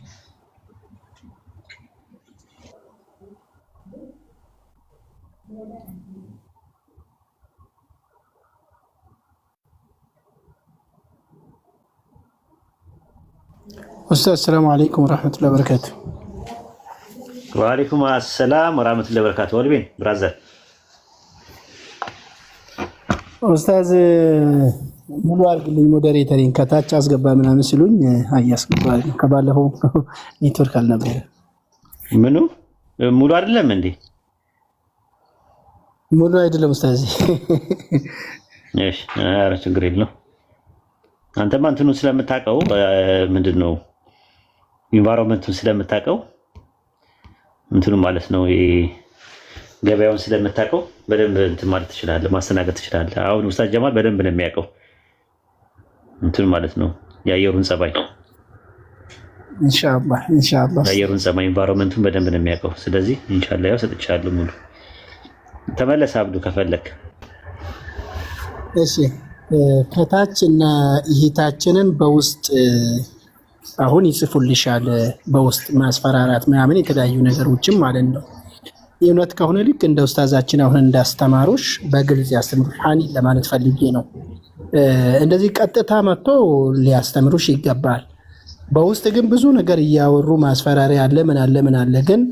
ኡስታዝ ሰላም አለይኩም ወራህመቱላሂ ወበረካቱ። ወአለይኩም አሰላም ወራህመቱላሂ ወበረካቱ። ወልቤን ብራዘር ኡስታዝ ሙሉ አድርግልኝ ሞዴሬተሪን ከታች አስገባ ምናምን ሲሉኝ አያስገባል። ከባለፈው ኔትወርክ አልነበረ። ምኑ ሙሉ አይደለም እንዴ? ሙሉ አይደለም ኡስታዝ። እሺ ኧረ ችግር የለውም። አንተማ እንትኑ ስለምታውቀው ምንድነው ኢንቫይሮንመንቱን ስለምታውቀው እንትኑ ማለት ነው ገበያውን ስለምታውቀው በደንብ እንትን ማለት ትችላለህ፣ ማስተናገድ ትችላለህ። አሁን ኡስታዝ ጀማል በደንብ ነው የሚያውቀው እንትን ማለት ነው የአየሩን ጸባይ። ኢንሻአላህ የአየሩን ጸባይ ኢንቫይሮንመንቱን በደንብ ነው የሚያውቀው። ስለዚህ ኢንሻአላህ ያው ሰጥቻለሁ ሙሉ። ተመለስ አብዱ ከፈለክ። እሺ ከታች እና ይሄታችንን በውስጥ አሁን ይጽፉልሻል። በውስጥ ማስፈራራት ምናምን የተለያዩ ነገሮችም ማለት ነው። የእውነት ከሆነ ልክ እንደ ኡስታዛችን አሁን እንዳስተማሩሽ በግልጽ ያስተምሩሽ ሐኒን ለማለት ፈልጌ ነው። እንደዚህ ቀጥታ መጥቶ ሊያስተምሩሽ ይገባል። በውስጥ ግን ብዙ ነገር እያወሩ ማስፈራሪያ አለ ምን አለ ግን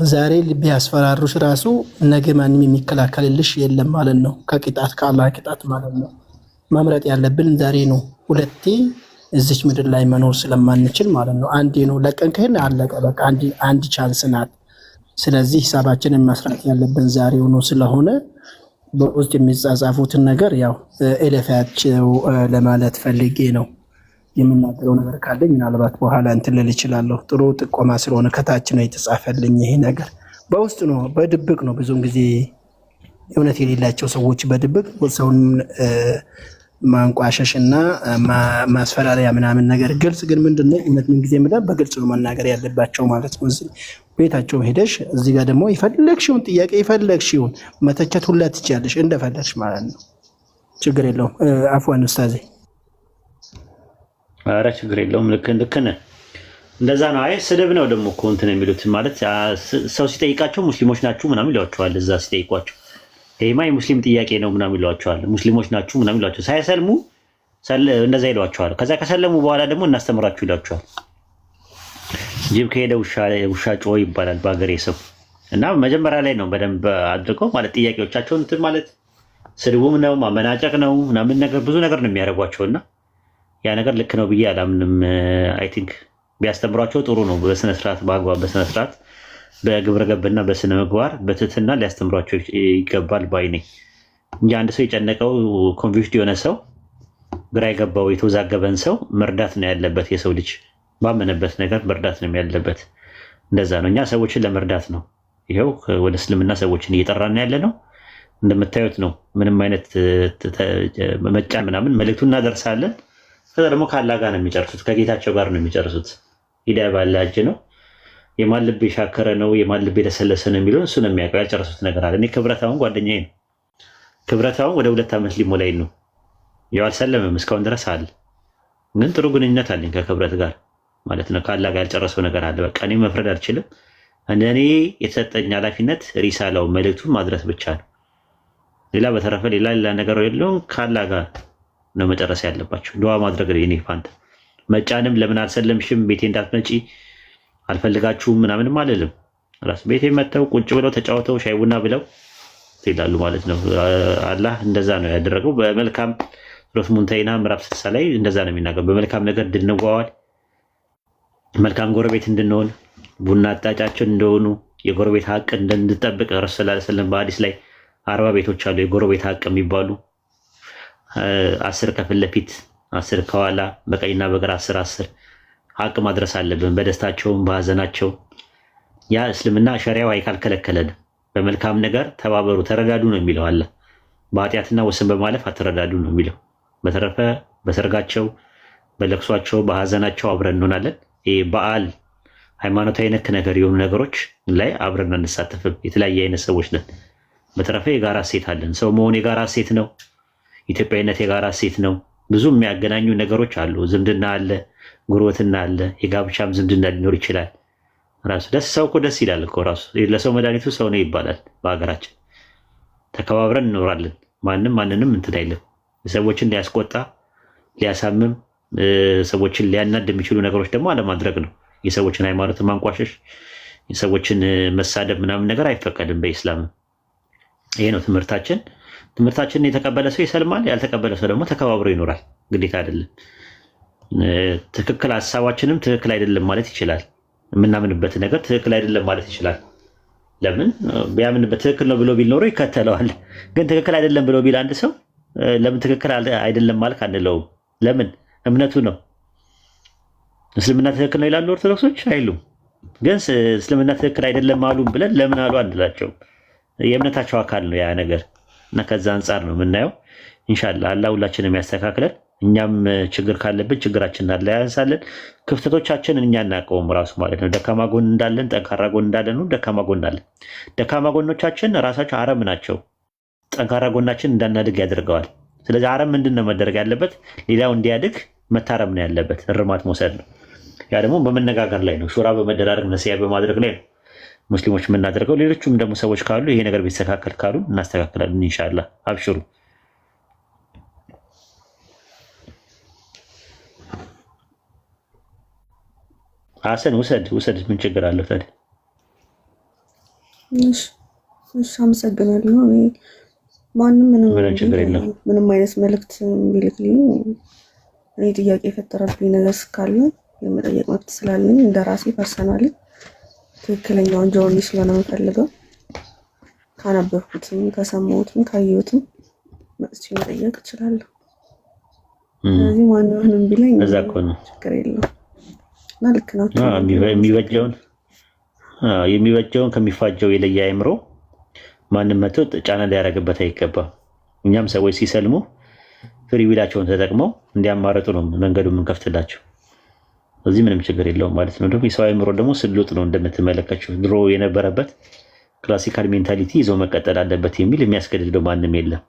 ዛሬ ቢያስፈራሩሽ ራሱ ነገ ማንም የሚከላከልልሽ የለም ማለት ነው። ከቅጣት ከአላህ ቅጣት ማለት ነው። መምረጥ ያለብን ዛሬ ነው። ሁለቴ እዚች ምድር ላይ መኖር ስለማንችል ማለት ነው። አንዴ ነው ለቀን ከሄን አለቀ በቃ አንድ ቻንስ ናት። ስለዚህ ሂሳባችንን መስራት ያለብን ዛሬው ነው። ስለሆነ በውስጥ የሚጻጻፉትን ነገር ያው እለፋቸው ለማለት ፈልጌ ነው። የምናገረው ነገር ካለኝ ምናልባት በኋላ እንትን ልል እችላለሁ። ጥሩ ጥቆማ ስለሆነ ከታች ነው የተጻፈልኝ። ይሄ ነገር በውስጥ ነው፣ በድብቅ ነው። ብዙውን ጊዜ እውነት የሌላቸው ሰዎች በድብቅ ሰውን ማንቋሸሽ እና ማስፈራሪያ ምናምን ነገር። ግልጽ ግን ምንድነው እውነት ምን ጊዜ ምዳ በግልጽ ነው መናገር ያለባቸው ማለት ነው። እዚህ ቤታቸው ሄደሽ እዚህ ጋር ደግሞ የፈለግሽውን ጥያቄ የፈለግሽውን መተቸት ሁላ ትችያለሽ እንደፈለግሽ ማለት ነው። ችግር የለውም። አፍዋን ኡስታዜ። ኧረ ችግር የለውም። ልክ ነህ። እንደዛ ነው። አይ ስድብ ነው ደግሞ እኮ እንትን የሚሉት ማለት ሰው ሲጠይቃቸው ሙስሊሞች ናችሁ ምናምን ይሏቸዋል። እዛ ሲጠይቋቸው ይሄማ የሙስሊም ጥያቄ ነው ምናምን ይሏቸዋል። ሙስሊሞች ናችሁ ምናምን ይሏቸዋል። ሳይሰልሙ እንደዛ ይሏቸዋል። ከዛ ከሰለሙ በኋላ ደግሞ እናስተምራችሁ ይሏቸዋል። ጅብ ከሄደ ውሻ ጮኸ ይባላል በሀገሬ ሰው። እና መጀመሪያ ላይ ነው በደንብ አድርገው ማለት ጥያቄዎቻቸውን እንትን ማለት ስድቡም ነው ማመናጨቅ ነው ምናምን ነገር ብዙ ነገር ነው የሚያደርጓቸውና ያ ነገር ልክ ነው ብዬ አላምንም። አይ ቲንክ ቢያስተምሯቸው ጥሩ ነው። በስነስርዓት በአግባብ በስነስርዓት በግብረ ገብና በስነ ምግባር በትህትና ሊያስተምሯቸው ይገባል ባይ ነኝ እንጂ አንድ ሰው የጨነቀው ኮንፊውዝድ የሆነ ሰው ግራ የገባው የተወዛገበን ሰው መርዳት ነው ያለበት። የሰው ልጅ ባመነበት ነገር መርዳት ነው ያለበት። እንደዛ ነው። እኛ ሰዎችን ለመርዳት ነው ይኸው ወደ እስልምና ሰዎችን እየጠራን ያለ ነው። እንደምታዩት ነው። ምንም አይነት መጫን ምናምን መልእክቱን እናደርሳለን። ከዛ ደግሞ ከአላህ ጋር ነው የሚጨርሱት፣ ከጌታቸው ጋር ነው የሚጨርሱት። ሂዳያ ባላህ እጅ ነው። የማን ልብ የሻከረ ነው የማን ልብ የለሰለሰ ነው የሚለውን እሱ ነው የሚያውቀው። ያልጨረሱት ነገር አለ። እኔ ክብረታውን ጓደኛዬ ነው። ክብረታውን ወደ 2 ዓመት ሊሞላኝ ነው። ያው አልሰለምም እስካሁን ድረስ አለ። ግን ጥሩ ግንኙነት አለኝ ከክብረት ጋር ማለት ነው። ከአላህ ጋር ያልጨረሰው ነገር አለ። በቃ እኔ መፍረድ አልችልም። እንደኔ የተሰጠኝ ኃላፊነት ሪሳላው መልእክቱን ማድረስ ብቻ ነው። ሌላ በተረፈ ሌላ ነገር የለውም። ከአላህ ጋር ነው መጨረስ ያለባቸው። ዱዓ ማድረግ ነው የኔ ፋንታ። መጫንም ለምን አልሰለምሽም ቤቴ እንዳትመጪ አልፈልጋችሁም ምናምንም አልልም። ራስ ቤቴ መጥተው ቁጭ ብለው ተጫውተው ሻይ ቡና ብለው ይላሉ ማለት ነው። አላህ እንደዛ ነው ያደረገው። በመልካም ሱረቱ ሙንተሂና ምዕራፍ 60 ላይ እንደዛ ነው የሚናገረው። በመልካም ነገር እንድንዋዋል፣ መልካም ጎረቤት እንድንሆን፣ ቡና አጣጫችን እንደሆኑ የጎረቤት ሀቅ እንድንጠብቅ ረሱል ሰለላሁ ዐለይሂ ወሰለም በሐዲስ ላይ 40 ቤቶች አሉ የጎረቤት ሀቅ የሚባሉ 10 ከፊት ለፊት 10 ከኋላ በቀኝና በግራ 10 ሀቅ ማድረስ አለብን። በደስታቸውም በሀዘናቸው ያ እስልምና ሸሪዓው አይከለከለን። በመልካም ነገር ተባበሩ ተረዳዱ ነው የሚለው አለ። በኃጢአትና ወሰን በማለፍ አትረዳዱ ነው የሚለው። በተረፈ በሰርጋቸው በለቅሷቸው በሀዘናቸው አብረን እንሆናለን። ይሄ በዓል ሃይማኖታዊ ነክ ነገር የሆኑ ነገሮች ላይ አብረን አንሳተፍም። የተለያየ አይነት ሰዎች ነን። በተረፈ የጋራ እሴት አለን። ሰው መሆን የጋራ እሴት ነው። ኢትዮጵያዊነት የጋራ እሴት ነው። ብዙ የሚያገናኙ ነገሮች አሉ። ዝምድና አለ፣ ጉርብትና አለ። የጋብቻም ዝምድና ሊኖር ይችላል። ራሱ ሰው እኮ ደስ ይላል እኮ ራሱ ለሰው መድኃኒቱ ሰው ነው ይባላል። በሀገራችን ተከባብረን እንኖራለን። ማንም ማንንም እንትን አይልም። ሰዎችን ሊያስቆጣ ሊያሳምም፣ ሰዎችን ሊያናድ የሚችሉ ነገሮች ደግሞ አለማድረግ ነው። የሰዎችን ሃይማኖት ማንቋሸሽ፣ የሰዎችን መሳደብ ምናምን ነገር አይፈቀድም በኢስላም። ይሄ ነው ትምህርታችን። ትምህርታችንን የተቀበለ ሰው ይሰልማል፣ ያልተቀበለ ሰው ደግሞ ተከባብሮ ይኖራል። ግዴታ አይደለም። ትክክል ሀሳባችንም ትክክል አይደለም ማለት ይችላል። የምናምንበት ነገር ትክክል አይደለም ማለት ይችላል። ለምን ቢያምንበት ትክክል ነው ብሎ ቢል ኖሮ ይከተለዋል። ግን ትክክል አይደለም ብሎ ቢል አንድ ሰው ለምን ትክክል አይደለም ማለት አንለውም። ለምን እምነቱ ነው። እስልምና ትክክል ነው ይላሉ ኦርቶዶክሶች አይሉም። ግን እስልምና ትክክል አይደለም አሉ ብለን ለምን አሉ አንላቸውም። የእምነታቸው አካል ነው ያ ነገር እና ከዛ አንጻር ነው የምናየው። ኢንሻአላህ አላህ ሁላችንም ያስተካክለን። እኛም ችግር ካለብን ችግራችንን አለ ያንሳለን። ክፍተቶቻችንን እኛ እናውቀውም ራሱ ማለት ነው። ደካማ ጎን እንዳለን ጠንካራ ጎን እንዳለን ነው። ደካማ ጎን አለን። ደካማ ጎኖቻችን ራሳቸው አረም ናቸው። ጠንካራ ጎናችን እንዳናድግ ያደርገዋል። ስለዚህ አረም ምንድን ነው መደረግ ያለበት? ሌላው እንዲያድግ መታረም ነው ያለበት፣ እርማት መውሰድ ነው። ያ ደግሞ በመነጋገር ላይ ነው፣ ሹራ በመደራረግ ነሲያ በማድረግ ላይ ነው ሙስሊሞች የምናደርገው። ሌሎቹም ደግሞ ሰዎች ካሉ ይሄ ነገር ቢስተካከል ካሉ እናስተካክላለን ኢንሻአላህ። አብሽሩ። ሐሰን ውሰድ ምን ችግር አለው ታዲያ? እሺ አመሰግናለሁ። ማንም ምንም አይነት መልእክት ቢልክልኝ እኔ ጥያቄ የፈጠረብኝ ነገር ካለ የመጠየቅ መብት ስላለኝ እንደራሴ ፐርሰናሊ ትክክለኛውን ጆርኒ ስለሆነ የምፈልገው ካነበብኩትም ከሰማሁትም ካየሁትም መጥቼ መጠየቅ እችላለሁ። ስለዚህ ማንንም ቢለኝ ችግር የለውም እና ልክ ናቸው። የሚበጀውን ከሚፋጀው የለየ አእምሮ ማንም መጥቶ ጫና ሊያደርግበት አይገባም። እኛም ሰዎች ሲሰልሙ ፍሪ ዊላቸውን ተጠቅመው እንዲያማርጡ ነው መንገዱ የምንከፍትላቸው። እዚህ ምንም ችግር የለውም ማለት ነው። ደግሞ የሰው አእምሮ ደግሞ ስሉጥ ነው እንደምትመለከችው። ድሮ የነበረበት ክላሲካል ሜንታሊቲ ይዞ መቀጠል አለበት የሚል የሚያስገድደው ማንም የለም።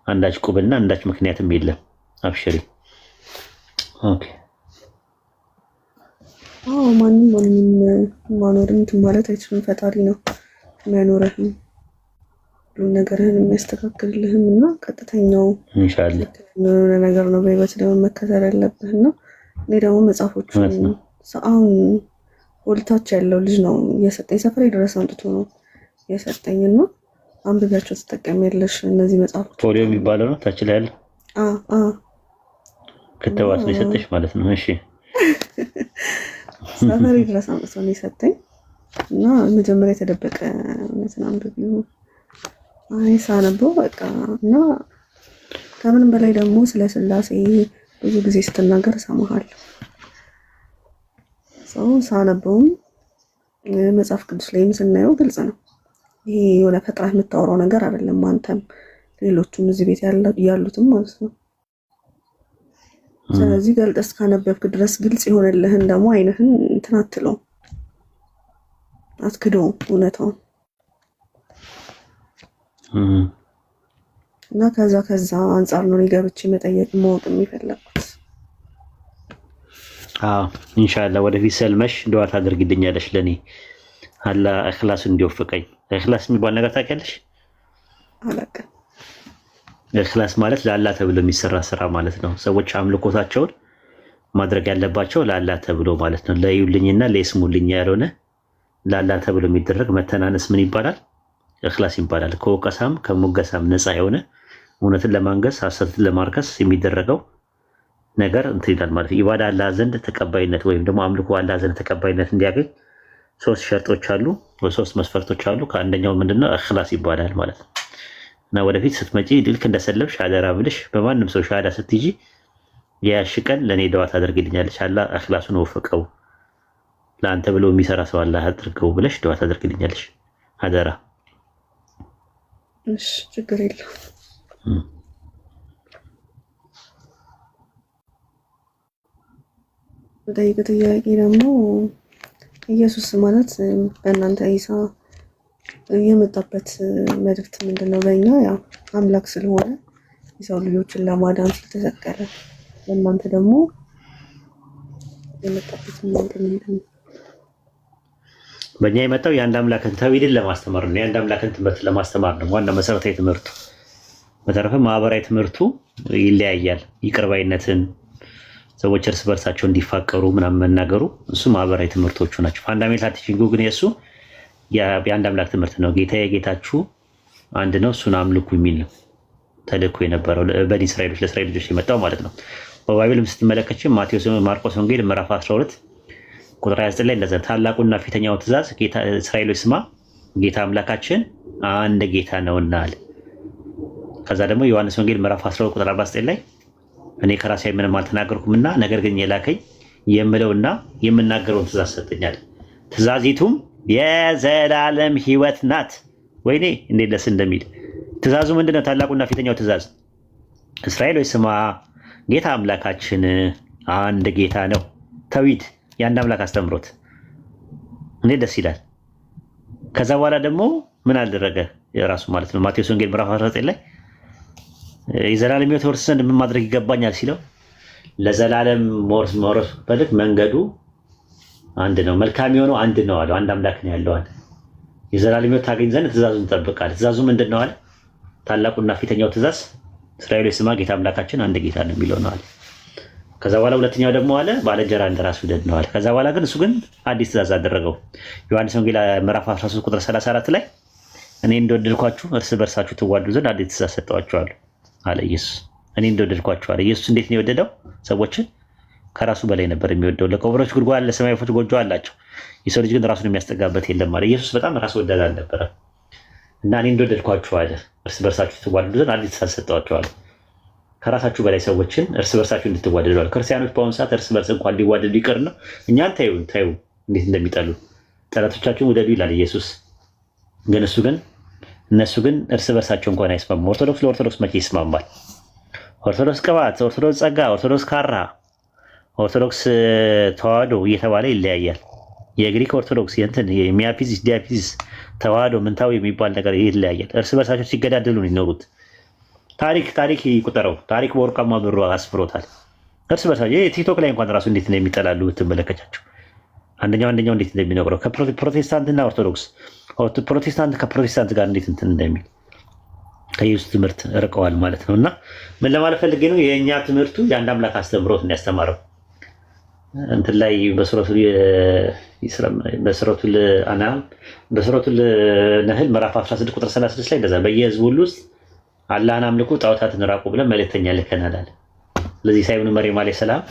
አንዳች ቁብና አንዳች ምክንያትም የለም። አብሽሪ። ኦኬ። ማንም ማኖርም ማለት አይችልም። ፈጣሪ ነው የሚያኖርህም ሁሉ ነገርህን የሚያስተካክልልህም እና ቀጥተኛው ኢንሻአላህ ነገር ነው በህይወት ደግሞ መከተል ያለብህና እኔ ደግሞ መጽሐፎቹን አሁን ወልታች ያለው ልጅ ነው የሰጠኝ፣ ሰፈሬ ድረስ አምጥቶ ነው የሰጠኝና አንብቢያቸው ትጠቀሚያለሽ እነዚህ መጽሐፎች። ፖሊዮ የሚባለው ነው ታች ላይ ያለ ክትባት ነው የሰጠሽ ማለት ነው። እሺ ሰፈሬ ድረስ አምጥቶ ነው የሰጠኝ እና መጀመሪያ የተደበቀ እውነትን አንብቢው ሳነበው በቃ እና ከምንም በላይ ደግሞ ስለ ስላሴ ብዙ ጊዜ ስትናገር እሰማሃለሁ። ሰው ሳነበውም መጽሐፍ ቅዱስ ላይም ስናየው ግልጽ ነው። ይሄ የሆነ ፈጥረህ የምታወራው ነገር አይደለም። አንተም ሌሎቹም እዚህ ቤት ያሉትም ማለት ነው። ስለዚህ ገልጠህ እስካነበብክ ድረስ ግልጽ የሆነልህን ደግሞ አይነህን እንትን አትለውም፣ አትክደውም እውነታውን እና ከዛ አንጻር ነው ገብቼ መጠየቅ ማወቅ የሚፈለግኩት። ኢንሻአላህ ወደፊት ሰልመሽ ዱዓ ታደርግልኛለሽ ለኔ አላህ እኽላስ እንዲወፍቀኝ። እኽላስ የሚባል ነገር ታውቂያለሽ? አላውቅም። እኽላስ ማለት ለአላህ ተብሎ የሚሰራ ስራ ማለት ነው። ሰዎች አምልኮታቸውን ማድረግ ያለባቸው ለአላህ ተብሎ ማለት ነው። ለዩልኝና ለይስሙልኝ ያልሆነ ለአላህ ተብሎ የሚደረግ መተናነስ ምን ይባላል? እኽላስ ይባላል። ከወቀሳም ከሙገሳም ነፃ የሆነ እውነትን ለማንገስ ሐሰትን ለማርከስ የሚደረገው ነገር እንትን ይላል ማለት ነው። ኢባዳ አላህ ዘንድ ተቀባይነት ወይም ደግሞ አምልኮ አላህ ዘንድ ተቀባይነት እንዲያገኝ 3 ሸርጦች አሉ፣ 3 መስፈርቶች አሉ። ከአንደኛው ምንድነው? እኽላስ ይባላል ማለት ነው። እና ወደፊት ስትመጪ ልክ እንደሰለምሽ አደራ ብልሽ በማንም ሰው ሻሃዳ ስትይጂ የያሽ ቀን ለኔ ዱዓ ታደርግልኛለሽ። አላህ እኽላሱን ወፈቀው ለአንተ ብሎ የሚሰራ ሰው አላህ አድርገው ብለሽ ዱዓ ታደርግልኛለሽ አደራ። እሺ ችግር የለውም። በጠይቅ ጥያቄ ደግሞ ኢየሱስ ማለት በእናንተ ኢሳ የመጣበት መልእክት ምንድነው? በእኛ ያው አምላክ ስለሆነ የሰው ልጆችን ለማዳን ስለተሰቀለ፣ በእናንተ ደግሞ የመጣበት ምንድነው? በእኛ የመጣው የአንድ አምላክን ተውሂድን ለማስተማር ነው። የአንድ አምላክን ትምህርት ለማስተማር ነው ዋና መሰረታዊ ትምህርቱ። በተረፈ ማህበራዊ ትምህርቱ ይለያያል። ይቅር ባይነትን፣ ሰዎች እርስ በርሳቸው እንዲፋቀሩ ምናምን መናገሩ እሱ ማህበራዊ ትምህርቶቹ ናቸው። ፋንዳሜንታል ቲቺንጉ ግን የእሱ የአንድ አምላክ ትምህርት ነው። ጌታ የጌታችሁ አንድ ነው፣ እሱን አምልኩ የሚል ነው ተልእኮ የነበረው በኒ እስራኤሎች ለእስራኤል ልጆች የመጣው ማለት ነው። በባይብልም ስትመለከች ማርቆስ ወንጌል ምዕራፍ 12 ቁጥር 29 ላይ እንደዛ ታላቁና ፊተኛው ትእዛዝ እስራኤሎች ስማ ጌታ አምላካችን አንድ ጌታ ነውና አለ። ከዛ ደግሞ ዮሐንስ ወንጌል ምዕራፍ 12 ቁጥር 49 ላይ እኔ ከራሴ ምንም አልተናገርኩምና ነገር ግን የላከኝ የምለውና የምናገረውን ትእዛዝ ሰጠኛል። ትእዛዚቱም የዘላለም ሕይወት ናት። ወይኔ እንዴት ደስ እንደሚል! ትእዛዙ ምንድነው? ታላቁና ፊተኛው ትእዛዝ እስራኤሎች ስማ ጌታ አምላካችን አንድ ጌታ ነው። ተውሂድ የአንድ አምላክ አስተምሮት እንዴት ደስ ይላል። ከዛ በኋላ ደግሞ ምን አደረገ የራሱ ማለት ነው። ማቴዎስ ወንጌል ምዕራፍ 19 ላይ የዘላለም ሕይወት ወርስ ዘንድ ምን ማድረግ ይገባኛል ሲለው ለዘላለም መውረስ ፈልግ መንገዱ አንድ ነው፣ መልካም የሆነው አንድ ነው አለው። አንድ አምላክ ነው ያለው አለ። የዘላለም ሕይወት ታገኝ ዘንድ ትእዛዙን ትጠብቃለህ። ትእዛዙ ምንድን ነው አለ? ታላቁና ፊተኛው ትእዛዝ እስራኤሎች ስማ ጌታ አምላካችን አንድ ጌታ ነው የሚለው ነው አለ። ከዛ በኋላ ሁለተኛው ደግሞ አለ ባልንጀራ እንደራስ ውደድ ነው አለ። ከዛ በኋላ ግን እሱ ግን አዲስ ትእዛዝ አደረገው። ዮሐንስ ወንጌል ምዕራፍ 13 ቁጥር 34 ላይ እኔ እንደወደድኳችሁ እርስ በርሳችሁ ትዋዱ ዘንድ አዲስ ትእዛዝ ሰጠኋችኋለሁ አለ ኢየሱስ። እኔ እንደወደድኳችሁ አለ። ኢየሱስ እንዴት ነው የወደደው? ሰዎችን ከራሱ በላይ ነበር የሚወደው። ለቀበሮች ጉድጓድ ለሰማይ ወፎች ጎጆ አላቸው፣ የሰው ልጅ ግን ራሱን የሚያስጠጋበት የለም አለ። ኢየሱስ በጣም ራስ ወዳድ አልነበረ እና እኔ እንደወደድኳችሁ አለ እርስ በርሳችሁ ትዋደዱ ዘንድ አዲስ ትእዛዝ ሰጠኋችሁ አለ። ከራሳችሁ በላይ ሰዎችን እርስ በርሳችሁ እንድትዋደዱ አለ። ክርስቲያኖች በአሁኑ ሰዓት እርስ በርስ እንኳን ሊዋደዱ ይቅር ነው እኛን ታዩ እንዴት እንደሚጠሉ ጠላቶቻችሁን ውደዱ ይላል ኢየሱስ። ግን እነሱ ግን እርስ በርሳቸው እንኳን አይስማሙም። ኦርቶዶክስ ለኦርቶዶክስ መቼ ይስማማል? ኦርቶዶክስ ቅባት፣ ኦርቶዶክስ ጸጋ፣ ኦርቶዶክስ ካራ፣ ኦርቶዶክስ ተዋህዶ እየተባለ ይለያያል። የግሪክ ኦርቶዶክስ የእንትን የሚያፊዚስ ዲያፊዚስ ተዋህዶ ምንታዊ የሚባል ነገር ይለያያል። እርስ በርሳቸው ሲገዳደሉ ነው የሚኖሩት። ታሪክ ይቁጠረው። ታሪክ በወርቃማ ብሩ አስፍሮታል። እርስ በርሳቸው ቲክቶክ ላይ እንኳን ራሱ እንዴት እንደሚጠላሉ ብትመለከቻቸው አንደኛው እንዴት እንደሚነግረው ከፕሮቴስታንትና ኦርቶዶክስ ፕሮቴስታንት ከፕሮቴስታንት ጋር እንዴት እንትን እንደሚል ከኢየሱስ ትምህርት ርቀዋል ማለት ነው። እና ምን ለማለት ፈልጌ ነው? የእኛ ትምህርቱ የአንድ አምላክ አስተምሮት ያስተማረው እንትን ላይ በሱረቱል ነህል ምዕራፍ 16 ቁጥር 36 ላይ እንደዛ በየህዝቡ ሁሉ ውስጥ አላህን አምልኩ ጣዖታትን ራቁ ብለን መልእክተኛ ልከናል አለ። ስለዚህ ኢሳ ኢብኑ መርየም ዓለይሂ ሰላም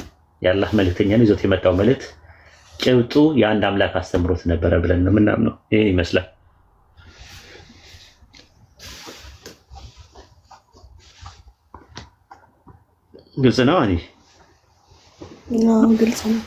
የአላህ መልእክተኛ ነው። ይዞት የመጣው መልእክት ጭብጡ የአንድ አምላክ አስተምሮት ነበረ ብለን ነው የምናምነው። ይሄን ይመስላል። ግልጽ ነው። ግልጽ ነው።